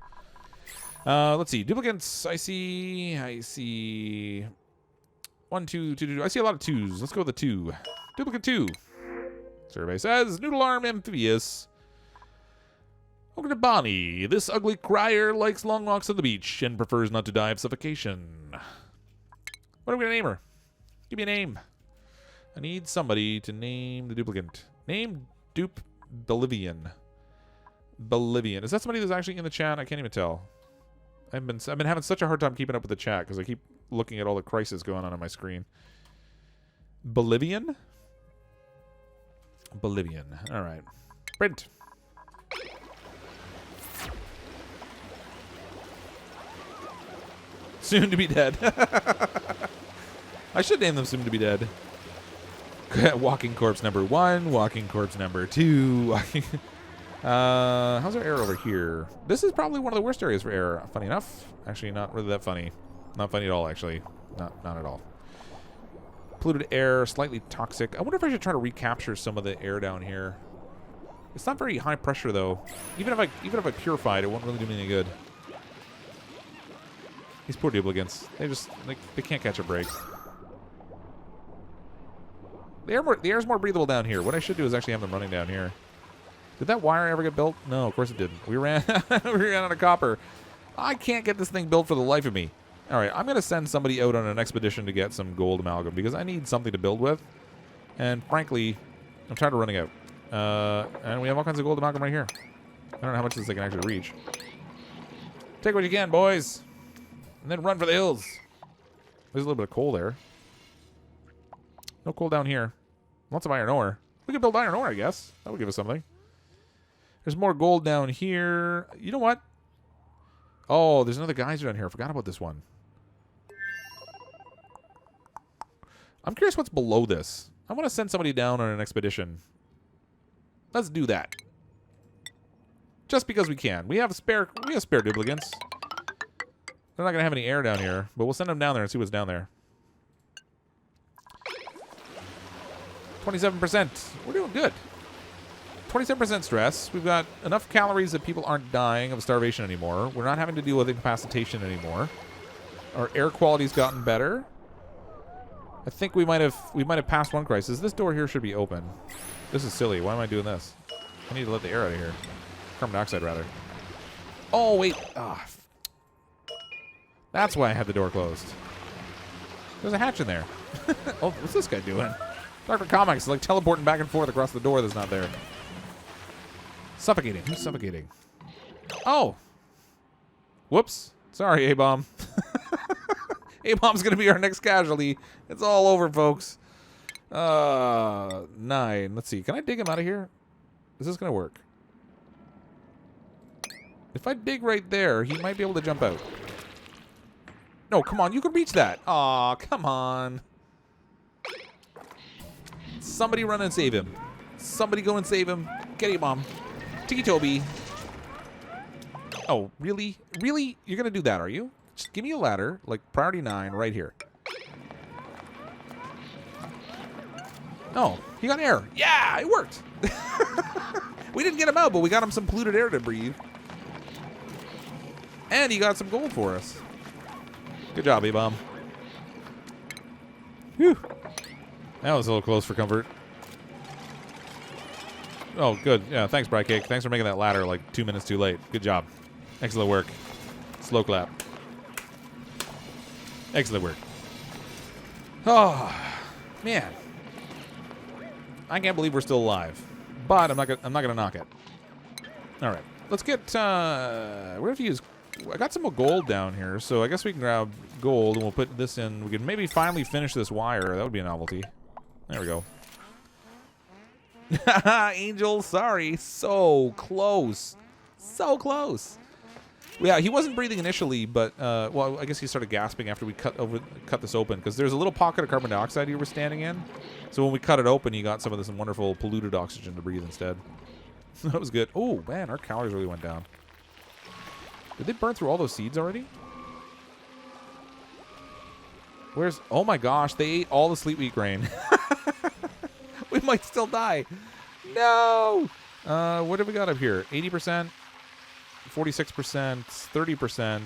Let's see. Duplicants, I see... 1, 2, 2, 2. I see a lot of 2s. Let's go with a 2. Duplicate 2. Survey says, Noodle Arm Amphibious. Welcome to Bonnie. This ugly crier likes long walks on the beach and prefers not to die of suffocation. What are we going to name her? Give me a name. I need somebody to name the duplicant. Name Dupe Bolivian. Bolivian. Is that somebody that's actually in the chat? I can't even tell. I've been having such a hard time keeping up with the chat because I keep looking at all the crisis going on my screen. Bolivian? Bolivian. All right. Print. Soon to be dead. I should name them soon to be dead. Walking corpse number 1. Walking corpse number 2. How's our air over here? This is probably one of the worst areas for air. Funny enough. Actually, not really that funny. Not funny at all, actually. Not at all. Polluted air, slightly toxic. I wonder if I should try to recapture some of the air down here. It's not very high pressure, though. Even if I purified, it won't really do me any good. These poor duplicants. They can't catch a break. The air's more breathable down here. What I should do is actually have them running down here. Did that wire ever get built? No, of course it didn't. We ran out of copper. I can't get this thing built for the life of me. All right, I'm going to send somebody out on an expedition to get some gold amalgam because I need something to build with. And frankly, I'm tired of running out. And we have all kinds of gold amalgam right here. I don't know how much this thing can actually reach. Take what you can, boys. And then run for the hills. There's a little bit of coal there. No coal down here. Lots of iron ore. We could build iron ore, I guess. That would give us something. There's more gold down here. You know what? Oh, there's another geyser down here. I forgot about this one. I'm curious what's below this. I want to send somebody down on an expedition. Let's do that. Just because we can. We have spare duplicants. They're not going to have any air down here, but we'll send them down there and see what's down there. 27%. We're doing good. 27% stress. We've got enough calories that people aren't dying of starvation anymore. We're not having to deal with incapacitation anymore. Our air quality's gotten better. I think we might have passed one crisis. This door here should be open. This is silly. Why am I doing this? I need to let the air out of here. Carbon dioxide, rather. Oh, wait. Ah. That's why I had the door closed. There's a hatch in there. Oh, what's this guy doing? Dr. Comics is like teleporting back and forth across the door that's not there. Suffocating. Who's suffocating? Oh. Whoops. Sorry, A-Bomb. A-Bomb's going to be our next casualty. It's all over, folks. 9. Let's see. Can I dig him out of here? Is this going to work? If I dig right there, he might be able to jump out. No, come on. You can reach that. Aw, come on. Somebody run and save him. Somebody go and save him. Get him, Mom. Tiki Toby. Oh, really? Really? You're going to do that, are you? Just give me a ladder, like priority 9 right here. Oh, he got air. Yeah, it worked. We didn't get him out, but we got him some polluted air to breathe. And he got some gold for us. Good job, A-Bomb. Whew. That was a little close for comfort. Oh, good. Yeah, thanks, Bright Cake. Thanks for making that ladder like 2 minutes too late. Good job. Excellent work. Slow clap. Excellent work. Oh, man. I can't believe we're still alive. But I'm not gonna knock it. All right. Let's get we have to use I got some more gold down here, so I guess we can grab gold and we'll put this in. We can maybe finally finish this wire. That would be a novelty. There we go. Angel, sorry. So close. So close. Yeah, he wasn't breathing initially, but, well, I guess he started gasping after we cut this open, because there's a little pocket of carbon dioxide you were standing in. So when we cut it open, he got some of this wonderful polluted oxygen to breathe instead. That was good. Oh, man, our calories really went down. Did they burn through all those seeds already? Where's... Oh my gosh, they ate all the sleet wheat grain. We might still die. No! What have we got up here? 80%, 46%, 30%,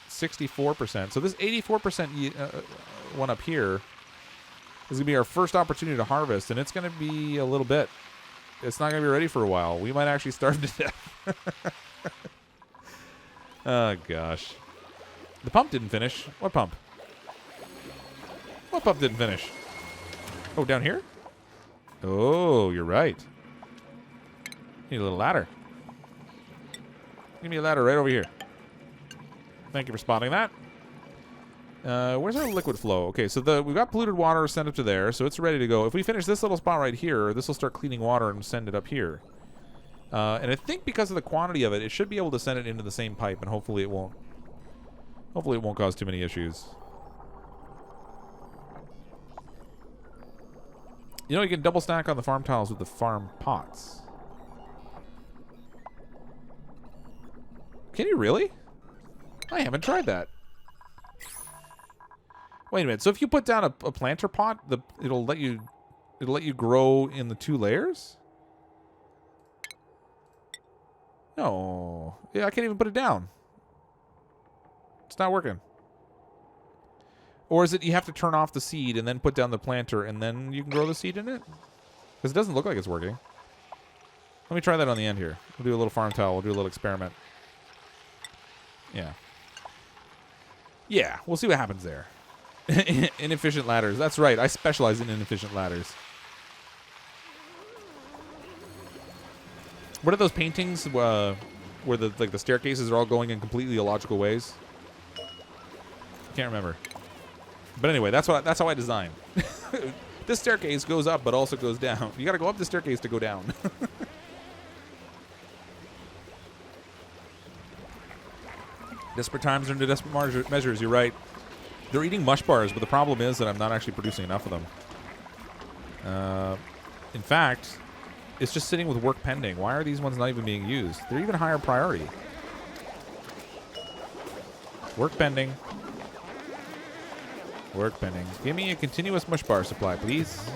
64%. So this 84% one up here is going to be our first opportunity to harvest, and it's going to be a little bit. It's not going to be ready for a while. We might actually starve to death. Oh, gosh. The pump didn't finish. What pump? What pump didn't finish? Oh, down here? Oh, you're right. Need a little ladder. Give me a ladder right over here. Thank you for spotting that. Where's our liquid flow? Okay, so we've got polluted water sent up to there, so it's ready to go. If we finish this little spot right here, this will start cleaning water and send it up here. And I think because of the quantity of it, it should be able to send it into the same pipe, and hopefully it won't. Hopefully it won't cause too many issues. You know, you can double stack on the farm tiles with the farm pots. Can you really? I haven't tried that. Wait a minute. So if you put down a planter pot, it'll let you grow in the 2 layers? No. Yeah, I can't even put it down. It's not working. Or is it you have to turn off the seed and then put down the planter and then you can grow the seed in it? Because it doesn't look like it's working. Let me try that on the end here. We'll do a little farm tile. We'll do a little experiment. Yeah. Yeah, we'll see what happens there. Inefficient ladders. That's right. I specialize in inefficient ladders. What are those paintings where the staircases are all going in completely illogical ways? Can't remember. But anyway, that's how I design. This staircase goes up, but also goes down. You got to go up the staircase to go down. Desperate times under desperate measures. You're right. They're eating mush bars, but the problem is that I'm not actually producing enough of them. In fact, it's just sitting with work pending. Why are these ones not even being used? They're even higher priority. Work pending. Work pending. Give me a continuous mush bar supply, please.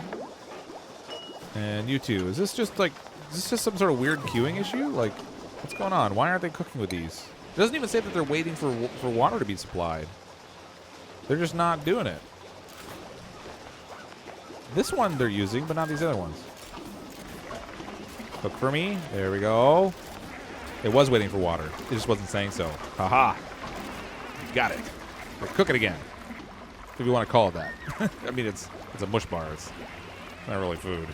And you too. Is this just some sort of weird queuing issue? Like, what's going on? Why aren't they cooking with these? It doesn't even say that they're waiting for water to be supplied. They're just not doing it. This one they're using, but not these other ones. Cook for me. There we go. It was waiting for water. It just wasn't saying so. Haha. Got it. But cook it again. If you want to call it that. I mean, it's a mush bar. It's not really food.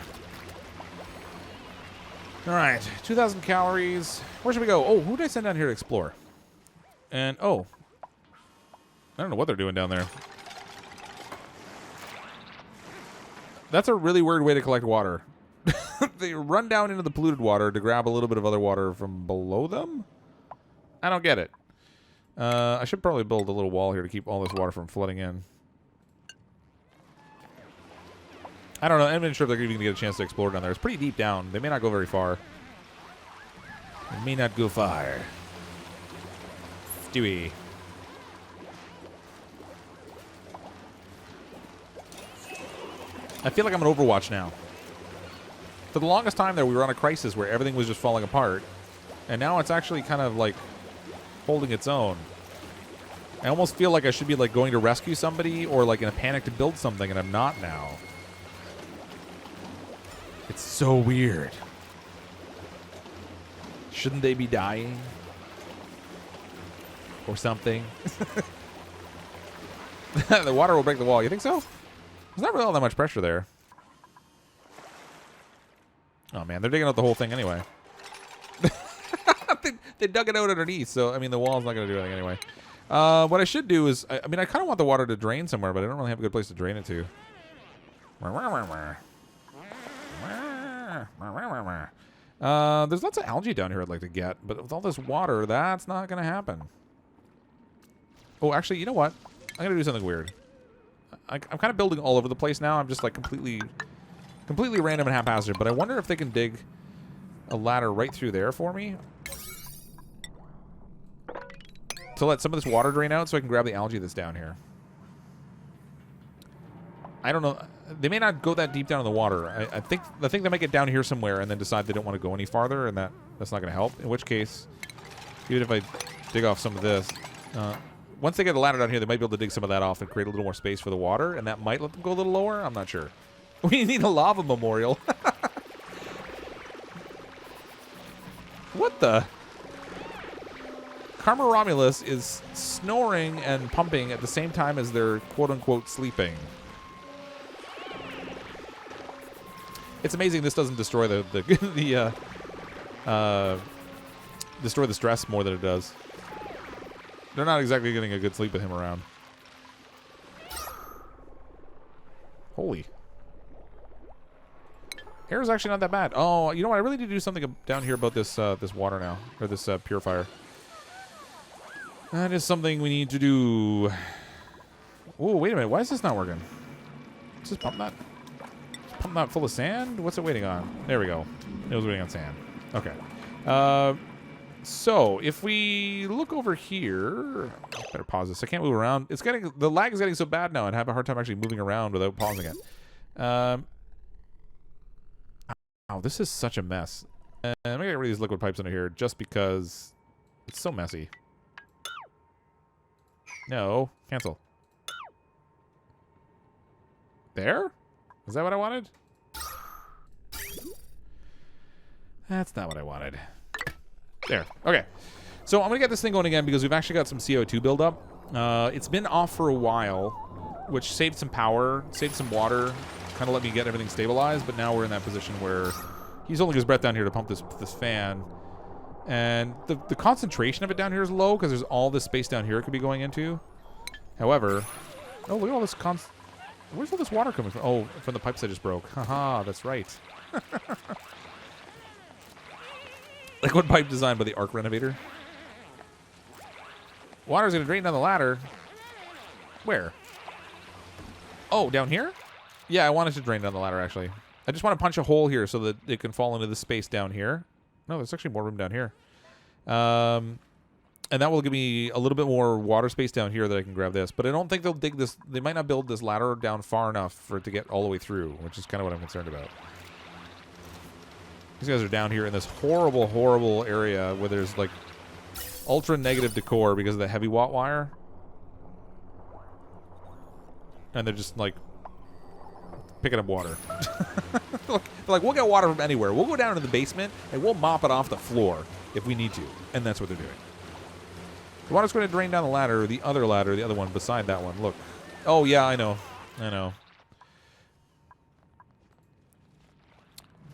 All right. 2,000 calories. Where should we go? Oh, who did I send down here to explore? And, oh. I don't know what they're doing down there. That's a really weird way to collect water. They run down into the polluted water to grab a little bit of other water from below them? I don't get it. I should probably build a little wall here to keep all this water from flooding in. I don't know. I'm not sure if they're even going to get a chance to explore down there. It's pretty deep down. They may not go very far. They may not go far. Stewie. I feel like I'm in Overwatch now. For the longest time there, we were on a crisis where everything was just falling apart. And now it's actually kind of like holding its own. I almost feel like I should be like going to rescue somebody or like in a panic to build something, and I'm not now. It's so weird. Shouldn't they be dying? Or something? The water will break the wall. You think so? There's not really all that much pressure there. Oh, man. They're digging out the whole thing anyway. They dug it out underneath, so, I mean, the wall's not going to do anything anyway. What I should do is, I mean, I kind of want the water to drain somewhere, but I don't really have a good place to drain it to. There's lots of algae down here I'd like to get, but with all this water, that's not going to happen. Oh, actually, you know what? I'm going to do something weird. I'm kind of building all over the place now. I'm just like completely random and haphazard, but I wonder if they can dig a ladder right through there for me to let some of this water drain out so I can grab the algae that's down here. I don't know. They may not go that deep down in the water. I think they might get down here somewhere and then decide they don't want to go any farther, and that's not going to help. In which case, even if I dig off some of this, once they get a ladder down here, they might be able to dig some of that off and create a little more space for the water, and that might let them go a little lower. I'm not sure. We need a lava memorial. What the? Karma Romulus is snoring and pumping at the same time as they're quote-unquote sleeping. It's amazing this doesn't destroy destroy the stress more than it does. They're not exactly getting a good sleep with him around. Holy. Air is actually not that bad. Oh, you know what? I really need to do something down here about this this water now, or this purifier. That is something we need to do. Oh, wait a minute. Why is this not working? Let's just pump that. Pump that full of sand? What's it waiting on? There we go. It was waiting on sand. Okay. So if we look over here, better pause this. I can't move around. It's getting, the lag is getting so bad now. I'd have a hard time actually moving around without pausing it. Wow, this is such a mess. And I'm gonna get rid of these liquid pipes under here just because it's so messy. No, cancel. There? Is that what I wanted? That's not what I wanted. There. Okay. So I'm going to get this thing going again because we've actually got some CO2 buildup. It's been off for a while, which saved some power, saved some water, kind of let me get everything stabilized, but now we're in that position where he's holding his breath down here to pump this fan. And the concentration of it down here is low because there's all this space down here it could be going into. However, oh, look at all this where's all this water coming from? Oh, from the pipes I just broke. Haha, that's right. Liquid pipe designed by the Arc Renovator. Water's going to drain down the ladder. Where? Oh, down here? Yeah, I want it to drain down the ladder, actually. I just want to punch a hole here so that it can fall into the space down here. No, there's actually more room down here. And that will give me a little bit more water space down here that I can grab this. But I don't think they'll dig this. They might not build this ladder down far enough for it to get all the way through, which is kind of what I'm concerned about. These guys are down here in this horrible, horrible area where there's like ultra negative decor because of the heavy watt wire. And they're just like picking up water. They're like, we'll get water from anywhere. We'll go down to the basement and we'll mop it off the floor if we need to. And that's what they're doing. The water's going to drain down the ladder, the other one beside that one. Look. Oh, yeah, I know. I know.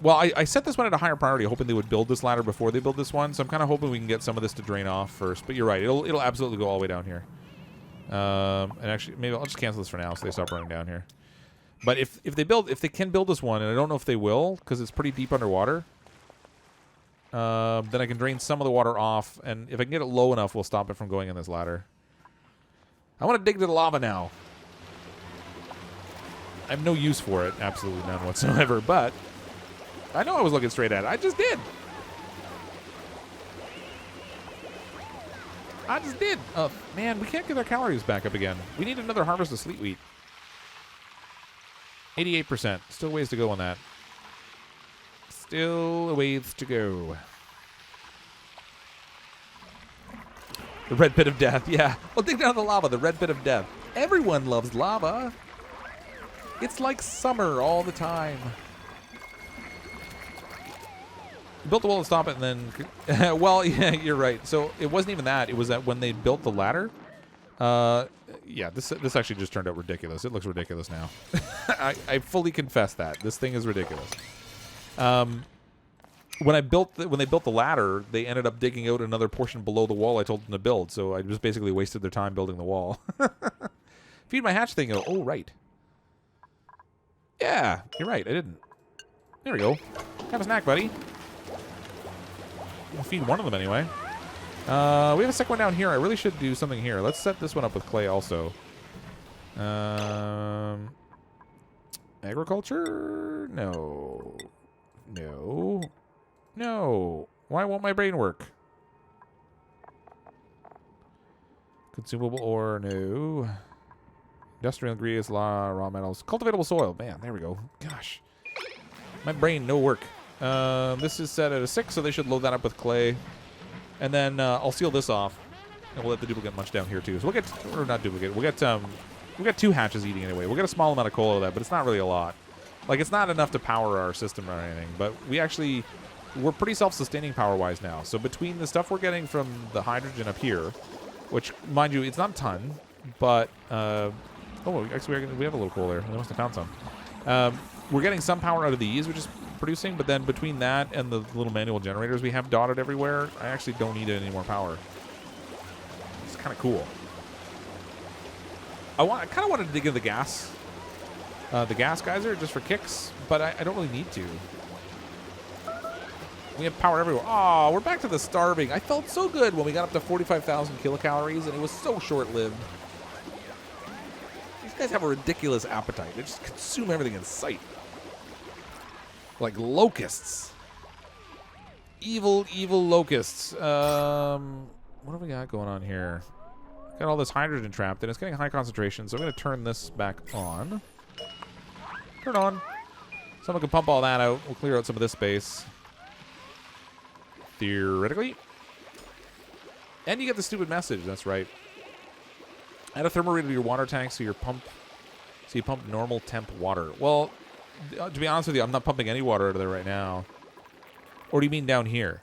Well, I set this one at a higher priority, hoping they would build this ladder before they build this one. So I'm kind of hoping we can get some of this to drain off first. But you're right. It'll absolutely go all the way down here. And actually, maybe I'll just cancel this for now so they stop running down here. But if they can build this one, and I don't know if they will because it's pretty deep underwater, then I can drain some of the water off, and if I can get it low enough, we'll stop it from going in this ladder. I want to dig to the lava now. I have no use for it, absolutely none whatsoever, but I know I was looking straight at it. I just did. I just did. Oh, man, we can't get our calories back up again. We need another harvest of sleet wheat. 88%. Still ways to go on that. Still a ways to go. The red pit of death. Yeah. Well, dig down the lava. The red pit of death. Everyone loves lava. It's like summer all the time. Built the wall to stop it and then... well, yeah, you're right. So it wasn't even that. It was that when they built the ladder... yeah, this actually just turned out ridiculous. It looks ridiculous now. I fully confess that. This thing is ridiculous. When they built the ladder, they ended up digging out another portion below the wall I told them to build, so I just basically wasted their time building the wall. Feed my hatch thing. Oh, right. Yeah, you're right. I didn't. There we go. Have a snack, buddy. We'll feed one of them anyway. We have a second one down here. I really should do something here. Let's set this one up with clay also. Agriculture? No. No. No. Why won't my brain work? Consumable ore? No. Industrial ingredients, raw metals. Cultivatable soil. Man, there we go. Gosh. My brain, no work. This is set at a 6, so they should load that up with clay. And then I'll seal this off. And we'll let the duplicate munch down here, too. So we'll get... Or not duplicate. We'll get 2 hatches eating anyway. We'll get a small amount of coal out of that, but it's not really a lot. Like, it's not enough to power our system or anything. But we actually... We're pretty self-sustaining power-wise now. So between the stuff we're getting from the hydrogen up here, which, mind you, it's not a ton, but... oh, actually, we have a little coal there. We must have found some. We're getting some power out of these, which is producing, but then between that and the little manual generators we have dotted everywhere, I actually don't need any more power. It's kind of cool. I kind of wanted to dig into the gas geyser just for kicks, but I don't really need to. We have power everywhere. Oh, we're back to the starving. I felt so good when we got up to 45,000 kilocalories, and it was so short-lived. These guys have a ridiculous appetite. They just consume everything in sight. Like locusts. Evil, evil locusts. What have we got going on here? Got all this hydrogen trapped, and it's getting high concentration, so I'm going to turn this back on. Turn on. Someone can pump all that out. We'll clear out some of this space. Theoretically. And you get the stupid message. That's right. Add a thermal reader to your water tank so you pump normal temp water. Well, to be honest with you, I'm not pumping any water out of there right now. Or do you mean down here?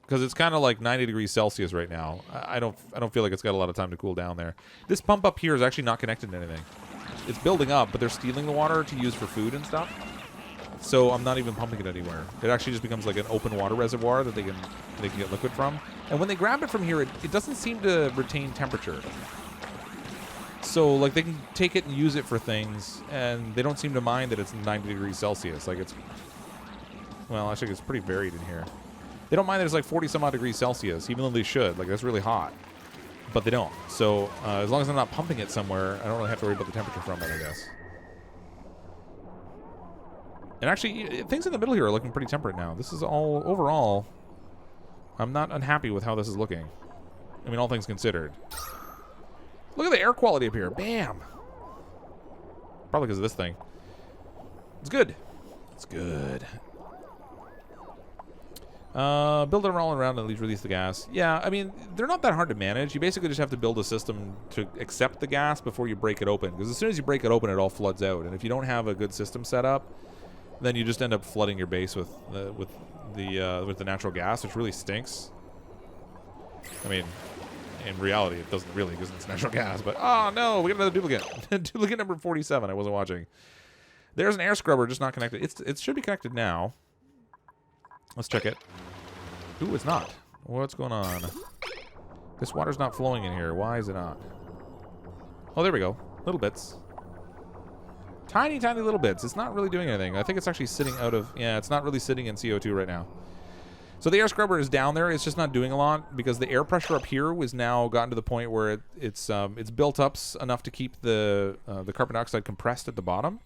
Because it's kind of like 90 degrees Celsius right now. I don't feel like it's got a lot of time to cool down there. This pump up here is actually not connected to anything. It's building up, but they're stealing the water to use for food and stuff. So I'm not even pumping it anywhere. It actually just becomes like an open water reservoir that they can get liquid from. And when they grab it from here, it doesn't seem to retain temperature. So like they can take it and use it for things, and they don't seem to mind that it's 90 degrees Celsius. Like it's, well, actually it's pretty varied in here. They don't mind that it's like 40 some odd degrees Celsius, even though they should. Like that's really hot, but they don't. So as long as I'm not pumping it somewhere, I don't really have to worry about the temperature from it, I guess. And actually, things in the middle here are looking pretty temperate now. This is all, overall, I'm not unhappy with how this is looking. I mean, all things considered. Look at the air quality up here. Bam! Probably because of this thing. It's good. It's good. Build it all around and at least release the gas. Yeah, I mean, they're not that hard to manage. You basically just have to build a system to accept the gas before you break it open. Because as soon as you break it open, it all floods out. And if you don't have a good system set up, then you just end up flooding your base with the natural gas, which really stinks. I mean, in reality, it doesn't really because it's natural gas. But oh no, we got another duplicate. Duplicate number 47. I wasn't watching. There's an air scrubber just not connected. It should be connected now. Let's check it. Ooh, it's not. What's going on? This water's not flowing in here. Why is it not? Oh, there we go. Little bits. Tiny, tiny little bits. It's not really doing anything. I think it's actually sitting out of... Yeah, it's not really sitting in CO2 right now. So the air scrubber is down there. It's just not doing a lot because the air pressure up here was now gotten to the point where it's built up enough to keep the carbon dioxide compressed at the bottom.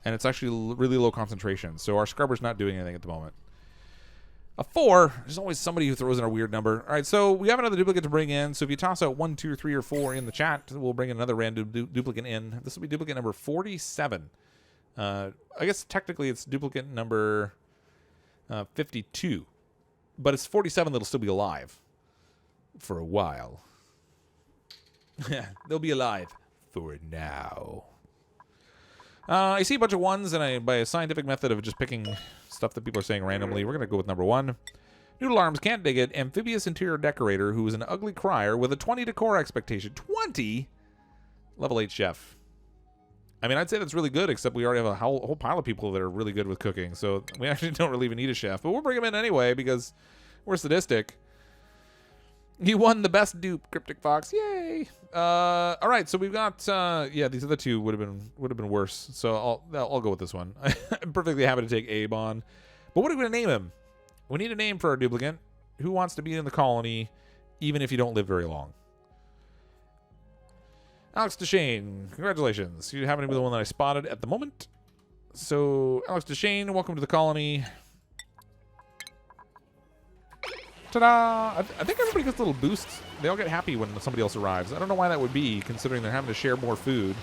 And it's actually really low concentration. So our scrubber's not doing anything at the moment. A 4. There's always somebody who throws in a weird number. All right, so we have another duplicate to bring in. So if you toss out 1, 2, 3, or 4 in the chat, we'll bring another random duplicate in. This will be duplicate number 47. I guess technically it's duplicate number 52. But it's 47 that'll still be alive for a while. They'll be alive for now. I see a bunch of 1s, and by a scientific method of just picking stuff that people are saying randomly, we're going to go with number 1. Noodle Arms, can't dig it. Amphibious interior decorator who is an ugly crier with a 20 decor expectation. 20? Level 8 chef. I mean, I'd say that's really good, except we already have a whole pile of people that are really good with cooking, so we actually don't really even need a chef. But we'll bring him in anyway because we're sadistic. He won the best dupe, CrypticFox. Yay! All right, so we've got yeah, these other two would have been worse. So I'll go with this one. I'm perfectly happy to take Abe on. But what are we gonna name him? We need a name for our duplicate. Who wants to be in the colony, even if you don't live very long? Alex Deshane, congratulations. You happen to be the one that I spotted at the moment. So Alex Deshane, welcome to the colony. Ta-da! I think everybody gets little boosts. They all get happy when somebody else arrives. I don't know why that would be, considering they're having to share more food.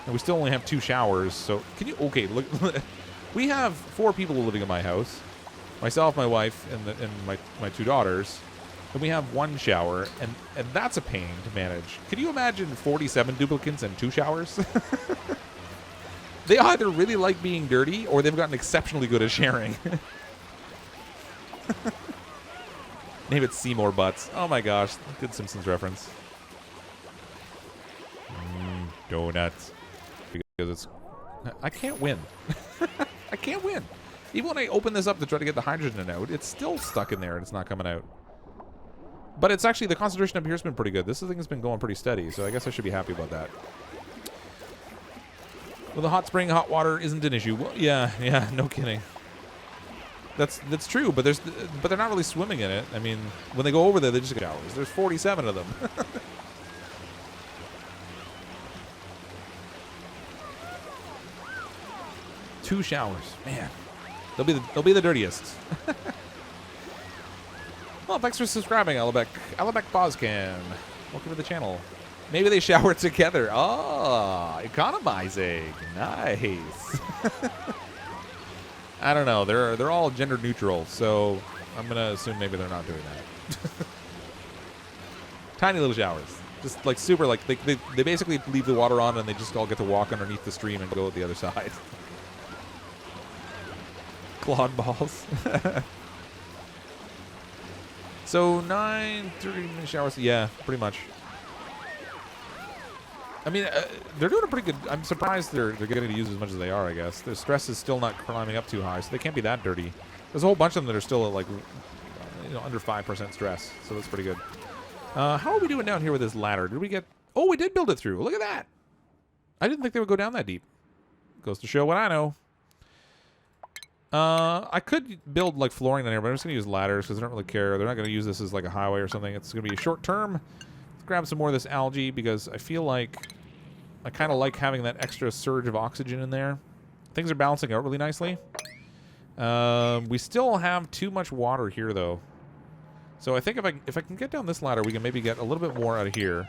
And we still only have 2 showers, so... Can you... Okay, look... We have 4 people living in my house. Myself, my wife, and my 2 daughters. And we have 1 shower, and that's a pain to manage. Can you imagine 47 duplicants and 2 showers? They either really like being dirty, or they've gotten exceptionally good at sharing. Name it Seymour Butts. Oh my gosh, good Simpsons reference. Donuts. Because it's... I can't win. I can't win. Even when I open this up to try to get the hydrogen out, it's still stuck in there and it's not coming out. But it's actually, the concentration up here has been pretty good. This thing has been going pretty steady, so I guess I should be happy about that. Well, the hot spring, hot water isn't an issue. Well, yeah, no kidding. That's true, but they're not really swimming in it. I mean, when they go over there, they just get showers. There's 47 of them. 2 showers, man. They'll be the dirtiest. Well, thanks for subscribing, Alabek Bozcan. Welcome to the channel. Maybe they shower together. Oh, economizing. Nice. I don't know. They're all gender neutral, so I'm gonna assume maybe they're not doing that. Tiny little showers, just like super. Like they basically leave the water on and they just all get to walk underneath the stream and go at the other side. Clawed balls. So 30-minute showers. Yeah, pretty much. I mean, they're doing a pretty good... I'm surprised they're getting to use as much as they are, I guess. Their stress is still not climbing up too high, so they can't be that dirty. There's a whole bunch of them that are still at, like, under 5% stress, so that's pretty good. How are we doing down here with this ladder? Did we get... Oh, we did build it through. Look at that. I didn't think they would go down that deep. Goes to show what I know. I could build, like, flooring down here, but I'm just going to use ladders because I don't really care. They're not going to use this as, like, a highway or something. It's going to be a short term. Grab some more of this algae because I feel like I kind of like having that extra surge of oxygen in there. Things are balancing out really nicely. We still have too much water here, though. So I think if I can get down this ladder, we can maybe get a little bit more out of here.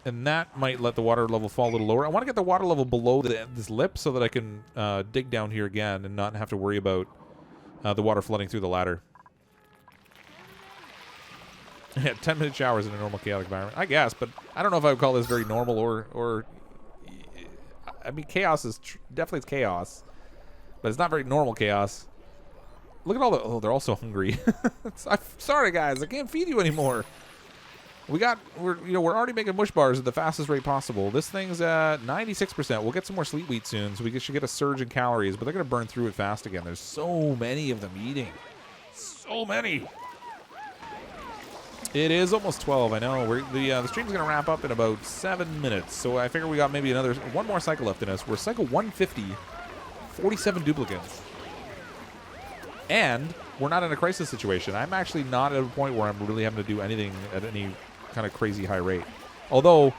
And that might let the water level fall a little lower. I want to get the water level below this lip so that I can dig down here again and not have to worry about the water flooding through the ladder. Yeah, 10-minute showers in a normal chaotic environment. I guess, but I don't know if I would call this very normal or I mean, chaos is definitely it's chaos, but it's not very normal chaos. Look at all the... Oh, they're all so hungry. I'm sorry, guys. I can't feed you anymore. We're already making mush bars at the fastest rate possible. This thing's at 96%. We'll get some more sleet wheat soon, so we should get a surge in calories, but they're going to burn through it fast again. There's so many of them eating. So many. It is almost 12, I know. The stream's going to wrap up in about 7 minutes, so I figure we got maybe one more cycle left in us. We're cycle 150, 47 duplicants. And we're not in a crisis situation. I'm actually not at a point where I'm really having to do anything at any kind of crazy high rate. Although,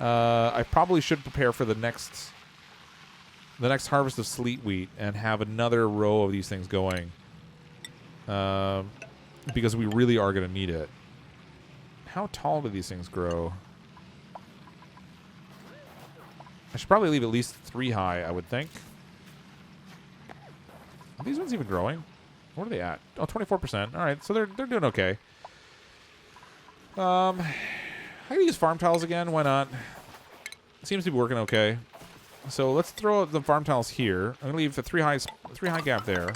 I probably should prepare for the next harvest of sleet wheat and have another row of these things going. Because we really are going to need it. How tall do these things grow? I should probably leave at least 3 high, I would think. Are these ones even growing? What are they at? Oh, 24%. All right, so they're doing okay. I can use farm tiles again. Why not? It seems to be working okay. So let's throw the farm tiles here. I'm gonna leave the 3 high gap there.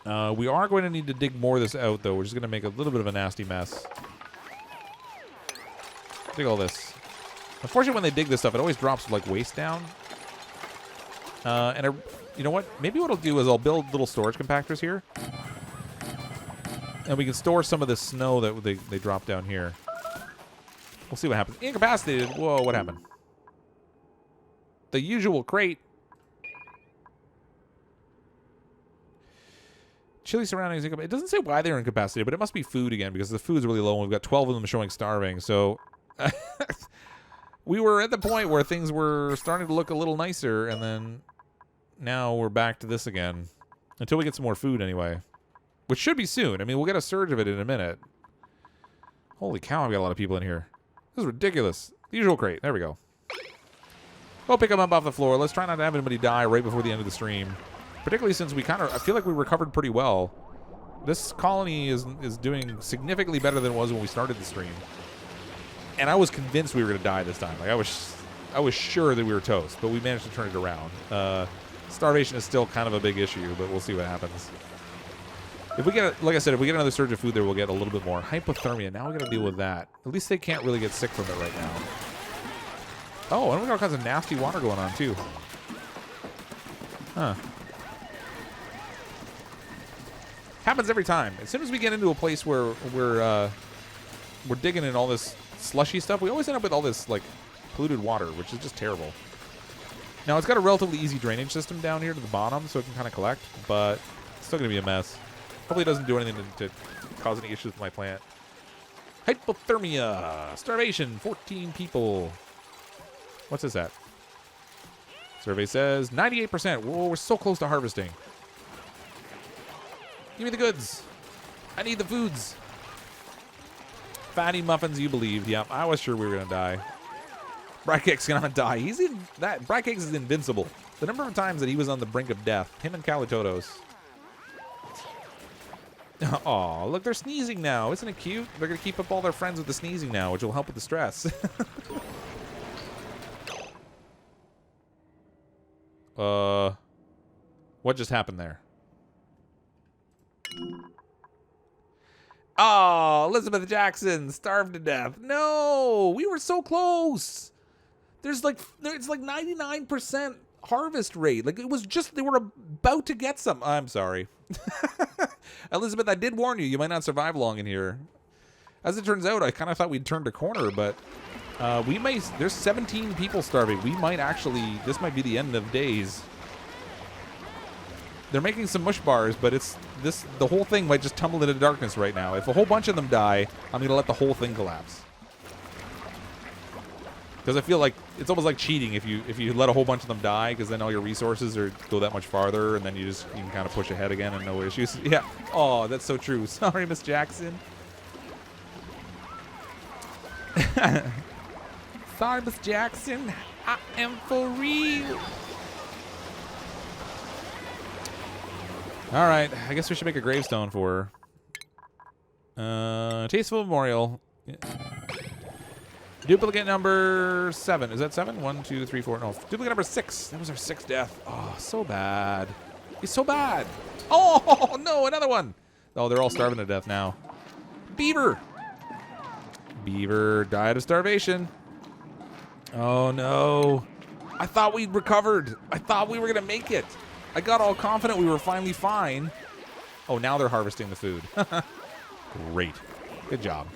We are going to need to dig more of this out, though, which is going to make a little bit of a nasty mess. Dig all this. Unfortunately, when they dig this stuff, it always drops, like, waste down. You know what? Maybe what I'll do is I'll build little storage compactors here. And we can store some of the snow that they drop down here. We'll see what happens. Incapacitated. Whoa, what happened? The usual crate. Chili surroundings. It doesn't say why they're incapacitated, but it must be food again because the food's really low and we've got 12 of them showing starving. So we were at the point where things were starting to look a little nicer, and then now we're back to this again. Until we get some more food anyway. Which should be soon. I mean, we'll get a surge of it in a minute. Holy cow, I've got a lot of people in here. This is ridiculous. The usual crate. There we go. Go pick them up off the floor. Let's try not to have anybody die right before the end of the stream. Particularly since we I feel like we recovered pretty well. This colony is doing significantly better than it was when we started the stream. And I was convinced we were going to die this time. Like I was sure that we were toast, but we managed to turn it around. Starvation is still kind of a big issue, but we'll see what happens. If we get, like I said, if we get another surge of food there, we'll get a little bit more. Hypothermia, now we got to deal with that. At least they can't really get sick from it right now. Oh, and we got all kinds of nasty water going on, too. Huh. Happens every time. As soon as we get into a place where we're digging in all this slushy stuff, we always end up with all this, like, polluted water, which is just terrible. Now, it's got a relatively easy drainage system down here to the bottom, so it can kind of collect, but it's still going to be a mess. Hopefully it doesn't do anything to cause any issues with my plant. Hypothermia. Starvation. 14 people. What's this at? Survey says 98%. Whoa, we're so close to harvesting. Give me the goods. I need the foods. Fatty muffins, you believed. Yep, I was sure we were going to die. Brackeg's going to die. Brackeg's is invincible. The number of times that he was on the brink of death. Him and Calitotos. Aw, look, they're sneezing now. Isn't it cute? They're going to keep up all their friends with the sneezing now, which will help with the stress. What just happened there? Oh, Elizabeth Jackson starved to death. No, we were so close. It's like 99% harvest rate. Like it was just, they were about to get some. I'm sorry. Elizabeth, I did warn you, you might not survive long in here. As it turns out, I kind of thought we'd turned a corner, but there's 17 people starving. We might actually, this might be the end of days. They're making some mush bars, but the whole thing might just tumble into darkness right now. If a whole bunch of them die, I'm going to let the whole thing collapse. Because I feel like it's almost like cheating if you let a whole bunch of them die, because then all your resources go that much farther, and then you can kind of push ahead again and no issues. Yeah. Oh, that's so true. Sorry, Miss Jackson. Sorry, Miss Jackson. I am for real. All right, I guess we should make a gravestone for her. Tasteful memorial. Yeah. Duplicate number 7. Is that 7? 1, 2, 3, 4. No, duplicate number 6. That was our 6th death. Oh, so bad. He's so bad. Oh, no, another one. Oh, they're all starving to death now. Beaver. Beaver died of starvation. Oh, no. I thought we'd recovered. I thought we were going to make it. I got all confident we were finally fine. Oh, now they're harvesting the food. Great. Good job.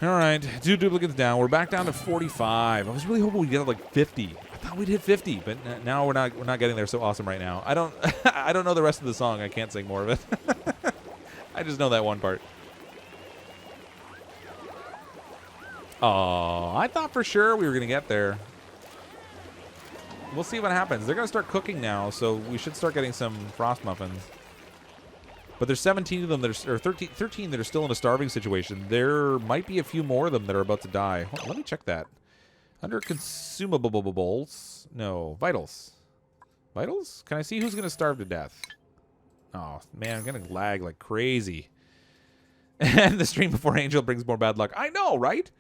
All right, 2 duplicates down. We're back down to 45. I was really hoping we'd get like 50. I thought we'd hit 50, but now we're not getting there so awesome right now. I don't know the rest of the song. I can't sing more of it. I just know that one part. Oh, I thought for sure we were going to get there. We'll see what happens. They're going to start cooking now, so we should start getting some frost muffins. But there's 17 of them, or 13 that are still in a starving situation. There might be a few more of them that are about to die. Hold on, let me check that. Under consumables. No, vitals. Vitals? Can I see who's going to starve to death? Oh, man, I'm going to lag like crazy. And the stream before Angel brings more bad luck. I know, right?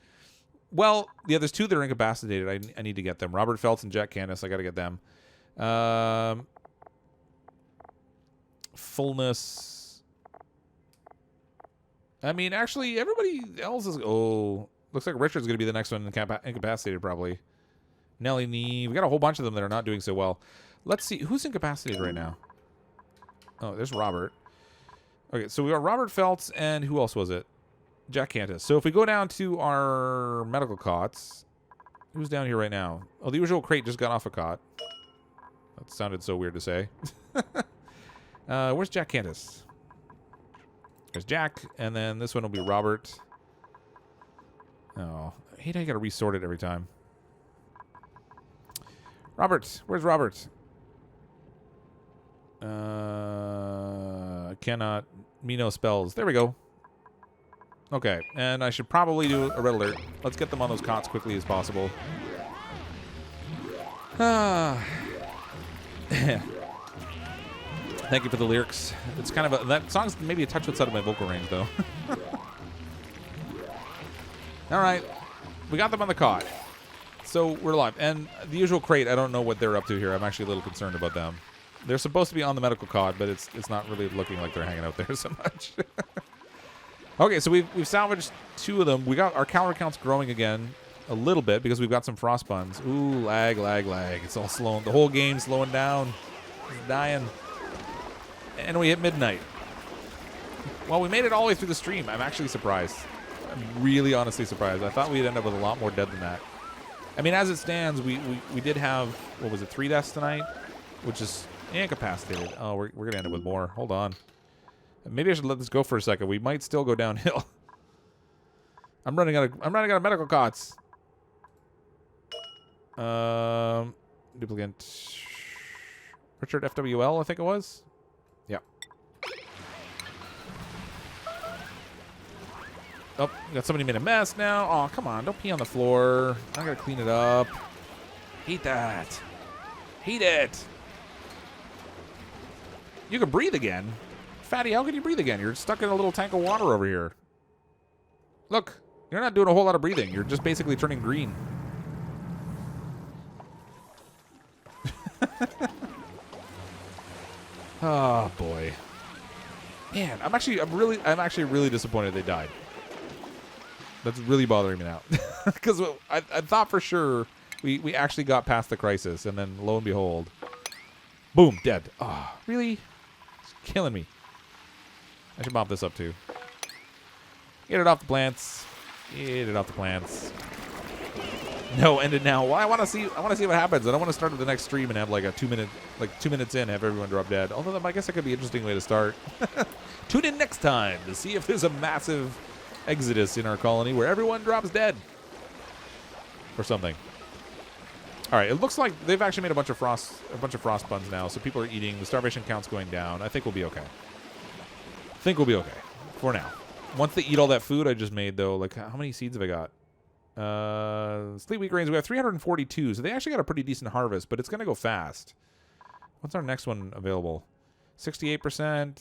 Well, yeah, there's 2 that are incapacitated. I need to get them. Robert Feltz and Jack Candace. I got to get them. Fullness. I mean, actually, everybody else is... Oh, looks like Richard's going to be the next one incapacitated, probably. Nelly Nee. We got a whole bunch of them that are not doing so well. Let's see. Who's incapacitated right now? Oh, there's Robert. Okay, so we got Robert Feltz, and who else was it? Jack Cantus. So if we go down to our medical cots, who's down here right now? Oh, the usual crate just got off a cot. That sounded so weird to say. Where's Jack Cantus? There's Jack, and then this one will be Robert. Oh, I hate how you gotta resort it every time. Robert, where's Robert? Cannot. Me no spells. There we go. Okay, and I should probably do a red alert. Let's get them on those cots quickly as possible. Thank you for the lyrics. It's kind of that song's maybe a touch outside of my vocal range, though. All right, we got them on the cot. So we're live. And the usual crate, I don't know what they're up to here. I'm actually a little concerned about them. They're supposed to be on the medical cot, but it's not really looking like they're hanging out there so much. Okay, so we've salvaged 2 of them. We got our calorie count's growing again a little bit because we've got some frost buns. Ooh, lag. It's all slowing. The whole game's slowing down. It's dying. And we hit midnight. Well, we made it all the way through the stream. I'm actually surprised. I'm really honestly surprised. I thought we'd end up with a lot more dead than that. I mean, as it stands, we did have, what was it, 3 deaths tonight? Which is incapacitated. Oh, we're going to end up with more. Hold on. Maybe I should let this go for a second. We might still go downhill. I'm running out of medical cots. Duplicant. Richard FWL, I think it was. Yeah. Oh, got somebody made a mess now. Oh, come on. Don't pee on the floor. I gotta clean it up. Hate that. Hate it. You can breathe again. Fatty, how can you breathe again? You're stuck in a little tank of water over here. Look, you're not doing a whole lot of breathing. You're just basically turning green. Oh boy. Man, I'm actually really disappointed they died. That's really bothering me now. Because I thought for sure we actually got past the crisis, and then lo and behold, boom, dead. Oh, really? It's killing me. I should mop this up too. Get it off the plants. Get it off the plants. No, end it now. Well, I want to see what happens. I don't want to start at the next stream and have like a 2 minutes in, have everyone drop dead. Although I guess that could be an interesting way to start. Tune in next time to see if there's a massive exodus in our colony where everyone drops dead or something. All right, it looks like they've actually made a bunch of frost buns now, so people are eating. The starvation count's going down. I think we'll be okay. For now. Once they eat all that food I just made, though, like how many seeds have I got? Sleep wheat grains, we have 342, so they actually got a pretty decent harvest, but it's going to go fast. What's our next one available? 68%,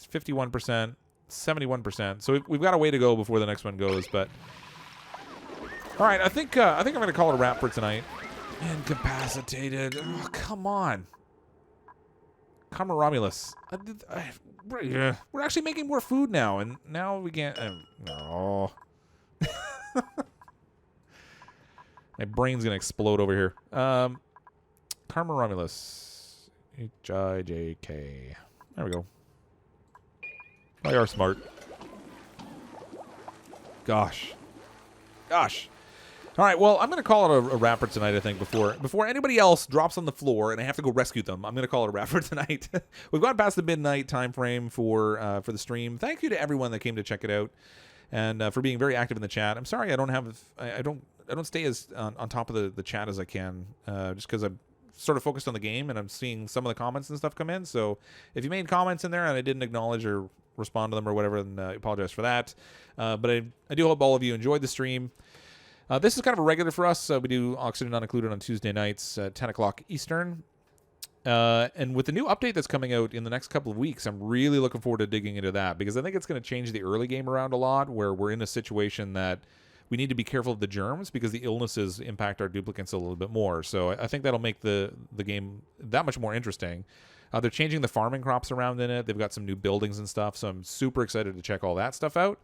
51%, 71%. So we've got a way to go before the next one goes, but all right, I think I'm going to call it a wrap for tonight. Incapacitated. Oh, come on. Karma Romulus. We're actually making more food now, and now we can't. No. My brain's gonna explode over here. Karma Romulus. H-I-J-K. There we go. They are smart. Gosh. All right, well, I'm going to call it a wrap for tonight, I think, before anybody else drops on the floor and I have to go rescue them. I'm going to call it a wrap for tonight. We've gone past the midnight time frame for the stream. Thank you to everyone that came to check it out and for being very active in the chat. I'm sorry I don't stay as on top of the chat as I can just because I'm sort of focused on the game and I'm seeing some of the comments and stuff come in. So if you made comments in there and I didn't acknowledge or respond to them or whatever, then I apologize for that. But I do hope all of you enjoyed the stream. This is kind of a regular for us. We do Oxygen Not Included on Tuesday nights at 10 o'clock Eastern. And with the new update that's coming out in the next couple of weeks, I'm really looking forward to digging into that because I think it's going to change the early game around a lot where we're in a situation that we need to be careful of the germs because the illnesses impact our duplicants a little bit more. So I think that'll make the game that much more interesting. They're changing the farming crops around in it. They've got some new buildings and stuff. So I'm super excited to check all that stuff out.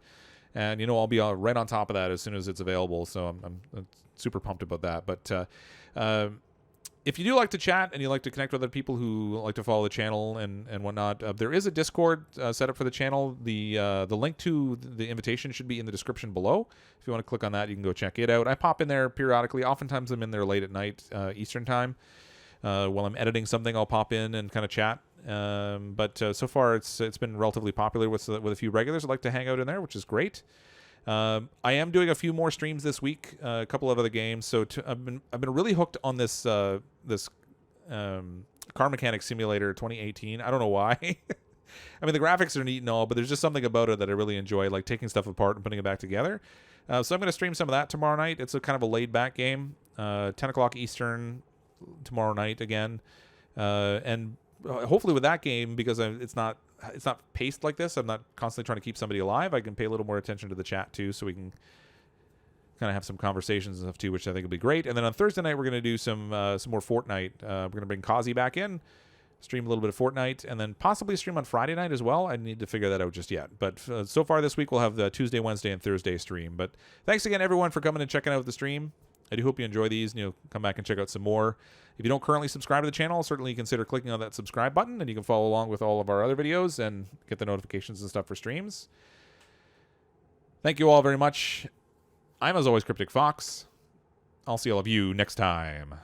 And, I'll be right on top of that as soon as it's available. So I'm super pumped about that. But if you do like to chat and you like to connect with other people who like to follow the channel and whatnot, there is a Discord set up for the channel. The link to the invitation should be in the description below. If you want to click on that, you can go check it out. I pop in there periodically. Oftentimes I'm in there late at night Eastern time. While I'm editing something, I'll pop in and kind of chat. But so far it's been relatively popular with a few regulars that like to hang out in there, which is great. I am doing a few more streams this week, a couple of other games. So I've been really hooked on this Car Mechanic Simulator 2018. I don't know why. I mean, the graphics are neat and all, but there's just something about it that I really enjoy, like taking stuff apart and putting it back together. So I'm going to stream some of that tomorrow night. It's a kind of a laid-back game. 10 o'clock Eastern tomorrow night again. And hopefully with that game, because it's not paced like this, I'm not constantly trying to keep somebody alive. I can pay a little more attention to the chat too, so we can kind of have some conversations and stuff too, which I think will be great. And then on Thursday night, we're going to do some more Fortnite. We're going to bring Kazi back in, stream a little bit of Fortnite, and then possibly stream on Friday night as well. I need to figure that out just yet. But so far this week, we'll have the Tuesday, Wednesday, and Thursday stream. But thanks again, everyone, for coming and checking out the stream. I do hope you enjoy these, and come back and check out some more. If you don't currently subscribe to the channel, certainly consider clicking on that subscribe button, and you can follow along with all of our other videos and get the notifications and stuff for streams. Thank you all very much. I'm, as always, CrypticFox. I'll see all of you next time.